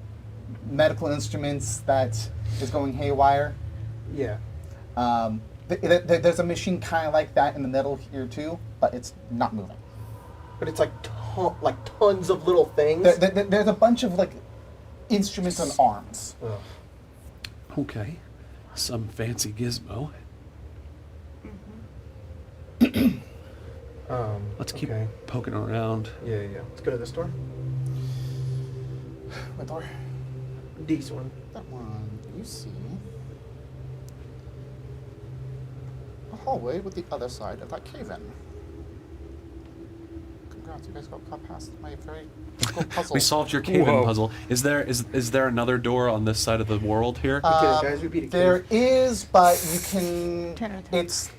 medical instruments that is going haywire. Yeah. There's a machine kind of like that in the middle here too, but it's not moving. But it's like tons of little things. There's a bunch of like instruments and arms. Ugh. Okay. Some fancy gizmo. Let's keep okay. poking around. Yeah. Let's go to this door. What door? This one. That one. You see a hallway with the other side of that cave-in. Congrats, you guys got past my very difficult puzzle. We solved your cave-in Whoa. puzzle. Is there another door on this side of the world here? Guys, we beat a There cave. is, but you can. 10 out of 10. It's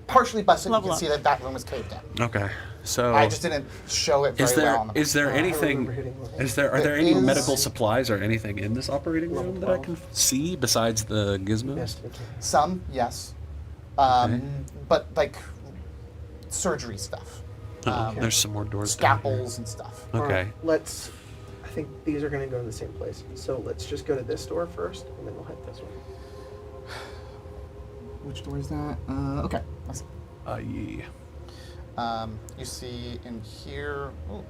partially busted. You Level can up. see that room is caved in. Okay. So I just didn't show it very is there well on the is there I remember anything hitting one. are there any There is- medical supplies or anything in this operating Level room that I 12. can see besides the gizmos? Yes, we can. Some, yes, but like surgery stuff, There's some more doors. scalpels and stuff. Down here. Alright, Okay. I think these are going to go in the same place. So let's just go to this door first, and then we'll hit this one. Which door is that? Okay. That's, Yeah. you see in here. Oh,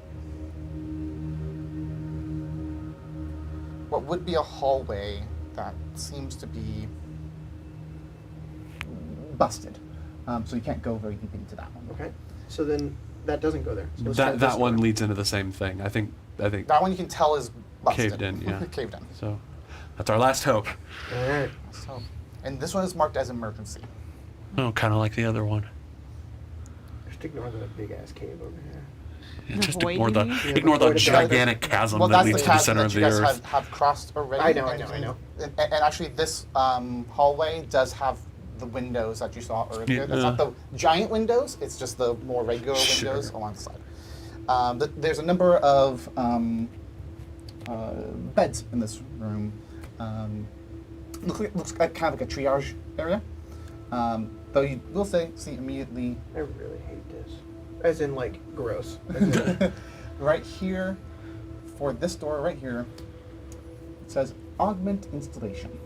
what would be a hallway that seems to be busted, so you can't go very deep into that one. Okay. So then that doesn't go there. So let's try That this one door. leads into the same thing. I think That one you can tell is busted. Caved in, yeah. Caved in. so. That's our last hope. All right. So, and this one is marked as emergency. Oh, kind of like the other one. Just ignore the big ass cave over here. Yeah, just Void, ignore you the mean? Yeah, ignore the avoid it. gigantic chasm Well, that that's leads the to the chasm center that of you the guys earth. have crossed already. I know. And actually, this hallway does have the windows that you saw earlier. Yeah. That's not the giant windows. It's just the more regular Sure. windows along the side. There's a number of beds in this room. Looks like kind of like a triage area. Though you will see immediately I really hate this. As in, like, gross. As in, right here, for this door right here, it says augment installation.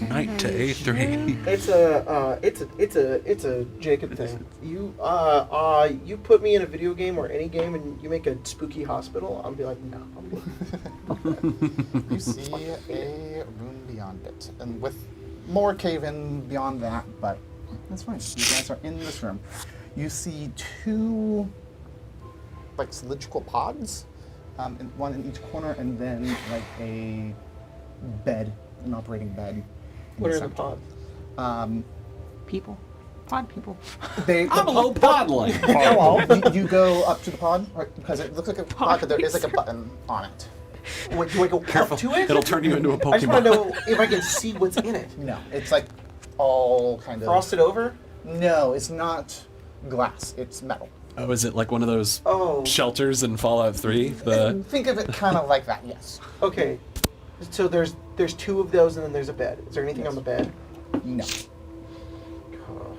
Knight to A3. it's a Jacob thing. You put me in a video game or any game and you make a spooky hospital, I'll be like, no. You see a room beyond it, and with more cave-in beyond that, but that's fine. You guys are in this room. You see two, like, cylindrical pods, one in each corner, and then like a bed, an operating bed. in What are the center. pods? People. Pod people. I'm a low pod line. You go up to the pod, right, because it looks like a pod, but there is like a button on it. Wait, do I go Careful. up to it? It'll turn you into a I just want Pokemon. to know if I can see what's in it. No, it's like all kind of Frosted over? No, it's not glass. It's metal. Oh, is it like one of those Oh, shelters in Fallout 3? The Think of it kind of like that. Yes. okay. So there's two of those and then there's a bed. Is there anything on the bed? No. Oh.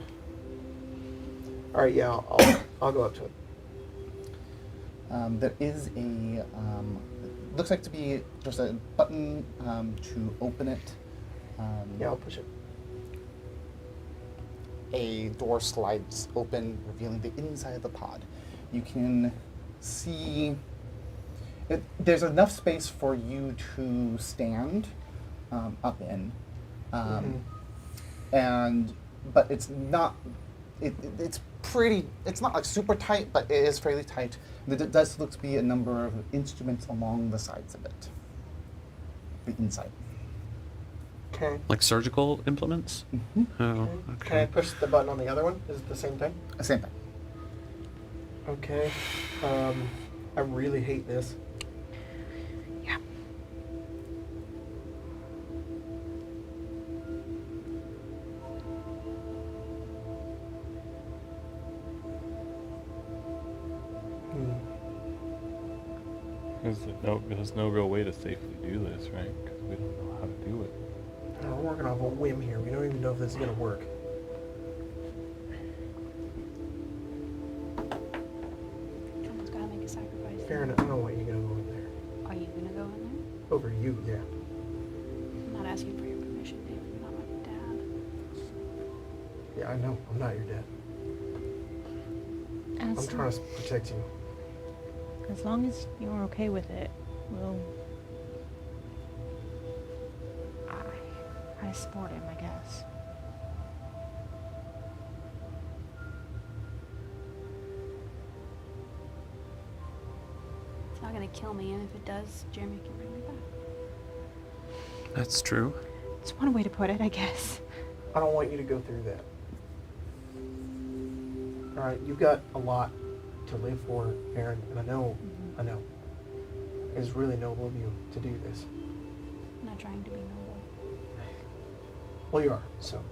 All right, yeah, I'll go up to it. There is a looks like to be just a button to open it. Yeah, I'll push it. A door slides open, revealing the inside of the pod. You can see there's enough space for you to stand up in, but it's not. It's pretty. It's not like super tight, but it is fairly tight. And there does look to be a number of instruments along the sides of it. The inside. Okay. Like surgical implements? Mm-hmm. Oh, Can I okay. push the button on the other one? Is it the same thing? Same thing. Okay. I really hate this. Yeah. There's no real way to safely do this, right? Because we don't know how to do it. We're working off a whim here. We don't even know if this is gonna work. Someone's gotta make a sacrifice. Fair enough. I don't want you to go in there. Are you gonna go in there? Over you, yeah. I'm not asking for your permission, David. You're not my dad. Yeah, I know. I'm not your dad. I'm As, trying to protect you. as long as you're okay with it, we'll. I support him, I guess. It's not gonna kill me, and if it does, Jeremy can bring me back. That's true. It's one way to put it, I guess. I don't want you to go through that. Alright, you've got a lot to live for, Aaron, and I know. It's really noble of you to do this. I'm not trying to be noble. Well, you are, so.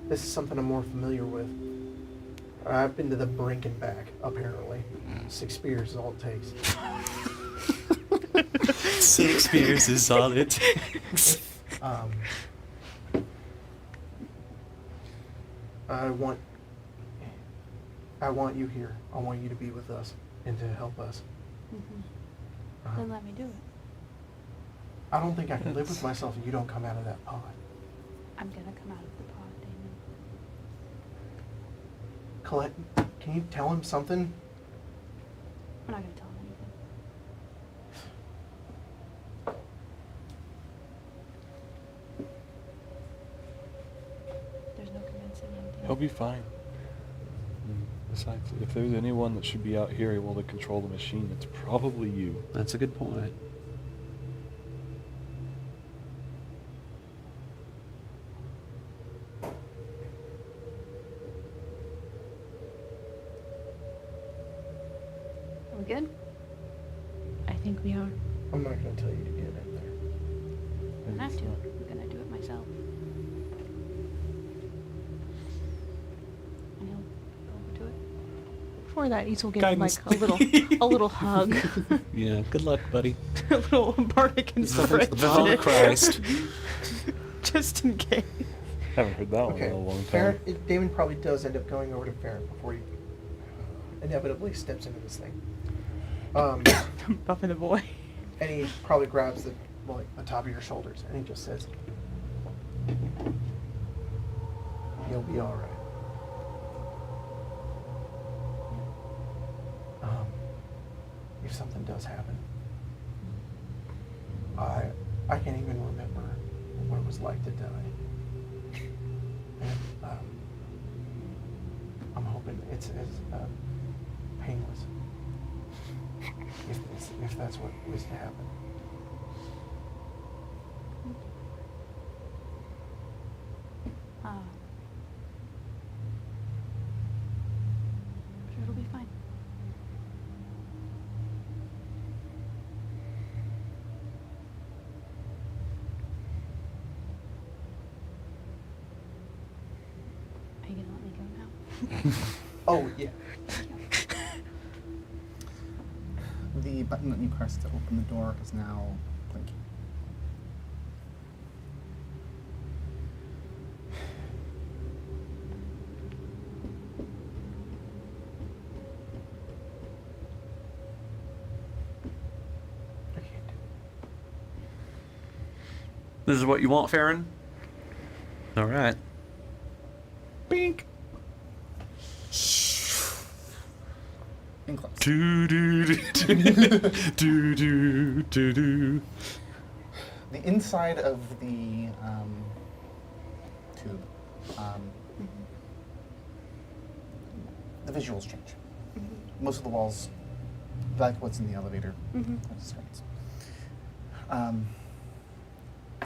This is something I'm more familiar with. I've been to the brink and back, apparently. 6 spears is all it takes. 6 spears is all it takes. I want you here. I want you to be with us and to help us. Then let me do it. I don't think I can live with myself if you don't come out of that pod. I'm gonna come out of the pod, Damon. Colette, can you tell him something? I'm not gonna tell him anything. There's no convincing him. He'll be fine. Besides, if there's anyone that should be out here able to control the machine, it's probably you. That's a good point. Are we good? I think we are. I'm not going to tell you to get in there. I don't have to. I'm gonna do it myself. And he'll go over to it. Before that, East will give Guidance. him like a little hug. Yeah, good luck, buddy. A little bardic inspiration. The Christ. Just in case. Haven't heard that one Okay, in a long time. Farron, Damon probably does end up going over to Farron before he inevitably steps into this thing. Buffing the boy. And he probably grabs the top of your shoulders and he just says, "You'll be all right." If something does happen, I can't even remember what it was like to die. And I'm hoping it's as painless. If that's what was to happen. I'm sure it'll be fine. Are you gonna let me go now? Oh yeah. The button that you pressed to open the door is now blinking. I can't do it. This is what you want, Farron? All right. Bink. In close. Do do do do do do do. the inside of the tube, the visuals change. Most of the walls, like what's in the elevator, are screens.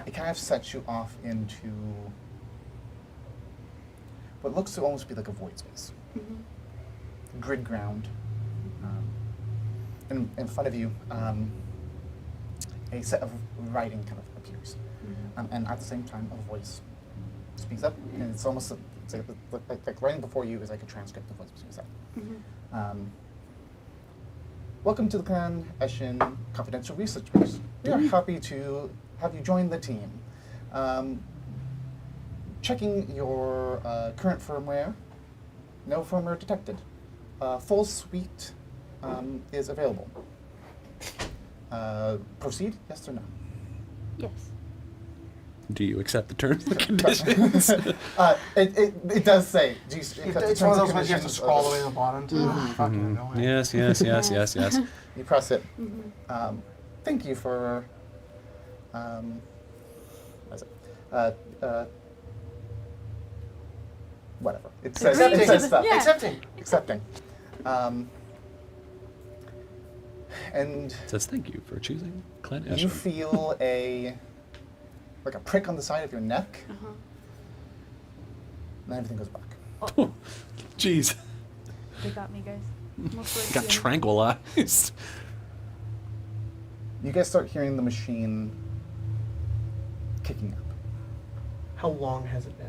It kind of sets you off into what looks to almost be like a void space. Grid ground. And in front of you, a set of writing kind of appears. And at the same time, a voice speaks up. And it's almost like writing before you is like a transcript of what's being said. Welcome to the Clan Eshin Confidential Research Base. We are happy to have you join the team. Checking your current firmware. No firmware detected. Full suite is available. Proceed, yes or no? Yes. Do you accept the terms and conditions? It does say. Do you It's accept the one of terms those and ones you have to conditions scroll of all the way to the bottom to fucking annoying. Yes, yes, yes, yes, yes. You press it. Thank you for. What is it? Whatever. It says, Accepting. it says stuff. Yeah. Accepting. And It says thank you for choosing Clan you Eshin. feel a prick on the side of your neck, and then everything goes back. Jeez, They got me, guys. Most got likely. tranquilized. You guys start hearing the machine kicking up. How long has it been?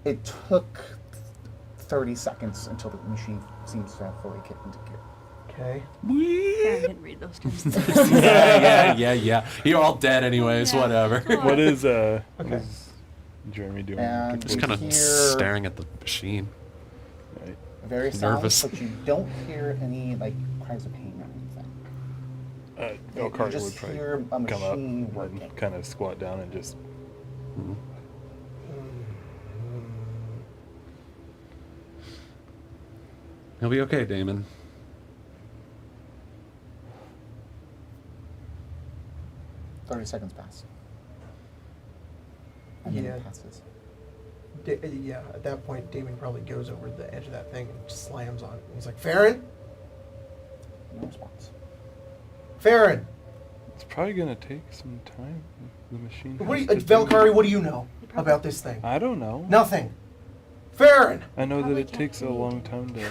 It took 30 seconds until the machine seems to have fully kicked into gear. Okay. Farron didn't read those terms. Yeah. You're all dead anyways, Yeah. whatever. What is Okay. Jeremy doing? And Just you kind of hear staring at the machine. Right. various Nervous. sounds, but you don't hear any like cries of pain or anything. You Carter just would probably hear a come up machine working. and kind of squat down and just. He'll be okay, Damon. 30 seconds pass. And then Yeah. it passes. Yeah, at that point, Damon probably goes over to the edge of that thing and slams on it. He's like, Farron? No response. Farron! It's probably gonna take some time. The machine. What do you, has to do- Valkyrie, what do you know about this thing? I don't know. Nothing. Farron! I know that Probably it can't takes a read. long time to.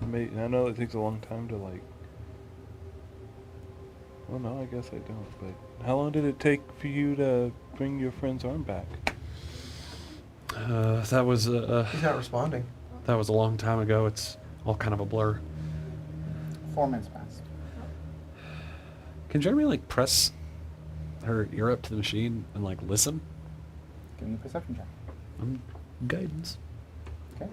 I know it takes a long time to like. Well, no, I guess I don't. But how long did it take for you to bring your friend's arm back? That was He's not responding. that was a long time ago. It's all kind of a blur. 4 minutes pass. Can Jeremy like press her ear up to the machine and like listen? Give me a perception check. Guidance. Okay.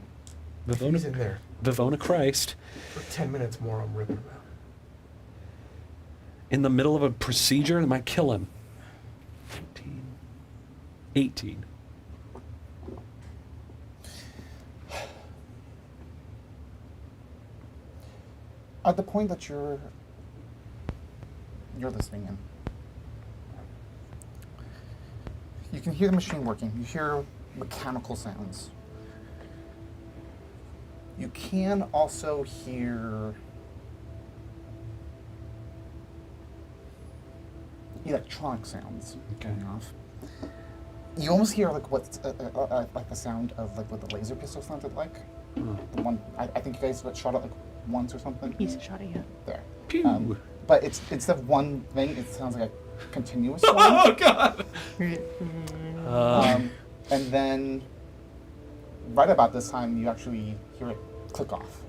If he's in there Vivona Christ. for 10 minutes more, I'm ripping him out. In the middle of a procedure that might kill him. 15. 18. At the point that you're listening in, you can hear the machine working. You hear mechanical sounds. You can also hear electronic sounds going off. You almost hear like what's like the sound of like what the laser pistol sounded like. The one I think you guys shot it like once or something. He's shot at you. There. Pew. But it's instead of one thing, it sounds like a continuous one. Oh God. And then, right about this time, you actually hear it click off,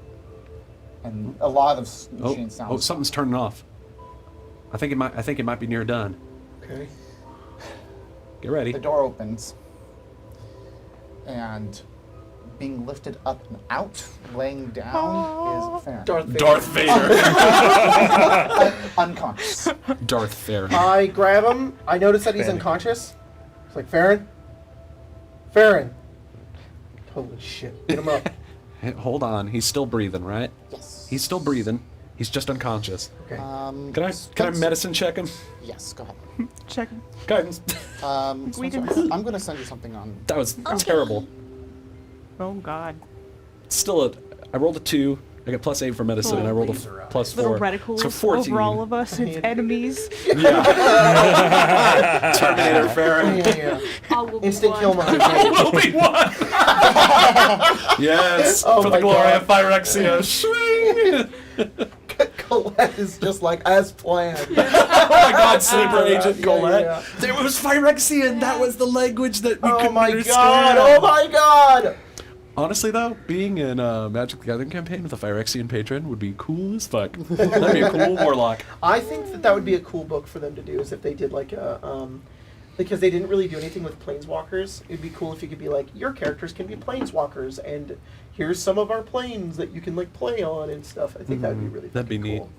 and a lot of machine sounds. Oh, something's turning off. I think it might be near done. Okay. Get ready. The door opens, and being lifted up and out, laying down, is Farron. Darth Vader. Unconscious. Darth Farron. I grab him. I notice that he's Panic. unconscious. It's like, Farron? Farron! Holy shit. Get him up. Hey, hold on. He's still breathing, right? Yes. He's still breathing. He's just unconscious. Okay. Can I medicine check him? Yes, go ahead. Check. Guidance. We So didn't- I'm going to send you something on. That was terrible. Oh God. Still, I rolled a 2. I got +8 for medicine, and I rolled a +4. Little reticles So 14. over all of us. It's enemies. Terminator Farron. Yeah. All will be Instant one. kill mode. Obi-Wan! Yes, Oh for my the glory God. of Phyrexia. Swing! Colette is just like as planned. Oh my God, sleeper agent Yeah, Colette. yeah. There was Phyrexian. That was the language that we Oh couldn't my understand. god! Oh my god! Honestly, though, being in a Magic the Gathering campaign with a Phyrexian patron would be cool as fuck. That'd be a cool warlock. I think that would be a cool book for them to do, is if they did like a because they didn't really do anything with planeswalkers. It'd be cool if you could be like, your characters can be planeswalkers, and here's some of our planes that you can like play on and stuff. I think that would be really That'd be cool.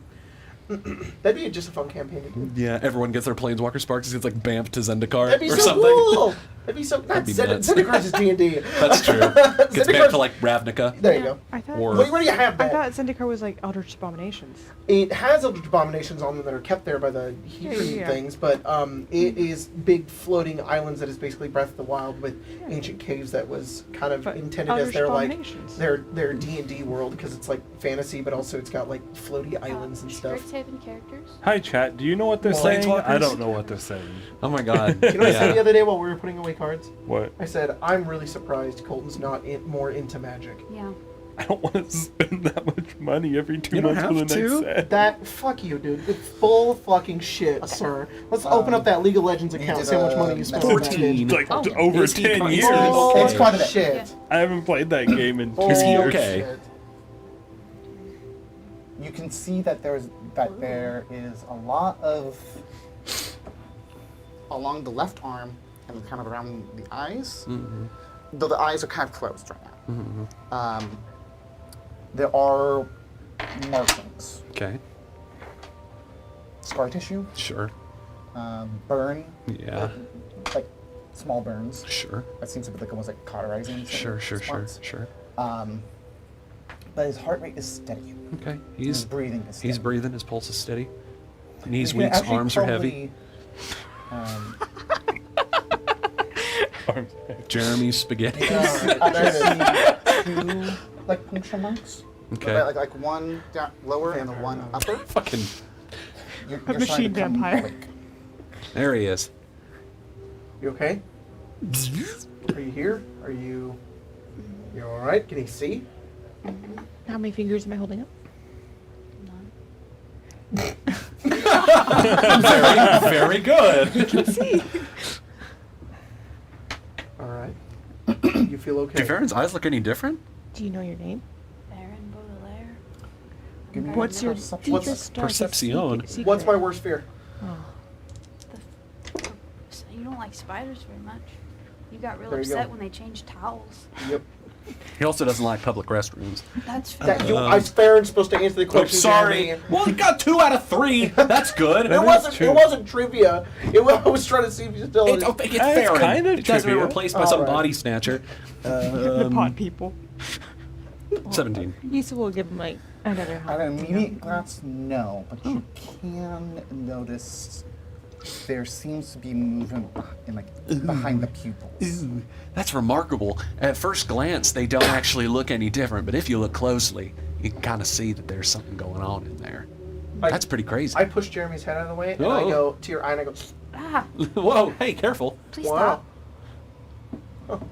That'd be just a fun campaign to do. Yeah, everyone gets their Planeswalker sparks. It's like Bamf to Zendikar That'd be or so something. cool. That'd be so. That'd be nuts. Zendikar is D&D. That's true. Gets Bamf to like Ravnica. There you go. I thought. Or- Where do you have I that? thought Zendikar was like Eldritch Abominations. It has Eldritch Abominations on them that are kept there by the Hebrew Yeah. things, but it is big floating islands that is basically Breath of the Wild with ancient caves that was kind of But intended as Eldritch their like Abominations. their D&D world, because it's like fantasy, but also it's got like floaty islands and stuff. Strixhaven characters. Hi, chat. Do you know what they're saying? Planeswalkers? I don't know what they're saying. Oh my God. You know what I said the other day while we were putting away cards? What? I said, I'm really surprised Colton's not more into Magic. Yeah. I don't want to spend that much money every 2 You don't months for the have next to. set. That, fuck you, dude. It's full fucking shit, sir. Let's open up that League of Legends account, did see how much a money you spent. 14. Like Oh. over Is he 10 con- years. Oh, It's quite a bit. shit. Yeah. I haven't played that game in 2 Is he years. okay? Shit. You can see that there is a lot of along the left arm and kind of around the eyes. Though the eyes are kind of closed right now. There are markings, Okay. scar tissue, Sure. burn, Yeah. like small burns. Sure. That seems to be like almost like cauterizing. Sure. spots. Sure. But his heart rate is steady. Okay. His He's breathing is steady. he's breathing. His pulse is steady. Knees You can weak. actually Arms are heavy. probably, Jeremy's spaghetti. actually see 2 like puncture marks. Okay. Like one down lower and the one upper. Fucking. You're A machine starting to become vampire. awake. There he is. You okay? Are you here? Are you... You alright? Can he see? How many fingers am I holding up? Very, very good. See. Alright. You feel okay? Do Farron's eyes look any different? Do you know your name? Baron Baudelaire. Give me What's your perception What's- deepest, darkest Perception. secret? What's my worst fear? You don't like spiders very much. You got real There you go. upset when they changed towels. Yep. He also doesn't like public restrooms. That's That you, I Farron's supposed to answer the Oh, question. sorry. Jeremy. Well, he got 2 out of 3. That's good. It wasn't. It wasn't trivia. I was trying to see if you still. It's That's Farron. kinda It doesn't trivia. replaced by some Alright. body snatcher. The pod people. 17. Lisa will give him like another At an immediate glance, no, but you can notice there seems to be movement in behind the pupils. Ooh, that's remarkable. At first glance, they don't actually look any different, but if you look closely, you can kind of see that there's something going on in there. That's pretty crazy. I push Jeremy's head out of the way and I Oh. go to your eye and I go, Ah, Whoa, hey, careful. please wow. stop.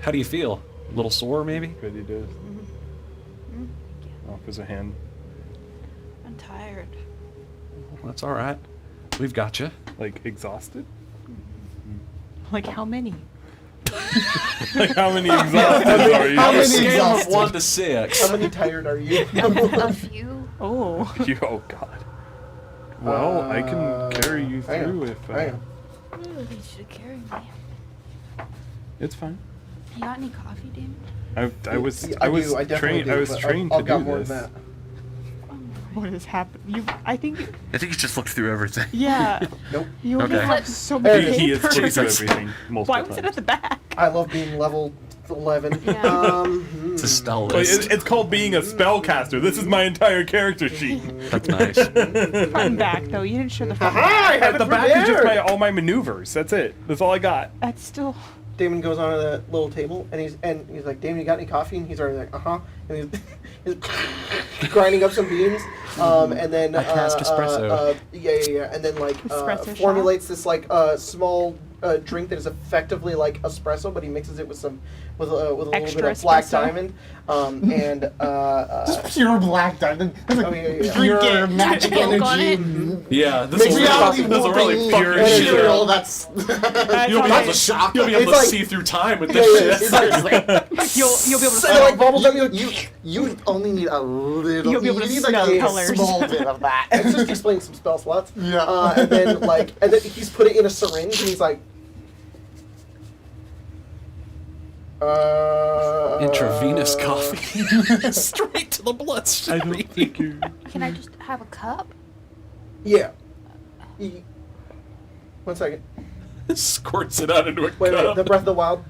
How do you feel? A little sore, maybe? Good, he did. Off as a hand. I'm tired. That's all right. We've got you. Like, exhausted? Like how many? Like, how many exhausted are you? How On a many scale of exhausted? 1 to 6. How many tired are you? A few. Oh. You, oh, God. Well, I can carry you hang on, through if... hang on. Ooh, he should have carried me. It's fine. You got any coffee, David? I was Yeah, I was do, I definitely trained. do, I was but trained I've to got do more this. than that. What has happened? You. I think. I think he just looked through everything. Yeah. Nope. You only Okay. have so There many it is. He has papers. flipped through everything multiple Why was it at times. the back? I love being level 11. Yeah. It's a spell Like, list. it's called being a spellcaster. This is my entire character sheet. That's nice. Front back though. You didn't show the front. Haha, I have At the it back is just prepared. all my maneuvers. That's it. That's all I got. That's still. Damon goes onto the little table and he's like, Damon, you got any coffee? And he's already like, and he's grinding up some beans, and then I cast espresso. and then like Espresso shot? formulates this like small drink that is effectively like espresso, but he mixes it with a little bit Extra of black espresso? diamond, and Pure black diamond. It's like yeah. pure magic Milk on energy. Yeah, this Makes is reality this is really warping pure energy. shit. material. That's You'll be That's able that's to, a shock. you'll be able It's to like- see through time with Yeah, this yeah, shit. it's like, You'll be able to so like bubbles up. You only need a little. You'll be able to you need smell like a colors. small bit of that. It's just explaining some spell slots. Yeah. And then he's put it in a syringe and he's like, Intravenous coffee. Straight to the bloodstream. I don't think you. Can I just have a cup? Yeah. 1 second. Squirts it out into a Wait, cup. the Breath of the Wild.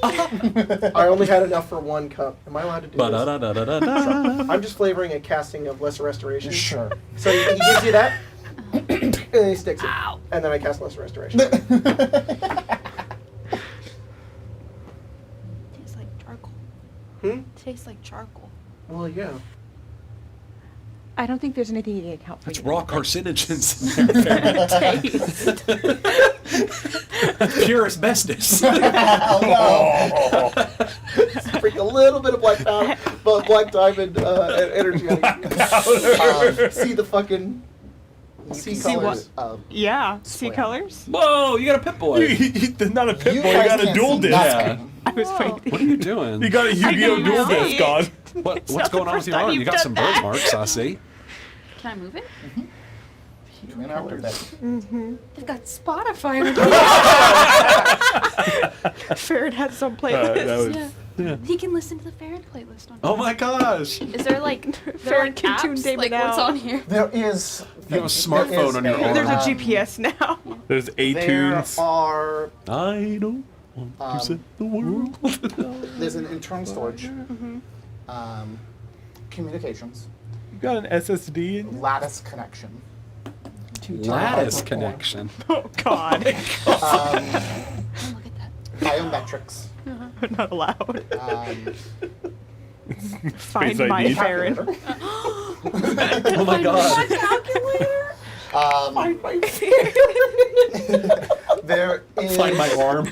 I only had enough for 1 cup. Am I allowed to do this? Ba-da-da-da-da-da. I'm just flavoring a casting of Lesser Restoration. Sure. So he gives you that, and then he sticks it. And then I cast Lesser Restoration. Tastes like charcoal. Tastes like charcoal. Well, yeah. I don't think there's anything you can account for. That's yet. raw carcinogens in there. Taste. That's pure asbestos. Bring a little bit of black powder, but black diamond energy. See the fucking. See See colors. Yeah. See Square. colors? Whoa, you got a Pip-Boy. Not a pit You boy. You guys got a can't dual see disc. nothing. I was waiting. What are you doing? You got a Yu-Gi-Oh! I dual didn't disc see on. it. What's not the going on with first your time arm? You you've got done some that. birthmarks, I see. Can I move it? Come in after that. They've got Spotify. Farron has some That playlist. was, Yeah. He can listen to the Farron playlist on. Oh my gosh. Is there like Farron can tune apps? David Like what's out. on here? There is. You have a smartphone there is on your arm. There's a um, GPS now. there's There A-tunes. are. I don't want to Um, set the world. There's an internal storage. Communications. You got an SSD in Lattice connection. Lattice connection. Oh God. Um, Oh, look at that. biometrics. Not allowed. Find Space my ID. Farron. Oh my god. Calculator. There is Find my arm.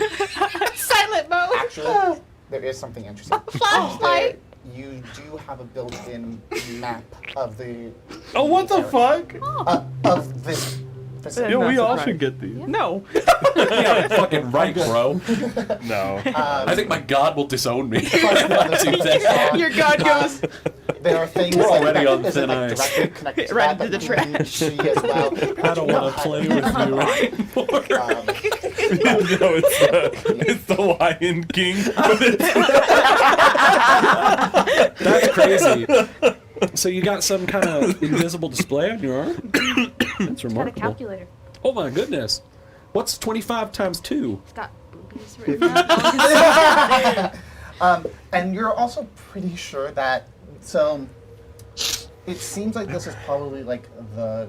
Silent mode. actually there is something interesting. Flashlight. You do have a built-in map of the Oh, what the fuck? of this facility. Yeah, Not we all surprised. should get these. No. Yeah, fucking right, bro. No. I think my god will disown me. Your God goes There are things We're that already on isn't, thin like, ice. directly connected to Right that, into the that you can see as well. I don't want to play with you anymore. No, it's the Lion King. But it's That's crazy. So you got some kind of invisible display on your arm? That's Got a remarkable. calculator. Oh my goodness. What's 25 times 2? It's got boobies written on it. And you're also pretty sure that, so it seems like this is probably like the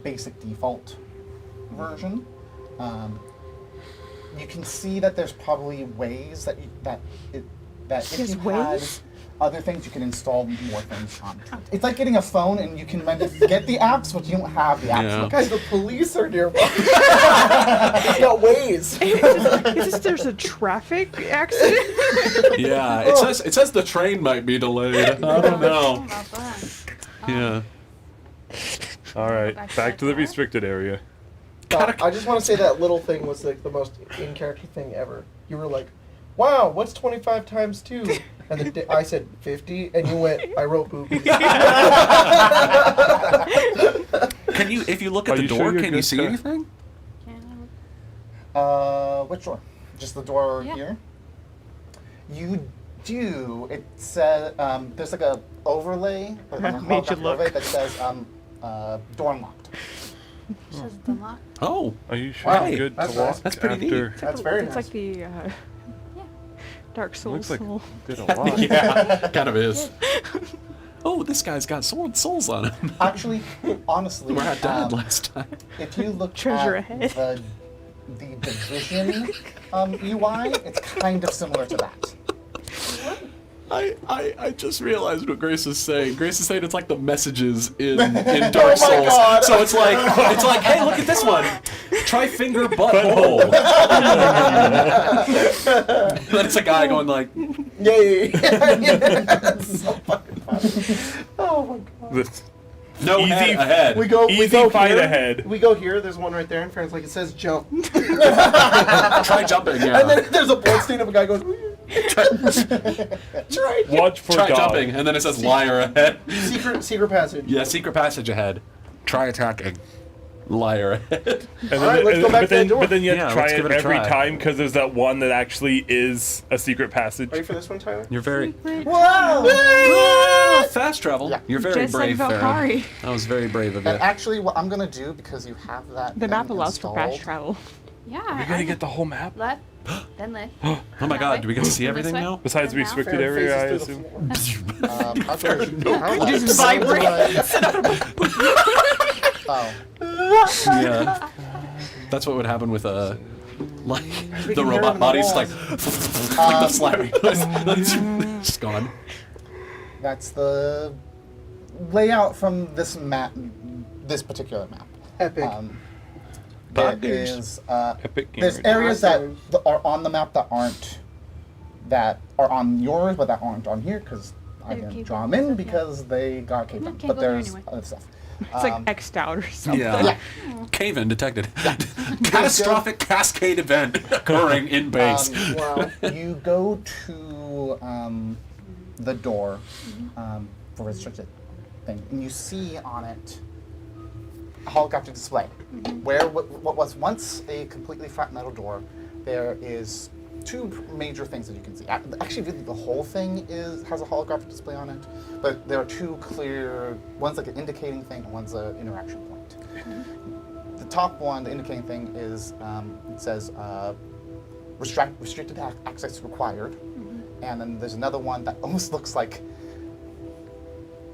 basic default version. You can see that there's probably ways that if There's you had ways? other things, you can install more things on. It's like getting a phone and you can kind of get the apps, but you don't have the apps. Yeah. Guys, the police are nearby. It's got ways. Is this there's a traffic accident? Yeah, it says the train might be delayed. I don't know. How about that? Yeah. all right, back to the restricted area. I just want to say that little thing was like the most in-character thing ever. You were like, wow, what's 25 times 2? And then I said 50, and you went, I wrote boobies. Can you, if you look at Are the you door, sure you're can you good see to- anything? Can I look? Which door? Just the door Yeah. here? You do. It says, there's like a overlay, like a That made you holographic look. overlay that says door unlocked. It says it's unlocked. Oh, Are you sure Wow, I'm good that's to nice. walk That's pretty neat. after? That's very It's nice. like the Dark Souls Looks like soul. did a lot. yeah, kind of is. Oh, this guy's got souls on him. Actually, honestly, Where I died last time. if you look Treasure at ahead. the division UI, it's kind of similar to that. I just realized what Grace is saying. Grace is saying it's like the messages in Dark Oh my Souls. God. So it's like hey, look at this one. Try finger butthole. Then it's a guy going like, Yay! That's so fucking funny. Oh my god. This- no Easy head ahead. We go Easy fight here. ahead. We go here. There's one right there, and Farron's like, it says jump. Try jumping. Yeah. And then there's a blood stain of a guy going. try Watch for dog. jumping, and then it says liar ahead. Secret passage. Yeah, secret passage ahead. Try attacking. Liar ahead. And All right, let's go back to that door. But then you have Yeah, to try let's give it it a every try. time because there's that one that actually is a secret passage. Ready for this one, Tyler? You're very Whoa! fast travel. Yeah. You're very Just brave, like Farron. Valkyrie. That was very brave of you. And actually, what I'm gonna do, because you have that The map thing allows for fast installed, travel. Yeah. We're gonna get the whole map. left, then left. Oh my God! Do we get to see This everything way? now? Besides Then restricted now. area, I Faces through assume. the floor. how do I- Just how do vibrate. Oh, Yeah. That's what would happen with like the can hear robot it in the bodies, like walls. like the slamming noise. It's gone. that's the layout from this map, this particular map. Epic. There Bondage. is Epic there's gamer. areas that Awesome. are on the map that are on yours, but that aren't on here because I They're didn't caved draw in them in and stuff, yeah. because they got caved No, in. can't But go there there's anyway. other stuff. It's like X'd out or something. Yeah. Yeah. Cave-in detected. Catastrophic cascade event occurring in base. Wow. You go to the door for restricted thing, and you see on it a holographic display. Where what was once a completely flat metal door, there is two major things that you can see. Actually, really, the whole thing has a holographic display on it, but there are two clear. One's like an indicating thing, and one's an interaction point. The top one, the indicating thing, is it says restricted access required, and then there's another one that almost looks like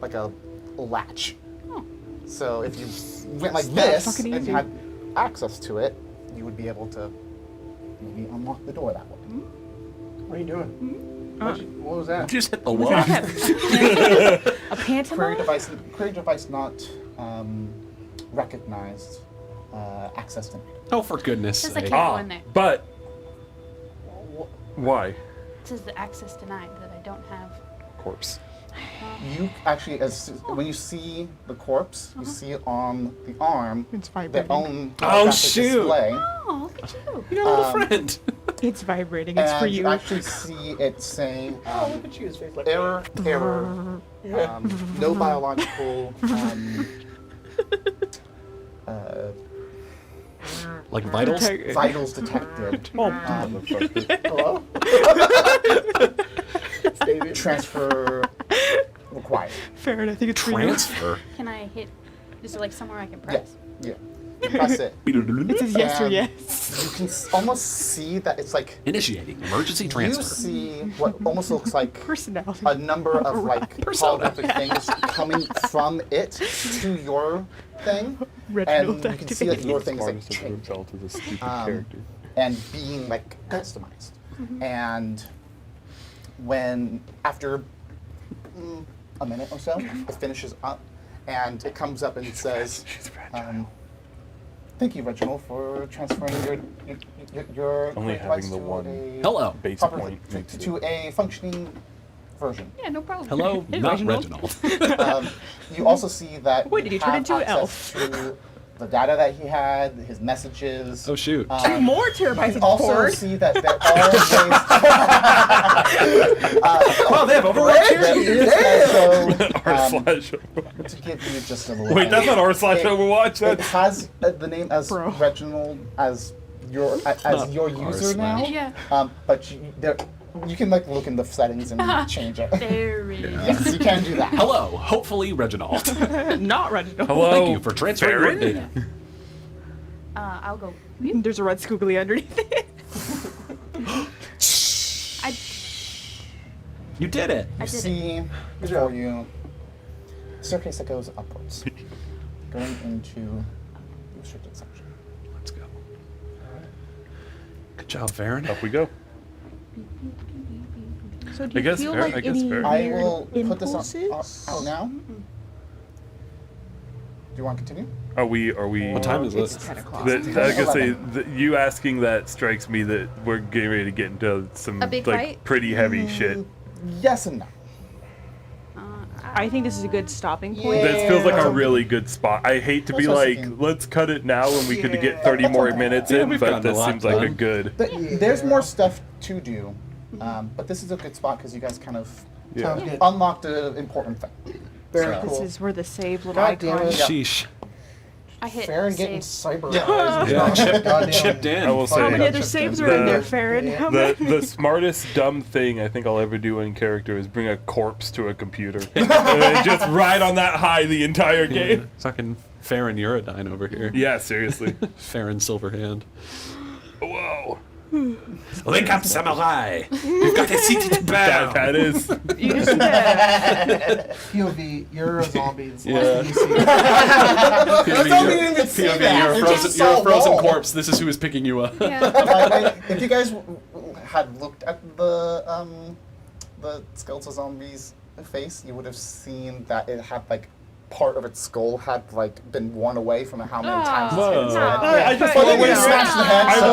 a latch. So if you went like this fucking and easy. had access to it, you would be able to maybe unlock the door that way. What are you doing? What was that? Just hit the Look wall. at that. A Query pantomime? device not recognized. Access denied. Oh, for goodness Says I sake. can't go in there. But why? It says the access denied that I don't have. Corpse. You actually, when you see the corpse, you see on the arm It's their vibrating. own Oh, holographic shoot. display. Oh, look at you. You got a little friend. It's vibrating. It's And for you you. actually see it saying Oh, look at you. His face like error, no biological Like vitals? Detect- vitals detected. hello. It's David. Transfer required. Farron, I think it's for you. Transfer. Can I hit? Is there like somewhere I can Yeah, press? yeah. You press it. It says yes or And yes. You can almost see that it's like Initiating emergency you transfer. see what almost looks like Personality. a number of like Persona. holographic things coming from it to your thing, Reginald and you can see that your thing is like Smartest of changed himself as a stupid Um, character. and being like customized. And when after a minute or so, it finishes up, and it comes up and it says, "Thank you, Reginald, for transferring your Only device having the to one a Hello. Base proper- point makes it. to a functioning version." Yeah, no problem. Hello, Hey, not Reginald. Reginald. You also see that Wait, did he you turn have into an access to the data that he had, his messages. Oh, shoot. More terabytes You of also cord. see that there are ways. Wow, they have overwatch here? There is also, R/. to give you just a little. Wait, that's not R/Overwatch. It That's has the name as Bro. Reginald as your Not your user now. Yeah. But you can like look in the settings and change it. There it is. Yes, you can do that. Hello, hopefully Reginald. Not Reginald. Hello. Thank you for transferring your data. I'll go. You. There's a red squiggly underneath it. You did it. I You did it. see before you a staircase that goes upwards, going into the restricted section. Let's go. Good job, Farron. Up we go. So do I you guess feel fair- like I guess any fair. I weird will put this impulses? out now. Do you want to continue? Are we? What time is It's it? 10 o'clock. I gotta say, you asking that strikes me that we're getting ready to get into some A big like fight? pretty heavy shit. Yes and no. I think this is a good stopping point. Yeah. This feels like a really good spot. I hate to be That's what I was like, thinking. let's cut it now when we could Yeah. get 30 more minutes Yeah, in, we've but gotten a this lot seems like a done. good. There's more stuff to do, but this is a good spot because you guys kind of Yeah. Yeah. unlocked an important thing. Very So- This cool. is where the save little God damn icon. it. Sheesh. I hit Farron getting save. cyberized. Yeah. Chipped in. I will say How many the- other saves are in there, Farron? How many? the smartest dumb thing I think I'll ever do in character is bring a corpse to a computer and then just ride on that high the entire game. Fucking Farron Uridine over here. Yeah, seriously. Farron Silverhand. Whoa. Wake up, samurai! You've got a seat to That is. POV, you're a zombie. It's Yeah. like you see. You're a frozen corpse. This is who is picking you up. Yeah. If you guys had looked at the skeletal zombie's face, you would have seen that it had like part of its skull had like been worn away from how many times it's hit its no. head. I just But wore you away know. the rest. Smash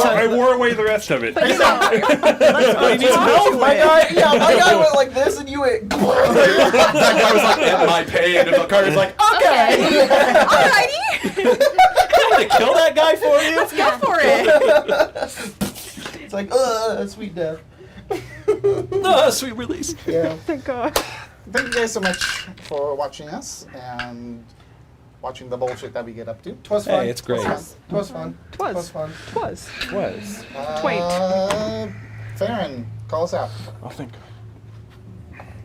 the head. I wore away the rest of it. But you know, My guy went like this, and you went. That guy was like, in my pain, and the Carter's like, okay! alrighty, I'm gonna kill that guy for you! let's go for it. It's like, sweet death. Sweet release. Yeah. Thank God. Thank you guys so much for watching us and watching the bullshit that we get up to. Twas fun. Hey, it's great. Twas fun. Twas. fun. Twas. Was. Farron, call us out. I think.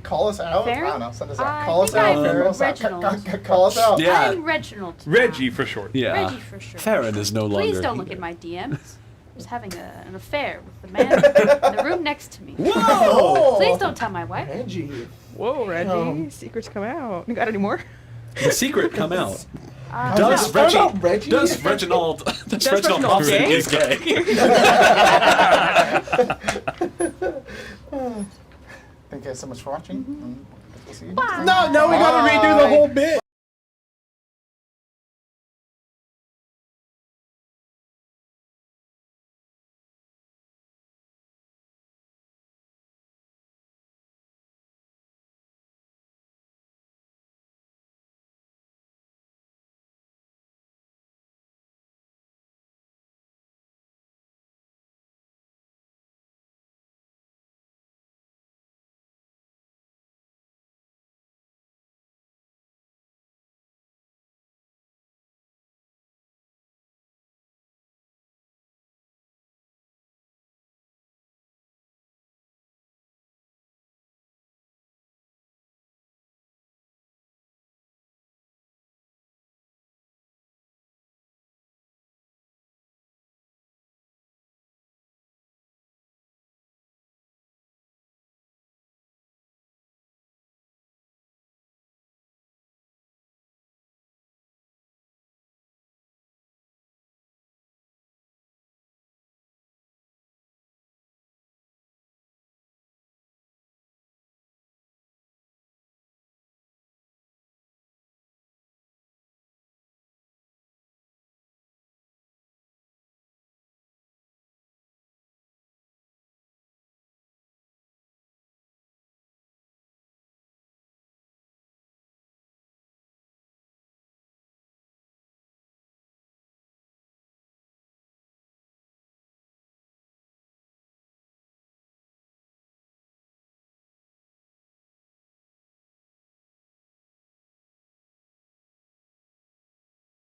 Call us out? Farron? I don't know. Send us out. I Call us think out. I'm Farron. Call us out. Reginald. Call us out. Yeah. I'm Reginald. Reggie for short. Yeah. Reggie for sure. Farron is no longer. Please don't look at my DMs. I was having an affair with the man in the room next to me. Whoa! Please don't tell my wife. Reggie. Whoa, Reggie. Oh. Secrets come out. You got any more? The secret come out. Does Does no. Reggie? Reggie? Does Reginald? Does Reginald Reginald Thompson gay? is gay? Thank you guys so much for watching. And we'll see you next Bye. time. No, we gotta redo the whole bit.